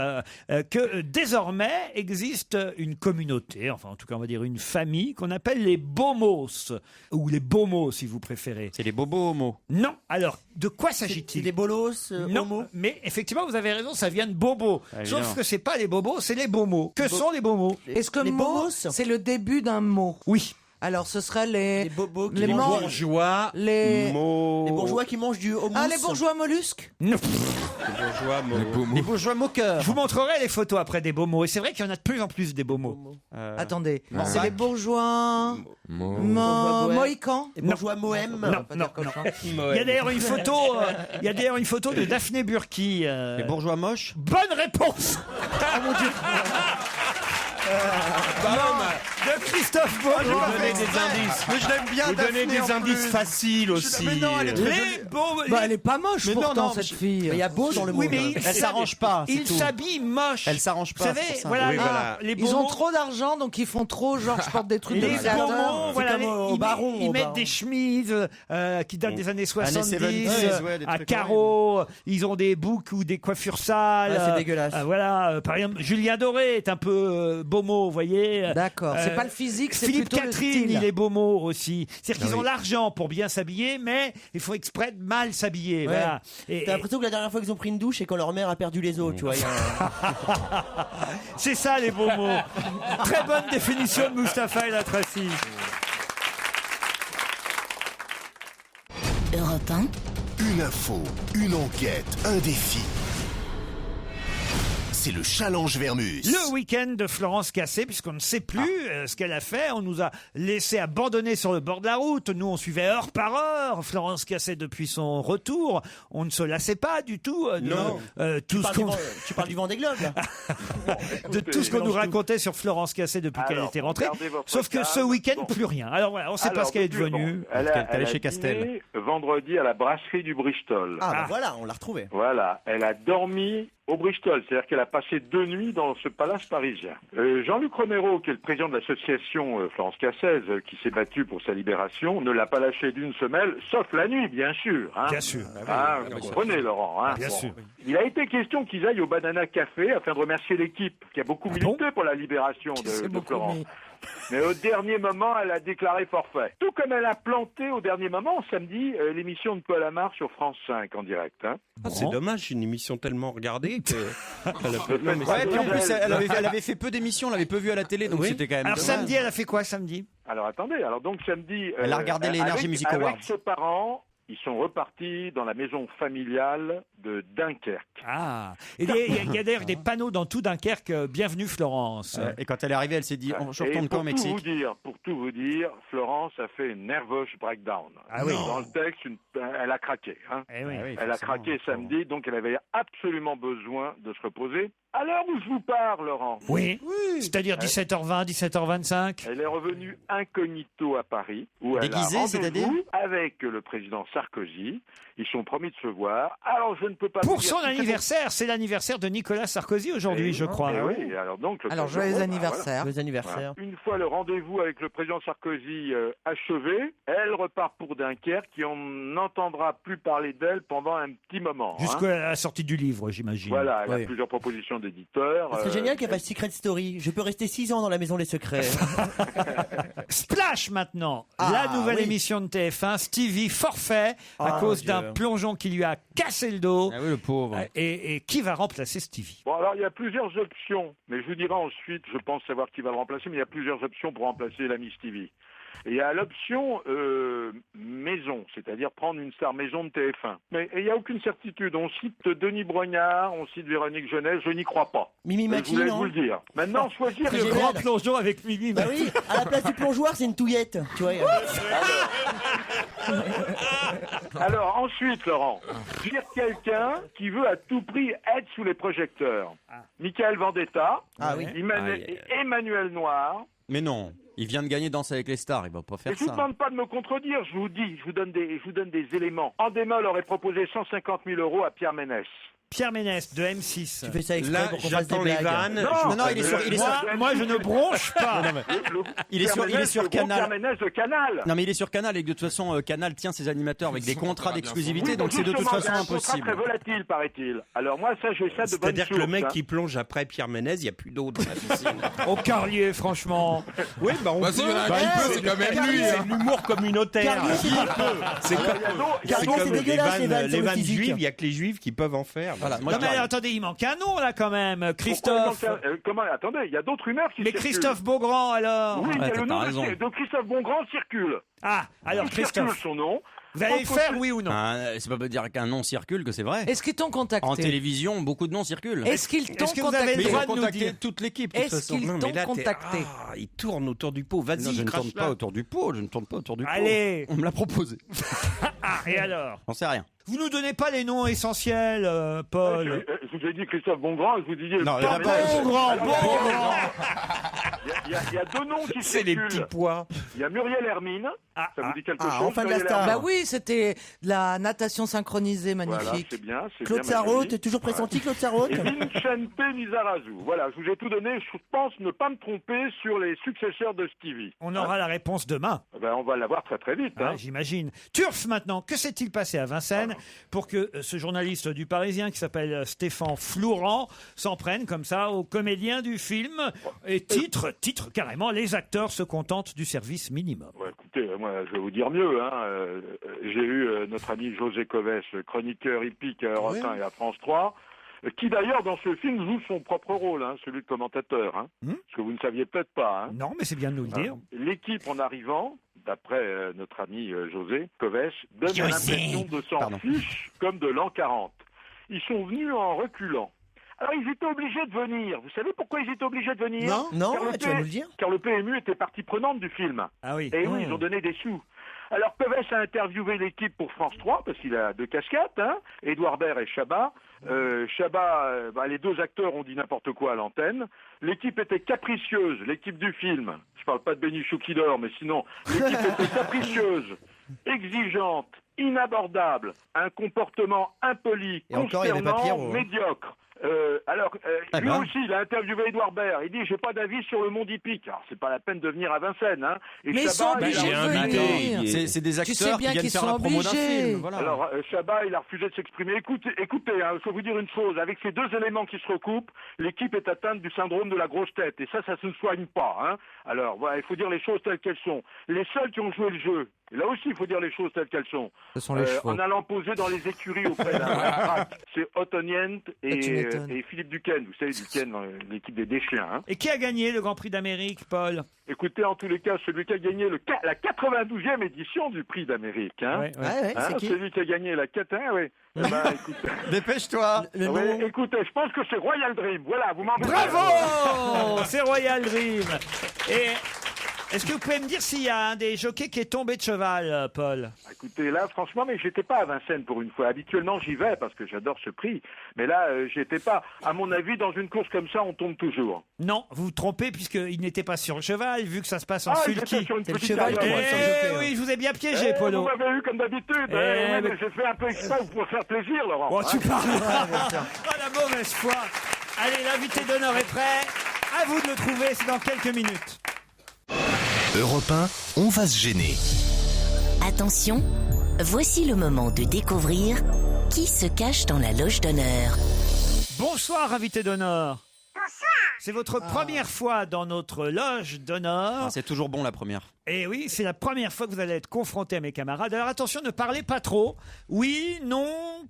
que désormais existe une communauté, enfin en tout cas on va dire une famille qu'on appelle les Bomos, ou les Bomos si vous préférez. C'est les bobos homo. Non, alors de quoi s'agit-il? C'est des bolos Non, homo. mais effectivement vous avez raison, ça vient de bobo. Ah, Sauf évidemment. que c'est pas les bobos, c'est les bomos. Que sont les bomos? Est-ce que Les mot, bobos c'est le début d'un mot? Oui. Alors, ce serait les bobos les Les man- bourgeois, les Les bourgeois qui mangent du houmous. ah les bourgeois mollusques. Non. les bourgeois, Les bourgeois moqueurs. Je vous montrerai les photos après des bomos. Et c'est vrai qu'il y en a de plus en plus des bomos. Attendez, Morbac. c'est les bourgeois mohicans. Les bourgeois mohem. Non, non, non. Il y a d'ailleurs une photo. Il y a d'ailleurs une photo de Daphné Burki. Les bourgeois moches. Bonne réponse. Oh mon Dieu. De Christophe Beaugrand. Vous donnez des indices. Mais je l'aime bien, Vous donnez Daphné, en des indices plus. faciles aussi. Mais non, elle est très Les beaux. Bah, elle est pas moche Mais non, pourtant non, cette fille. Il y a beau dans le Oui, mot. mais Elle s'arrange pas, c'est Il tout. s'habille moche. Elle s'arrange pas, Vous savez, c'est pour ça. voilà, Oui, les- voilà. les Ils ont bomos- trop d'argent, donc ils font trop, genre, je porte des trucs de Les créateurs. bomos, voilà, comme au ils, baron, ils au mettent baron. des chemises qui datent des années 70, 70, ouais, des à trucs carreaux. Ils ont des boucles ou des coiffures sales. Ah, c'est dégueulasse. Voilà, par exemple, Julien Doré est un peu bomo, vous voyez. D'accord, c'est pas le physique, c'est Philippe plutôt le Catherine, style. il est bomo aussi. C'est-à-dire qu'ils Ah ont oui. l'argent pour bien s'habiller, mais il faut exprès de mal s'habiller. Ouais. Voilà. Et- T'as l'impression que la dernière fois qu'ils ont pris une douche et quand leur mère a perdu les os, tu vois. il y a un- C'est ça les beaux mots. Très bonne définition de Mustapha El Atrassi. Europe 1. Une info, une enquête, un défi. C'est le challenge Vermus. Le week-end de Florence Cassé, puisqu'on ne sait plus ce qu'elle a fait. On nous a laissé abandonner sur le bord de la route. Nous, on suivait heure par heure Florence Cassé depuis son retour. On ne se lassait pas du tout de tout ce qu'on... Tu parles du Vendée Globe, là. de tout ce qu'on nous racontait sur Florence Cassé depuis qu'elle était rentrée. gardez votre Sauf que ce calme. week-end, plus rien. Alors voilà, on ne sait pas Alors, ce qu'elle est depuis, devenue. bon, elle a Castel. dîné vendredi à la brasserie du Bristol. Ah, bah voilà, on l'a retrouvé. Voilà, elle a dormi au Bristol, c'est-à-dire qu'elle a passé 2 nuits dans ce palace parisien. Jean-Luc Romero, qui est le président de l'association Florence Cassez, qui s'est battu pour sa libération, ne l'a pas lâché d'une semelle, sauf la nuit, bien sûr. Hein. Bien sûr. Vous comprenez, Laurent. Hein. Bien sûr. Il a été question qu'ils aillent au Banana Café afin de remercier l'équipe, qui a beaucoup milité pour la libération de Florence. Mais au dernier moment, elle a déclaré forfait. Tout comme elle a planté au dernier moment, samedi, l'émission de Paul Amar sur France 5 en direct. Hein. Ah, c'est dommage, une émission tellement regardée que. Non, mais ouais, puis en plus, elle avait fait peu d'émissions, on l'avait peu vu à la télé, donc c'était quand même. Alors dommage. samedi, elle a fait quoi samedi? Alors attendez, alors donc samedi... Elle a regardé les Energy Music Awards. Avec ses parents, ils sont repartis dans la maison familiale de Dunkerque. Ah, et il y a d'ailleurs des panneaux dans tout Dunkerque, bienvenue Florence. Et quand elle est arrivée, elle s'est dit, je retourne pas au Mexique. Pour tout vous dire, Florence a fait une nervous breakdown. Ah oui. Dans le texte, elle a craqué. Hein. Eh oui. Elle a craqué samedi, donc elle avait absolument besoin de se reposer. À l'heure où je vous parle, Laurent. Oui. C'est-à-dire 17h20, 17h25. Elle est revenue incognito à Paris, où Déguisée, elle a c'est-à-dire rendez-vous avec le président Sarkozy. Ils sont promis de se voir. Alors, je ne peux pas... Pour vous dire son si c'est anniversaire, c'est l'anniversaire de Nicolas Sarkozy aujourd'hui, je crois. Eh oui, alors donc... Alors, joyeux anniversaire. Joyeux anniversaire. Une fois le rendez-vous avec le président Sarkozy achevé, elle repart pour Dunkerque et on n'entendra plus parler d'elle pendant un petit moment. Jusqu'à la sortie du livre, j'imagine. Voilà, elle Oui. a plusieurs propositions d'éditeurs. C'est génial qu'elle fasse Secret Story. Je peux rester 6 ans dans la maison des secrets. Splash maintenant, Ah, la nouvelle oui. émission de TF1, Stevie forfait à Oh, cause Dieu. d'un plongeon qui lui a cassé le dos. Ah oui, le pauvre. Et qui va remplacer Stevie? Bon, alors il y a plusieurs options, mais je vous dirai ensuite, je pense savoir qui va le remplacer, mais il y a plusieurs options pour remplacer l'ami Stevie. Et il y a l'option maison, c'est-à-dire prendre une star maison de TF1. Mais il n'y a aucune certitude. On cite Denis Brognard, on cite Véronique Jeunesse, je n'y crois pas. Mimi Je Mati, voulais non vous le dire. Maintenant, choisir Très le génial. Grand plongeon avec Mimi. Bah oui, à la place du plongeoir, c'est une touillette. Tu vois. Alors ensuite, Laurent, dire quelqu'un qui veut à tout prix être sous les projecteurs. Michael Vendetta, Ah oui. Emmanuel Noir. Mais non, il vient de gagner Danse avec les stars, il va pas Et faire je vous ça. demande pas de me contredire, je vous donne des éléments. En démol aurait proposé 150 000 € à Pierre Ménès. Pierre Ménès de M6. Tu fais ça exprès Là, pour qu'on fasse des j'attends les blagues. vannes. Non, il est sur. Moi, je ne bronche pas. Il est sur Canal. Pierre Ménès de Canal. Non mais il est sur Canal et de toute façon Canal tient ses animateurs avec des contrats d'exclusivité, Oui, donc c'est de toute justement, façon il y a un contrat impossible. très volatile, paraît-il. Alors moi, ça, j'ai ça de bonne C'est-à-dire que le source, mec hein. qui plonge après Pierre Ménès, il n'y a plus d'eau dans la piscine. Au Carlier, franchement. Oui, bah on peut. s'il y en a un qui peut, c'est quand même lui. C'est de l'humour communautaire. Carlier, c'est C'est Alors, il y a d'autres- il y a c'est d'autres- comme c'est dégueulasse, les vannes les sur le vannes physique. juives, il n'y a que les juifs qui peuvent en faire. Voilà, moi Non je mais dirais- attendez, il manque un nom là quand même. Christophe. Comment attendez, il y a d'autres rumeurs qui Mais circulent. Christophe Beaugrand alors. Oui, il y a Ouais, le t'as nom raison. de Christophe Bongrand circule. Ah, alors Il circule Christophe. son nom. Vous allez le faire, oui ou non? Ah, c'est pas pour dire qu'un nom circule que c'est vrai. Est-ce qu'ils t'ont contacté? En télévision, beaucoup de noms circulent. Est-ce qu'ils t'ont Est-ce que vous avez contacté? le droit Ils de ont nous contacté dire? toute l'équipe. de toute Est-ce façon. qu'ils Non, mais t'ont là, contacté? il tourne autour du pot. Non, Vas-y, je ne tourne crache-la. pas autour du pot. Je ne tourne pas autour du pot. Allez. On me l'a proposé. Ah, et alors? J'en sais rien. Vous nous donnez pas les noms essentiels, Paul. Je vous ai dit Christophe Bongrand, et je vous disais... Non, il y en a Pierre pas. Ménès. Bongrand, Alors, Bongrand. Il y a deux noms qui C'est les circulent. petits pois. Il y a Muriel Hermine. Ça vous dit quelque chose? enfin de la Muriel star. Hermine. Bah oui, c'était de la natation synchronisée Voilà, magnifique. c'est bien. C'est Claude bien, Sarraute, Magali. t'es toujours pressenti, Claude Sarraute? Et Vincente Lizarazu. Voilà, je vous ai tout donné. Je pense ne pas me tromper sur les successeurs de Stevie. On aura la réponse demain. Ben, on va l'avoir très très vite. Ah, Hein. j'imagine. Turf maintenant, que s'est-il passé à Vincennes pour que ce journaliste du Parisien qui s'appelle Stéphane Flourant s'en prenne comme ça aux comédiens du film et titre carrément, les acteurs se contentent du service minimum. Ouais, écoutez, moi je vais vous dire mieux. Hein. J'ai eu notre ami José Coves, chroniqueur hippique à Europe 1 et à France 3, qui d'ailleurs dans ce film joue son propre rôle, hein, celui de commentateur. Hein, ce que vous ne saviez peut-être pas. Hein. Non, mais c'est bien de nous le dire. L'équipe en arrivant, d'après notre ami José Coves, donne l'impression de s'en fiche comme de l'an 40. Ils sont venus en reculant. Alors ils étaient obligés de venir. Vous savez pourquoi ils étaient obligés de venir? Non, Car le tu vas nous le dire. Car le PMU était partie prenante du film. Ah oui. Et oui, ils ont donné des sous. Alors Coves a interviewé l'équipe pour France 3, parce qu'il a deux casquettes, hein, Édouard Baird et Chabat. Chabat, les deux acteurs ont dit n'importe quoi à l'antenne. L'équipe était capricieuse, l'équipe du film. Je parle pas de Bénichou qui dort, mais sinon, l'équipe était capricieuse, exigeante, inabordable, un comportement impoli, Et encore, il y avait pas consternant, Pierrot, hein. médiocre. Lui aussi, il a interviewé Édouard Baird. Il dit, j'ai pas d'avis sur le monde hippique. Alors, c'est pas la peine de venir à Vincennes, hein. Et Mais ils sont Chabat, obligés il a- de venir. C'est des Tu sais acteurs bien qui viennent qu'ils faire sont la promo d'un obligés. film. Voilà. Alors, Chabat, il a refusé de s'exprimer. Écoutez, hein, je vais vous dire une chose. Avec ces deux éléments qui se recoupent, l'équipe est atteinte du syndrome de la grosse tête. Et ça se ne soigne pas, hein. Alors, voilà, il faut dire les choses telles qu'elles sont. Les seuls qui ont joué le jeu, et là aussi, il faut dire les choses telles qu'elles sont. Ce sont les chevaux. En allant poser dans les écuries auprès d'un crack. C'est Otto Niente Tu m'étonnes. et Philippe Duquesne. Vous savez, Duquesne, l'équipe des Deschiens, hein. Et qui a gagné le Grand Prix d'Amérique, Paul? Écoutez, en tous les cas, celui qui a gagné la 92e édition du Prix d'Amérique, hein. Ouais, ouais. Ouais, Hein, c'est qui? celui qui a gagné la 4, hein, oui. Eh ben, écoute, Dépêche-toi. Le ouais, nom. écoutez, je pense que c'est Royal Dream. Voilà, vous m'embêtez. Bravo! C'est Royal Dream. Et est-ce que vous pouvez me dire s'il y a un des jockeys qui est tombé de cheval, Paul? Écoutez, là, franchement, mais j'étais pas à Vincennes pour une fois. Habituellement, j'y vais parce que j'adore ce prix. Mais là, j'étais pas. À mon avis, dans une course comme ça, on tombe toujours. Non, vous vous trompez puisqu'il n'était pas sur le cheval, vu que ça se passe en j'étais sulky. sur une C'est le petite cheval carrière. qui doit être Eh oui, je vous ai bien piégé, Polo. Vous m'avez eu comme d'habitude. Eh, mais mais- j'ai fait un peu exprès pour faire plaisir, Laurent. Oh, tu hein. parles. Oh, la mauvaise foi. Allez, l'invité d'honneur est prêt. À vous de le trouver, c'est dans quelques minutes. Europe 1, on va se gêner. Attention, voici le moment de découvrir qui se cache dans la loge d'honneur. Bonsoir, invité d'honneur. Bonsoir. C'est votre première fois dans notre loge d'honneur. Ah, c'est toujours bon la première. Et oui, c'est la première fois que vous allez être confronté à mes camarades. Alors attention, ne parlez pas trop. Oui, non,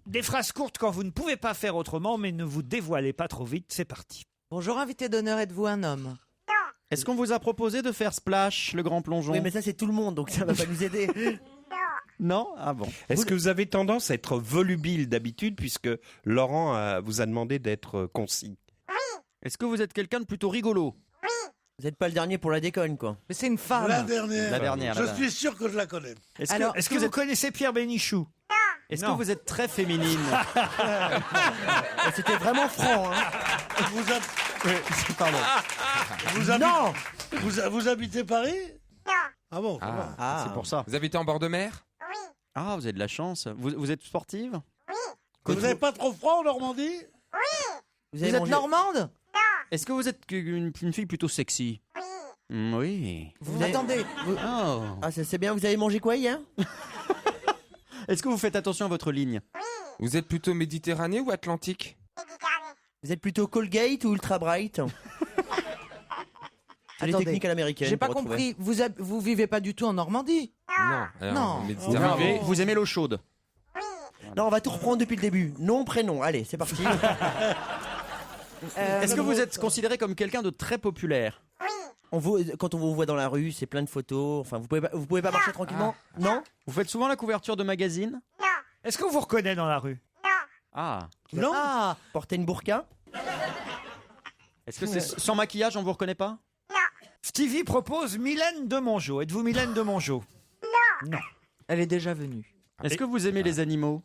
des phrases courtes quand vous ne pouvez pas faire autrement, mais ne vous dévoilez pas trop vite. C'est parti. Bonjour, invité d'honneur, êtes-vous un homme? Est-ce qu'on vous a proposé de faire Splash, le grand plongeon? Oui, mais ça, c'est tout le monde, donc ça va pas nous aider. Non? Ah bon. Est-ce que vous avez tendance à être volubile d'habitude puisque Laurent vous a demandé d'être concis? Est-ce que vous êtes quelqu'un de plutôt rigolo? Vous n'êtes pas le dernier pour la déconne, quoi. Mais c'est une femme. La dernière. La dernière. Je suis sûr que je la connais. Est-ce que vous connaissez Pierre Bénichou? Est-ce que Non. vous êtes très féminine? C'était vraiment franc, hein. Vous, hab- Pardon. vous habitez- vous habitez Paris? Ah bon, ça va. Ah, c'est pour ça. Vous habitez en bord de mer? Ah, vous avez de la chance. Vous êtes sportive? Vous n'avez pas trop froid en Normandie? Vous êtes normande? Est-ce que vous êtes une fille plutôt sexy? Oui. Attendez. Oh. Ah, c'est bien. Vous avez mangé quoi hier? Est-ce que vous faites attention à votre ligne? Vous êtes plutôt Méditerranée ou Atlantique? Vous êtes plutôt Colgate ou Ultra Bright? C'est les Attendez, techniques à l'américaine. J'ai pas pour retrouver. compris. Vous vivez pas du tout en Normandie? Non. Non. Vous aimez l'eau chaude? Non, on va tout reprendre depuis le début. Nom, prénom. Allez, c'est parti. Est-ce que vous êtes considéré comme quelqu'un de très populaire? Quand on vous voit dans la rue, c'est plein de photos. Enfin, vous pouvez pas marcher tranquillement? Non. Vous faites souvent la couverture de magazines? Est-ce qu'on vous reconnaît dans la rue? Ah. Non. Portez une burqa? Est-ce que c'est sans maquillage, on vous reconnaît pas? Stevie propose Mylène de Mongeau. Êtes-vous Mylène de Mongeau? Non. Elle est déjà venue. Est-ce que vous aimez les animaux?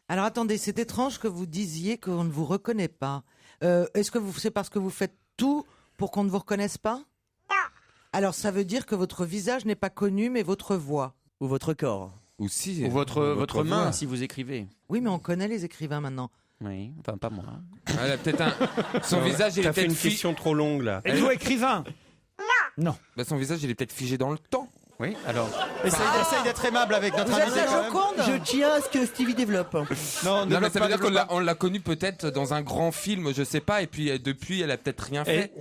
Alors attendez, c'est étrange que vous disiez qu'on ne vous reconnaît pas. Est-ce que c'est parce que vous faites tout pour qu'on ne vous reconnaisse pas? Alors ça veut dire que votre visage n'est pas connu, mais votre voix. Ou votre corps. Ou votre main, si vous écrivez. Oui, mais on connaît les écrivains maintenant. Oui, enfin pas moi. Elle a peut-être son visage, il est T'as fait peut-être une question trop longue là. Êtes-vous écrivain? Non. Bah, son visage, il est peut-être figé dans le temps. Oui, alors. Essaye d'être aimable avec notre Vous êtes invité. la quand même. Joconde? Je tiens à ce que Stevie développe. Non, mais ça veut dire qu'on l'a connu peut-être dans un grand film, je sais pas, et puis depuis, elle a peut-être rien fait.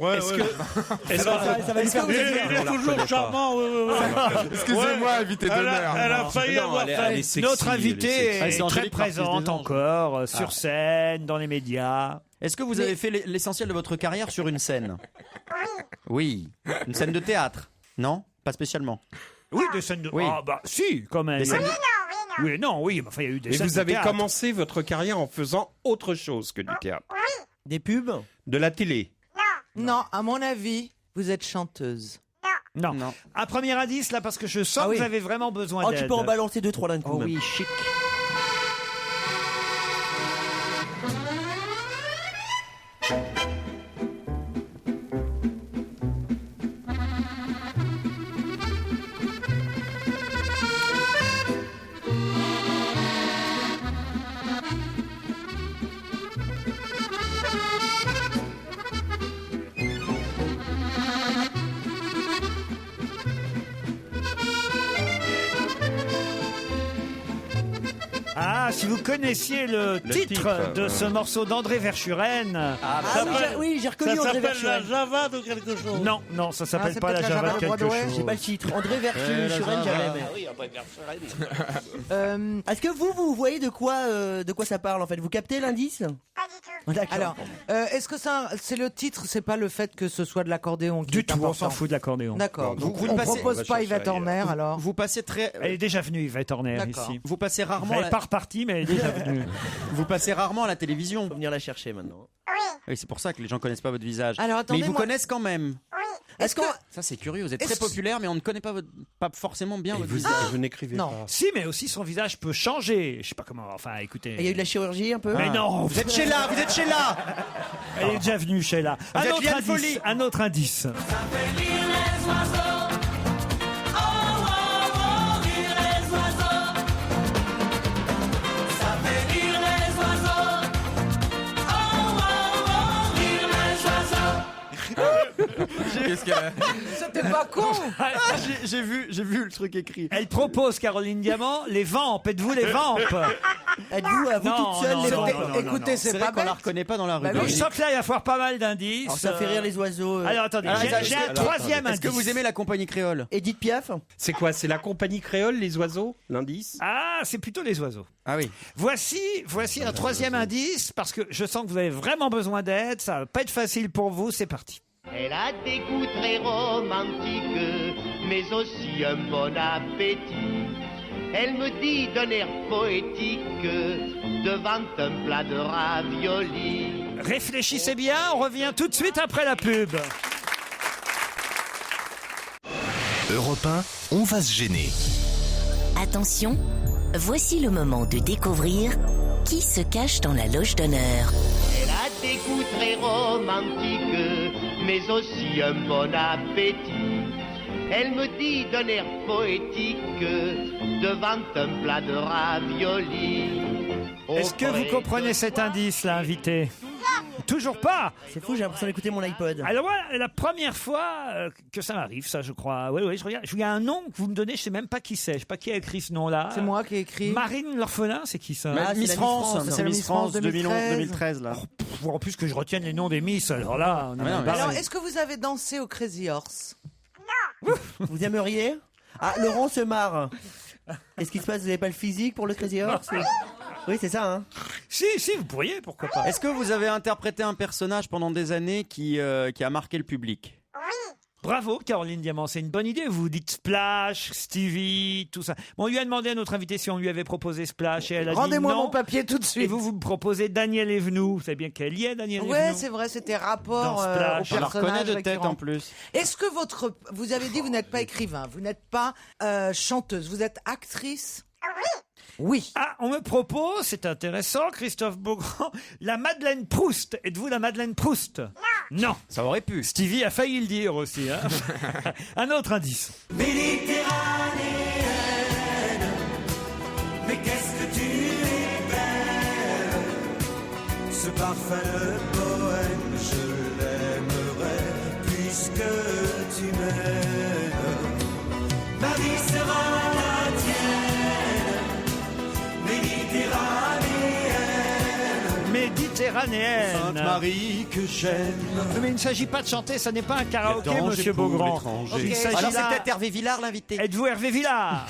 Ça va lui faire plaisir. Il est toujours charmant. Excusez-moi, invité d'honneur. Elle a failli avoir fait. Notre invité sexy. est C'est très Angélique Marquise présente des Anges. encore sur scène, dans les médias. Est-ce que vous avez fait l'essentiel de votre carrière sur une scène? Oui. Une scène de théâtre? Non? Pas spécialement. Oui, des scènes de... Oui. Ah bah si, quand même. Des scènes de- Oui, non, oui, mais enfin, il y a eu des Et scènes vous de avez théâtre. commencé votre carrière en faisant autre chose que du théâtre. Des pubs? De la télé. Non, à mon avis, vous êtes chanteuse. Non. Un premier indice, là, parce que je sens que vous avez vraiment besoin Oh, d'aide. tu peux en balancer 2-3 d'un coup. Oh même. oui, chic. Ah, si vous connaissiez le titre de ce morceau d'André Verschuren. Oui, j'ai reconnu Ça André s'appelle la Verschuren. Java de quelque chose. Non, ça s'appelle c'est pas la peut-être la Java Java de de quelque Broadway. chose. J'ai pas le titre. André Verschuren, j'avais. Est-ce que vous voyez de quoi ça parle en fait? Vous captez l'indice? D'accord. Alors, est-ce que c'est le titre, c'est pas le fait que ce soit de l'accordéon qui Du est tout, on important? s'en fout de l'accordéon. D'accord. Vous- Donc, vous on ne passez- propose on va pas chercher Yvette ailleurs. Horner alors. Vous passez très. Elle est déjà venue, Yvette Horner, D'accord. ici. Vous passez rarement. Elle est pas repartie, mais elle est déjà venue. Vous passez rarement à la télévision. Faut venir la chercher maintenant. Oui, c'est pour ça que les gens connaissent pas votre visage. Alors, attendez, mais ils vous moi- connaissent quand même. Est-ce que Ça c'est curieux. Vous êtes Est-ce très que- populaire, mais on ne connaît pas pas forcément bien votre Vous, visage. vous n'écrivez Non. pas. Si, mais aussi son visage peut changer. Je sais pas comment. Enfin, écoutez. Il y a eu de la chirurgie un peu? Mais non, Vous êtes chez là, vous êtes chez là. elle est déjà venue chez là. Vous êtes Liane Folly. Un autre indice. Qu'est-ce qu'elle a? c'était pas con? J'ai vu le truc écrit. Elle propose, Caroline Diamant, les vampes. Êtes-vous les vampes? Êtes-vous à vous Non, toute seule non, les non, vampes? non, non, Écoutez, non. c'est C'est pas vrai qu'on la bête. reconnaît pas dans la rue. Bah oui. Je sens que là, il va falloir pas mal d'indices. Alors ça fait rire les oiseaux. Alors attendez, Alors, j'ai un troisième indice. Est-ce que vous aimez la compagnie créole? Edith Piaf? C'est quoi? C'est la compagnie créole, les oiseaux? L'indice? Ah, c'est plutôt les oiseaux. Ah oui. Voici un troisième indice, parce que je sens que vous avez vraiment besoin d'aide. Ça va pas être facile pour vous. C'est parti. Elle a des goûts très romantiques, mais aussi un bon appétit. Elle me dit d'un air poétique, devant un plat de raviolis. Réfléchissez bien, on revient tout de suite après la pub. Europe 1, on va se gêner. Attention, voici le moment de découvrir qui se cache dans la loge d'honneur. Elle a des goûts très romantiques, mais aussi un bon appétit. Elle me dit d'un air poétique, devant un plat de raviolis. Est-ce que vous comprenez cet indice, là, invité? Toujours pas. C'est fou, j'ai l'impression d'écouter mon iPod. Alors voilà, la première fois que ça m'arrive, ça, je crois. Oui, je regarde. Il y a un nom que vous me donnez, je sais même pas qui c'est. Je sais pas qui a écrit ce nom-là. C'est moi qui ai écrit. Marine l'orphelin, c'est qui ça? Miss France, c'est Miss France 2011-2013 là. En plus que je retienne les noms des Miss, alors là. On est Alors, est-ce que vous avez dansé au Crazy Horse? Vous aimeriez? Ah, Laurent se marre. Est-ce qu'il se passe, vous n'avez pas le physique pour le Crazy Horse? Oui, c'est ça, hein. Si, vous pourriez, pourquoi pas. Est-ce que vous avez interprété un personnage pendant des années qui a marqué le public? Bravo, Caroline Diamant, c'est une bonne idée. Vous dites Splash, Stevie, tout ça. Bon, on lui a demandé à notre invité si on lui avait proposé Splash et elle a dit non. Rendez-moi mon papier tout de suite. Et vous me proposez Daniel Evenou. Vous savez bien qu'elle y est, Daniel Evenou. Ouais, c'est vrai, c'était rapport au personnage. On la reconnaît de tête récurrent. en plus. Est-ce que vous avez dit vous n'êtes pas écrivain, vous n'êtes pas chanteuse, vous êtes actrice? Oui. Ah, on me propose, c'est intéressant, Christophe Beaugrand, la Madeleine Proust. Êtes-vous la Madeleine Proust? Non. Ça aurait pu. Stevie a failli le dire aussi. Hein. Un autre indice. Méditerranéenne, mais qu'est-ce que tu es belle. Ce parfum de poème, je l'aimerais puisque tu m'aimes. Ma vie sera la tienne, Méditerranéenne. Sainte-Marie que j'aime. Mais il ne s'agit pas de chanter, ça n'est pas un karaoké, monsieur Beaugrand. Il s'agit alors c'est peut-être Hervé Villard l'invité. Êtes-vous Hervé Villard?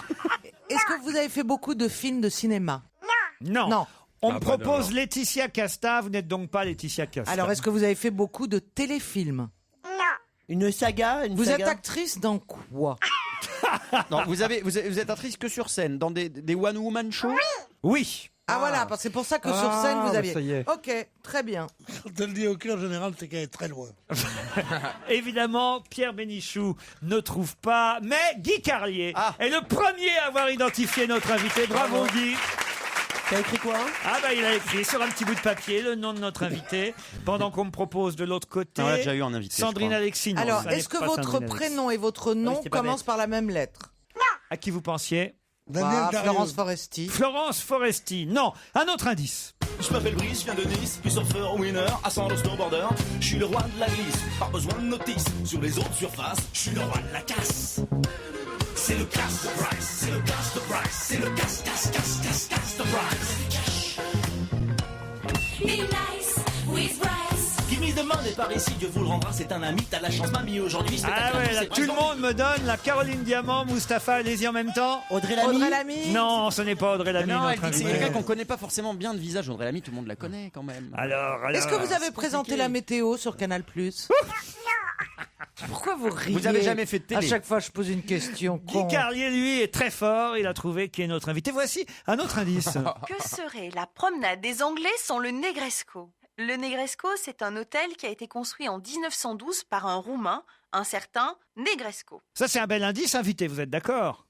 Est-ce que vous avez fait beaucoup de films de cinéma? Non. On me propose Laetitia Casta, vous n'êtes donc pas Laetitia Casta. Alors, est-ce que vous avez fait beaucoup de téléfilms? Une saga? Vous êtes actrice dans quoi? Non, vous êtes actrice que sur scène, dans des one-woman shows? Oui. Ah voilà, c'est pour ça que sur scène vous aviez. Ça y est. Ok, très bien. Quand elle dit ok, en général, c'est qu'elle est très loin. Évidemment, Pierre Bénichou ne trouve pas, mais Guy Carlier est le premier à avoir identifié notre invité. Bravo Guy. T'as écrit quoi? Ah bah il a écrit sur un petit bout de papier le nom de notre invité, pendant qu'on me propose de l'autre côté. On l'a déjà eu en invité. Sandrine Alexis. Alors, est-ce que votre prénom et votre nom commencent par la même lettre? À qui vous pensiez? Florence Foresti. Florence Foresti, non. Un autre indice. Je m'appelle Brice, je viens de Nice, puis surfeur winner, ascendant snowboarder. Je suis le roi de la glisse, pas besoin de notice. Sur les autres surfaces, je suis le roi de la casse. C'est le casse de Bryce, c'est le casse de Bryce, c'est le casse de Bryce. Be nice with Bryce. Give me the money par ici, Dieu vous le rendra, c'est un ami, t'as la chance mamie aujourd'hui. Ah ouais, là, tout le monde me donne la Caroline Diamant, Mustapha, allez-y en même temps. Audrey Lamy. Non, ce n'est pas Audrey Lamy. Non, elle dit notre que c'est invité. quelqu'un qu'on connaît pas forcément bien de visage. Audrey Lamy, tout le monde la connaît quand même. Alors. Est-ce que vous avez présenté la météo sur Canal+? Pourquoi vous riez? Vous avez jamais fait de télé? À chaque fois, je pose une question. Guy Carlier, lui, est très fort. Il a trouvé qui est notre invité. Voici un autre indice. Que serait la promenade des Anglais sans le Negresco? Le Negresco, c'est un hôtel qui a été construit en 1912 par un Roumain, un certain Negresco. Ça, c'est un bel indice, invité. Vous êtes d'accord?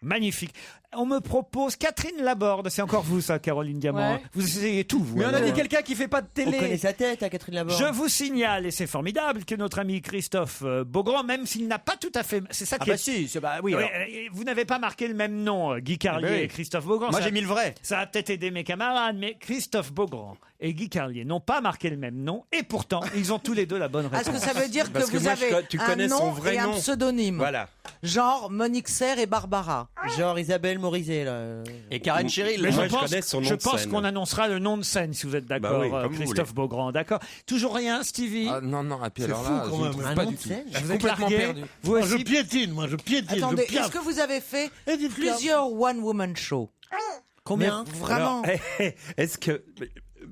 Magnifique. On me propose Catherine Laborde. C'est encore vous, ça, Caroline Diamant. Ouais. Vous essayez tout, vous. Mais on a alors. dit quelqu'un qui fait pas de télé. On connaît sa tête à Catherine Laborde. Je vous signale, et c'est formidable, que notre ami Christophe Beaugrand, même s'il n'a pas tout à fait... C'est ça qui Ah est... bah si, oui. Oui, alors. vous n'avez pas marqué le même nom, Guy Carlier Eh ben oui. et Christophe Beaugrand. Moi, Ça- j'ai mis le vrai. Ça a peut-être aidé mes camarades, mais Christophe Beaugrand et Guy Carlier n'ont pas marqué le même nom, et pourtant, ils ont tous les deux la bonne réponse. Est-ce que ça veut dire que Parce que vous moi, avez tu un connais nom son vrai et un nom. pseudonyme? Voilà. Genre Monique Serre et Barbara. Genre Isabelle Morizet, là. Et Karen Cheryl. Mais Moi, je pense, connais son nom je de pense scène. qu'on annoncera le nom de scène, si vous êtes d'accord, Bah oui, comme vous Christophe voulez. Beaugrand, d'accord. Toujours rien, Stevie? Non, et puis C'est alors fou, là, quand je ne même. trouve Un pas nom du de tout. scène. Je suis Vous êtes complètement largué? perdu. Vous Moi, je aussi? piétine, Attendez, je piaffe. est-ce que vous avez fait Edith Piaf. plusieurs one-woman shows? Combien? Vraiment? Alors, Est-ce que,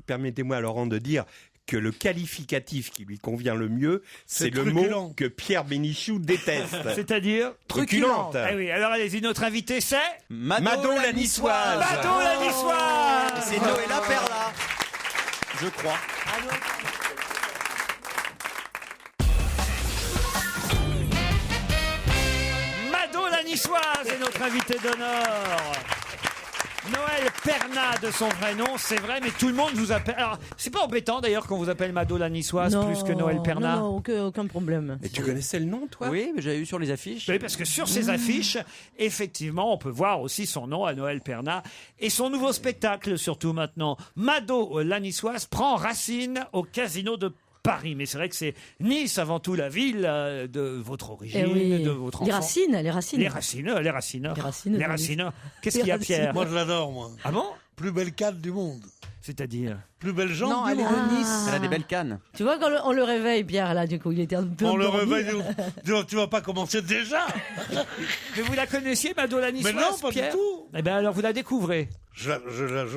permettez-moi à Laurent de dire que le qualificatif qui lui convient le mieux, c'est le truculent. mot que Pierre Bénichou déteste. C'est-à-dire? Truculente. Ah oui, alors allez-y, notre invité c'est Mado la Niçoise. Mado la Niçoise. C'est Noëlla Perla, je crois. Mado la Niçoise est notre invité d'honneur. Noël Perna de son vrai nom, c'est vrai, mais tout le monde vous appelle. Alors, c'est pas embêtant d'ailleurs qu'on vous appelle Mado la Niçoise plus que Noël Perna. Non, aucun problème. Et tu connaissais le nom, toi? Oui, mais j'avais vu sur les affiches. Oui, parce que sur ces affiches, effectivement, on peut voir aussi son nom à Noël Perna et son nouveau spectacle, surtout maintenant. Mado la Niçoise prend racine au Casino de Paris. Mais c'est vrai que c'est Nice avant tout la ville de votre origine, de votre enfance. Les racines. Les racines. Qu'est-ce qu'il y a, Pierre? Moi, je l'adore, moi. Ah bon? Plus belle canne du monde. C'est-à-dire? Plus belle jambe Non, du elle est monde. de Nice. Elle a des belles cannes. Tu vois, quand on le réveille, Pierre, là, du coup, il était un peu On le endormi. réveille. Tu vas pas commencer déjà. Mais vous la connaissiez, Mado la Niçoise? Mais non, pas Pierre du tout. Eh bien, alors vous la découvrez. Je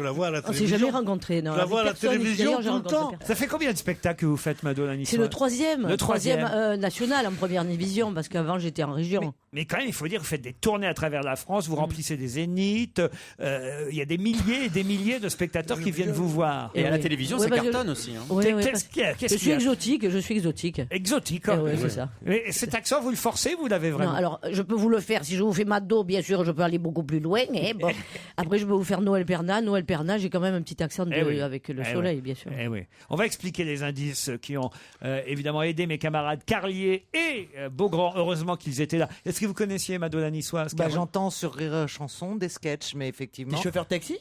la vois à la On s'est télévision. jamais rencontrés. Non, Je la vois à la avec personne. télévision D'ailleurs, j'ai tout le rencontré temps. personne. Ça fait combien de spectacles que vous faites, Mado la Niçoise? C'est le troisième. Le troisième. National en première division, parce qu'avant, j'étais en région. Mais quand même, il faut dire, vous faites des tournées à travers la France, vous remplissez des zéniths, il y a des milliers et des milliers de spectateurs qui viennent vous voir. Et à la télévision, ça cartonne aussi. Hein. Oui, oui, Qu'est-ce qu'il y a? je suis exotique. Exotique, Eh hein. ouais, c'est ça. Mais cet accent, vous le forcez, vous l'avez vraiment? Non, alors, je peux vous le faire. Si je vous fais Mado, bien sûr, je peux aller beaucoup plus loin. Bon. Après, je peux vous faire Noël Perna. Noël Perna, j'ai quand même un petit accent avec le soleil, bien sûr. Eh oui. On va expliquer les indices qui ont évidemment aidé mes camarades Carlier et Beaugrand. Heureusement qu'ils étaient là. Est-ce que vous connaissiez Mado la Niçoise? J'entends sur Rire Chanson des sketchs, mais effectivement. T'es chauffeur taxi?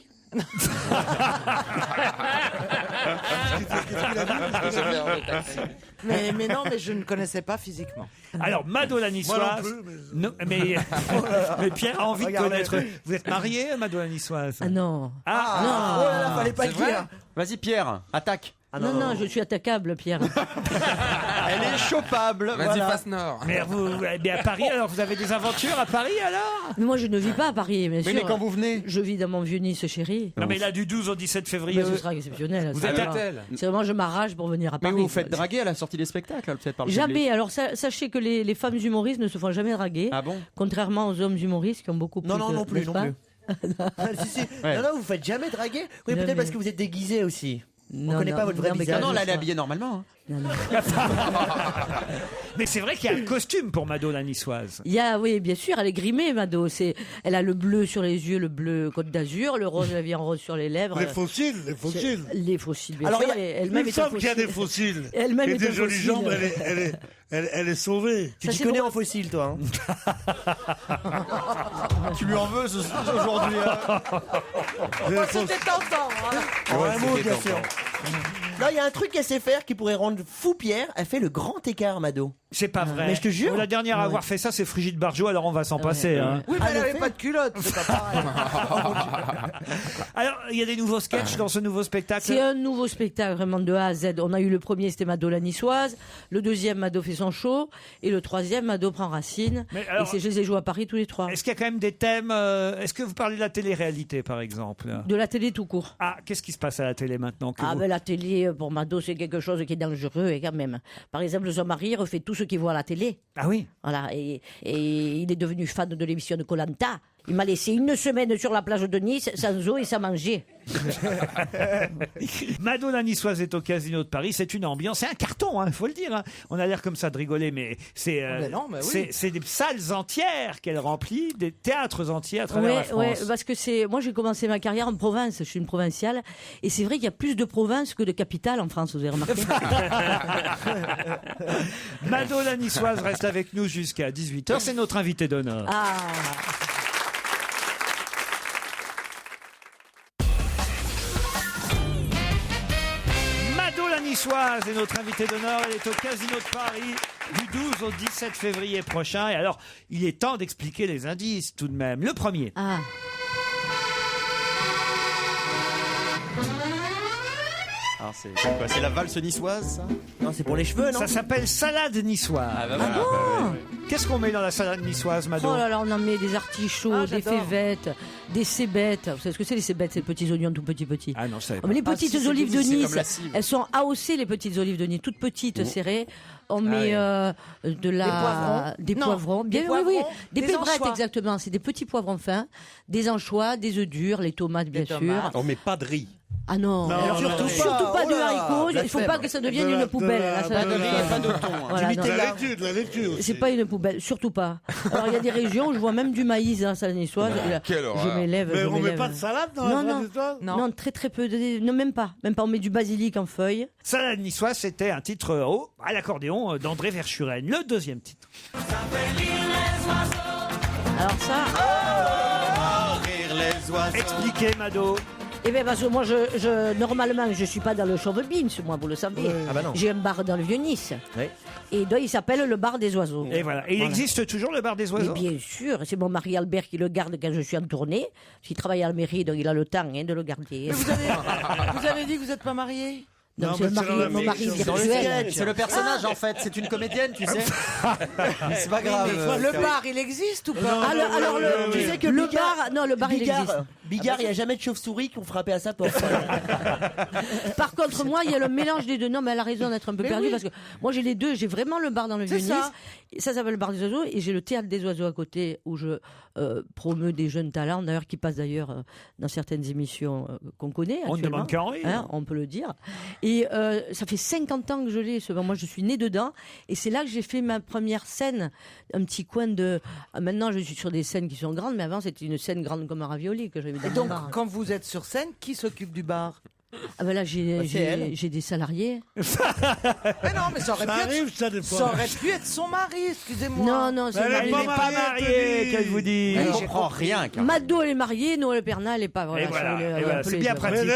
mais non, mais je ne connaissais pas physiquement. Alors, Mado la Niçoise. Mais Pierre a envie de connaître. Vous êtes marié, Mado la Niçoise? Ah non. Non. Oh là là, fallait pas le dire. Vas-y, Pierre, attaque. Non, je suis attaquable, Pierre. Elle est chopable. Vas-y, passe Nord. Mais à Paris, alors vous avez des aventures à Paris alors? Mais moi, je ne vis pas à Paris, bien sûr. Mais quand vous venez? Je vis dans mon vieux Nice chéri. Non, mais là, du 12 au 17 février. Mais ce sera exceptionnel. Vous êtes à tel? C'est vraiment, je m'arrache pour venir à Mais Paris. vous vous faites draguer à la sortie des spectacles, peut-être par le Jamais. public. Alors, sachez que les femmes humoristes ne se font jamais draguer. Ah bon? Contrairement aux hommes humoristes qui ont beaucoup plus. Non plus. n'est-ce pas? Si, si. Ouais. Non, vous faites jamais draguer? Oui, Non, peut-être mais- parce que vous êtes déguisé aussi. Non, On connaît pas votre vrai non, mais visage. Non, là, elle est ça. habillée normalement. hein. Mais c'est vrai qu'il y a un costume pour Mado la Niçoise. Oui, bien sûr, elle est grimée, Mado. Elle a le bleu sur les yeux, le bleu Côte d'Azur, le rose, elle vient rose sur les lèvres. Les fossiles. Les fossiles, bien Alors, sûr. il y a Elle-même Une est un femme qui a fossile. des fossiles Elle-même et est des un jolies fossile. jambes, elle est sauvée. Tu Ça, t'y c'est connais drôle. en fossile, toi. Tu lui en veux aujourd'hui. C'était tentant. En un mot, bien sûr. Là, il y a un truc qu'elle sait faire qui pourrait rendre fou Pierre. Elle fait le grand écart, Mado. C'est pas vrai. Mais je te jure. La dernière à avoir fait ça, c'est Brigitte Bardot, alors on va s'en passer. Hein. Oui, mais elle n'avait pas de culotte. C'est pas pareil. Alors, il y a des nouveaux sketchs dans ce nouveau spectacle. C'est un nouveau spectacle vraiment de A à Z. On a eu le premier, c'était Mado la Niçoise. Le deuxième, Mado fait son show. Et le troisième, Mado prend racine. Mais alors- je les ai joués à Paris tous les trois. Est-ce qu'il y a quand même des thèmes Est-ce que vous parlez de la télé-réalité, par exemple? De la télé tout court. Ah, qu'est-ce qui se passe à la télé maintenant que vous- La télé, pour Mado, c'est quelque chose qui est dangereux, et quand même. Par exemple, son mari refait tout ce qu'il voit à la télé. Ah oui. Voilà, et il est devenu fan de l'émission de Koh-Lanta. Il m'a laissé une semaine sur la plage de Nice, sans eau et sans manger. Mado la Niçoise est au Casino de Paris. C'est une ambiance, c'est un carton, il faut le dire. Hein. On a l'air comme ça de rigoler, mais c'est c'est des salles entières qu'elle remplit, des théâtres entiers à travers la France. Ouais, parce que moi j'ai commencé ma carrière en province, je suis une provinciale, et c'est vrai qu'il y a plus de provinces que de capitales en France, vous avez remarqué. Mado la Niçoise reste avec nous jusqu'à 18h, c'est notre invité d'honneur. Ah. Mado la Niçoise est notre invité d'honneur. Elle est au Casino de Paris du 12 au 17 février prochain. Et alors, il est temps d'expliquer les indices tout de même. Le premier. Ah. Alors, c'est quoi? C'est la valse niçoise, ça? Non, c'est pour les cheveux, non? Ça s'appelle salade niçoise. Ah, bah voilà. Qu'est-ce qu'on met dans la salade niçoise, Mado? Oh là là, on en met des artichauts, des j'adore. févettes, des cébettes. Vous savez ce que c'est les cébettes, ces petits oignons tout petits. Ah non, je savais Oh, mais les pas. petites si, c'est olives de délicieux, Nice, comme la cive. elles sont AOC, les petites olives de Nice, toutes petites, serrées. On met de la... poivrons. Des Non, poivrons. des Bien, poivrons, oui, oui. Des des pébrettes, anchois. exactement. C'est des petits poivrons fins, des anchois, des œufs durs, les tomates, bien sûr. tomates. On met pas de riz. Ah non, Non, surtout, non, surtout non. pas Oh de là, haricot. Il ne faut blasphème. pas que ça devienne De la- une poubelle. de la- la salade de la- niçoise. Pas de thon. hein. Voilà, Du non. Nutella. De la laitue aussi. C'est pas une poubelle, surtout pas. Alors il y a des régions où je vois même du maïs à Salade-Niçoise. Quelle horreur. Je m'élève. Mais je on met m'élève. pas de salade dans la Salade-Niçoise ? Non, très très peu. Non, même pas. On met du basilic en feuilles. Salade niçoise, c'était un titre à l'accordéon d'André Verschuren. Le deuxième titre. Alors ça. Expliquez, Mado. Eh bien, parce que moi, normalement, je suis pas dans le Chauve-Beans, moi, vous le savez. Ah bah non. J'ai un bar dans le Vieux-Nice. Et donc, il s'appelle le bar des oiseaux. Et voilà. Et il existe toujours le bar des oiseaux ? Mais bien sûr, c'est mon mari Albert qui le garde quand je suis en tournée. Parce qu'il travaille à la mairie, donc il a le temps de le garder. Mais vous avez dit que vous n'êtes pas marié ? Non, c'est mon mari virtuel. C'est le personnage en fait, c'est une comédienne, tu sais. C'est pas grave. Le bar, il existe ou pas ? Alors, tu sais que le bar, non, le bar, il existe. Bigard, il n'y a jamais de chauve-souris qui ont frappé à sa porte. Par contre, moi, il y a le mélange des deux. Non, mais elle a raison d'être un peu perdue parce que moi, j'ai les deux. J'ai vraiment le bar dans le Vieux-Nice. Ça s'appelle le bar des oiseaux. Et j'ai le théâtre des oiseaux à côté où je promeus des jeunes talents, d'ailleurs, qui passent d'ailleurs dans certaines émissions qu'on connaît. On ne demande qu'à en rire. Hein, on peut le dire. Et ça fait 50 ans que je l'ai. Moi, je suis née dedans. Et c'est là que j'ai fait ma première scène. Un petit coin de. Maintenant, je suis sur des scènes qui sont grandes, mais avant, c'était une scène grande comme un ravioli que j'avais. Et donc, quand vous êtes sur scène, qui s'occupe du bar ? Ah ben là, j'ai des salariés. Mais non, mais ça aurait pu être son mari, excusez-moi. Non, c'est elle n'est pas mariée, qu'elle vous dit. Elle ne comprend rien. Mado, elle est mariée, Noël Pernat, elle n'est pas. Voilà, Et voilà, c'est bien pratique.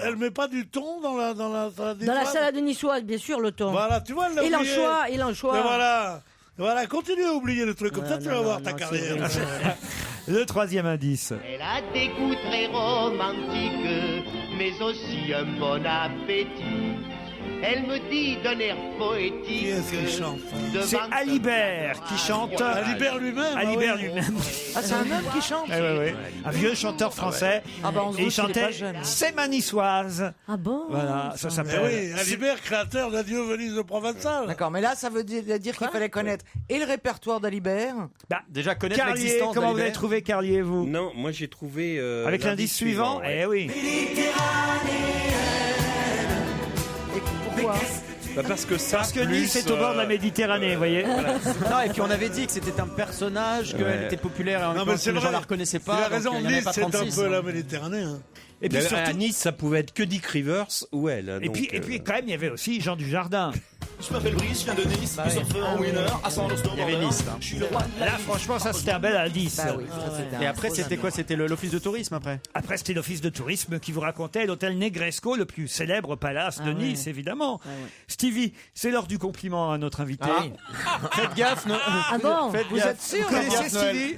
Elle met pas du thon dans la salade niçoise. Dans la salade niçoise, bien sûr, le thon. Voilà, tu vois, elle l'a Et oublié. l'anchois. Et voilà, continue à oublier le truc, comme ça tu vas voir ta carrière. Le troisième indice. Elle a des goûts très romantiques, mais aussi un bon appétit. Elle me dit d'un air poétique. Qui est-ce qui chante ? C'est Alibert qui chante. Alibert lui-même. Alibert lui-même. Ah, c'est un homme qui chante. Oui. Un vieux chanteur français. Ah bah, on se Et il doute qu'il est chantait pas jeune. C'est ma niçoise. Ah bon ? Voilà, ça s'appelle. Oui, Alibert, créateur d'Adieu Venise de Provençal. D'accord, mais là, ça veut dire qu'il fallait connaître et le répertoire d'Alibert. Déjà connaître Carlier, l'existence comment vous d'Alibert. avez trouvé Carlier, vous ? Non, moi j'ai trouvé. Avec l'indice suivant ouais. Eh oui. Et pourquoi ? Parce que ça. Parce que Nice est au bord de la Méditerranée, vous voyez. Voilà. Non, et puis on avait dit que c'était un personnage, qu'elle était populaire et en même temps que les gens la reconnaissaient pas. Il a raison, donc il y en avait Nice pas c'est un 36, peu hein. la Méditerranée. Hein. Et puis À surtout. Nice, ça pouvait être que Dick Rivers ou elle. Et puis quand même, il y avait aussi Jean Dujardin. Je m'appelle Brice, je viens de Nice, je suis surfeur en winner, à San Lourdes. Il y avait Nice, là. Je suis le roi de la Là, franchement, ça c'était un bel indice. Bah oui, ça, c'était Et un après, gros c'était quoi? C'était l'office de tourisme après? Après, c'était l'office de tourisme qui vous racontait l'hôtel Negresco, le plus célèbre palace de Nice, évidemment. Stevie, c'est l'heure du compliment à notre invité. Faites gaffe, Ah bon ? Faites Vous gaffe. êtes sûr Vous connaissez Noël. Stevie ?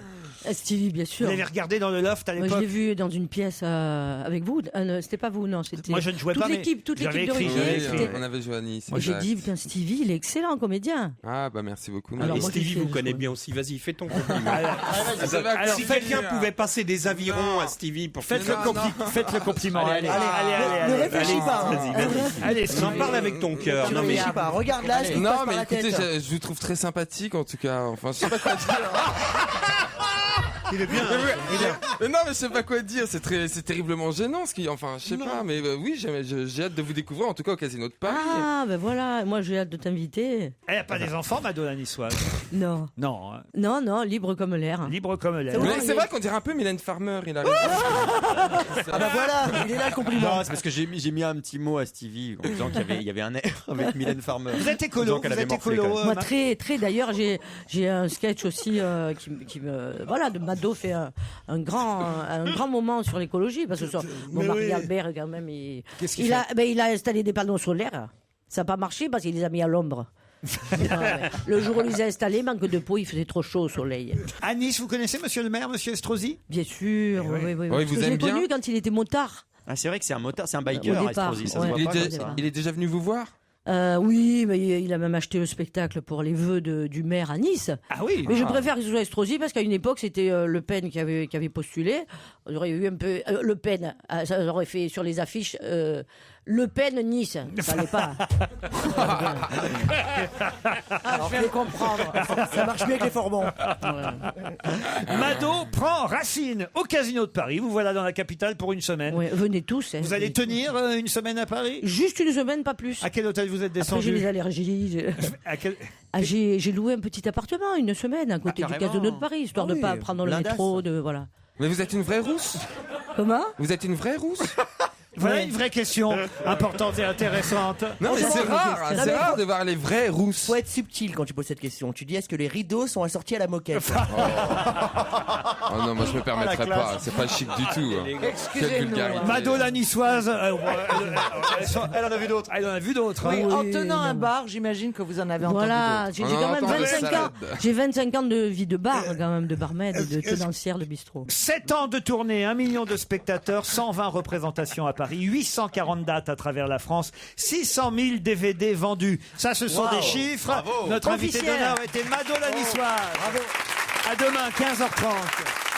Stevie, bien sûr. Vous l'avez regardé dans le loft à Moi, je l'époque l'ai vu dans une pièce avec vous. C'était pas vous, non. C'était Moi, je ne jouais pas, mais toute j'avais l'équipe de écrit, Ruquier. j'avais écrit. On avait joué à Nice. Moi, j'ai exact. dit, putain, Stevie, il est excellent comédien. Ah, bah merci beaucoup. Alors, Et moi, Stevie je sais, vous je connaît vois. bien aussi. Vas-y, fais ton compliment. Alors, Si quelqu'un pouvait passer des avirons à Stevie pour Faites le compliment. Allez. Ne réfléchis pas. hein. Allez, On en parle avec ton cœur. Ne Non mais réfléchis pas. Regarde là, ce qui te Non, passe par mais la écoutez, tête. je vous trouve très sympathique en tout cas. Enfin, je sais pas quoi dire. Il est bien. Mais non, mais je sais pas quoi dire. C'est terriblement gênant ce qui. Enfin, je sais pas. Mais oui, j'ai hâte de vous découvrir en tout cas au Casino de Paris. Ah, ben voilà. Moi, j'ai hâte de t'inviter. Elle n'a pas des enfants, Madonna Niçoise. Non. Non, hein. Non, libre comme l'air. Libre comme l'air. Mais c'est vrai qu'on dirait un peu Mylène Farmer. Il arrive. Ah bah voilà, il est là le compliment. Non, c'est parce que j'ai mis un petit mot à Stevie en disant qu'il y avait un air avec Mylène Farmer. Vous êtes écolo, En disant qu'elle avait morflé, quand même. Moi, très, très. D'ailleurs, j'ai un sketch aussi qui me. Voilà, de Mado fait un grand moment sur l'écologie parce que mon mari Albert, quand même, il a installé des panneaux solaires. Ça n'a pas marché parce qu'il les a mis à l'ombre. Le jour où il les a installés, manque de peau, il faisait trop chaud au soleil. À Nice, vous connaissez Monsieur le maire, Monsieur Estrosi? Bien sûr, oui. Oui, Parce vous que je aime l'ai bien connu quand il était motard. Ah, c'est vrai que c'est un motard, c'est un biker, Au départ, Estrosi, ça ouais. se voit Il pas est comme déjà- ça. il est déjà venu vous voir? Oui, mais il a même acheté le spectacle pour les vœux du maire à Nice. Ah oui. Mais je préfère que ce soit Estrosi parce qu'à une époque, c'était Le Pen qui avait postulé. On aurait eu un peu Le Pen, ça aurait fait sur les affiches Le Pen, Nice. Ça l'est pas. Je vais comprendre. Ça marche mieux avec les Forbons. Mado prend racine au Casino de Paris. Vous voilà dans la capitale pour une semaine. Ouais, venez tous. Vous allez tenir une semaine à Paris? Juste une semaine, pas plus. À quel hôtel vous êtes descendu? Après, j'ai les allergies. J'ai loué un petit appartement une semaine à côté du Casino de Paris, histoire de pas prendre le métro. Voilà. Mais vous êtes une vraie rousse? Comment? Vous êtes une vraie rousse? Voilà une vraie question importante et intéressante. Non, mais c'est rare de voir les vraies rousses. Faut être subtil quand tu poses cette question. Tu dis, est-ce que les rideaux sont assortis à la moquette? Oh non, moi je me permettrais pas. C'est pas chic du tout. Quelle vulgarité. Mado la niçoise. Elle en a vu d'autres. Elle en a vu d'autres. Oui, en tenant un bar, j'imagine que vous en avez entendu Voilà, d'autres. j'ai quand même 25 ans. J'ai 25 ans de vie de bar, quand même, de barmaid, de tenancière de bistrot. 7 ans de tournée, 1 million de spectateurs, 120 représentations à Paris, 840 dates à travers la France, 600 000 DVD vendus. Ça, ce sont des chiffres. Bravo. Notre invité Officiel. d'honneur était Mado la niçoise. À demain, 15h30.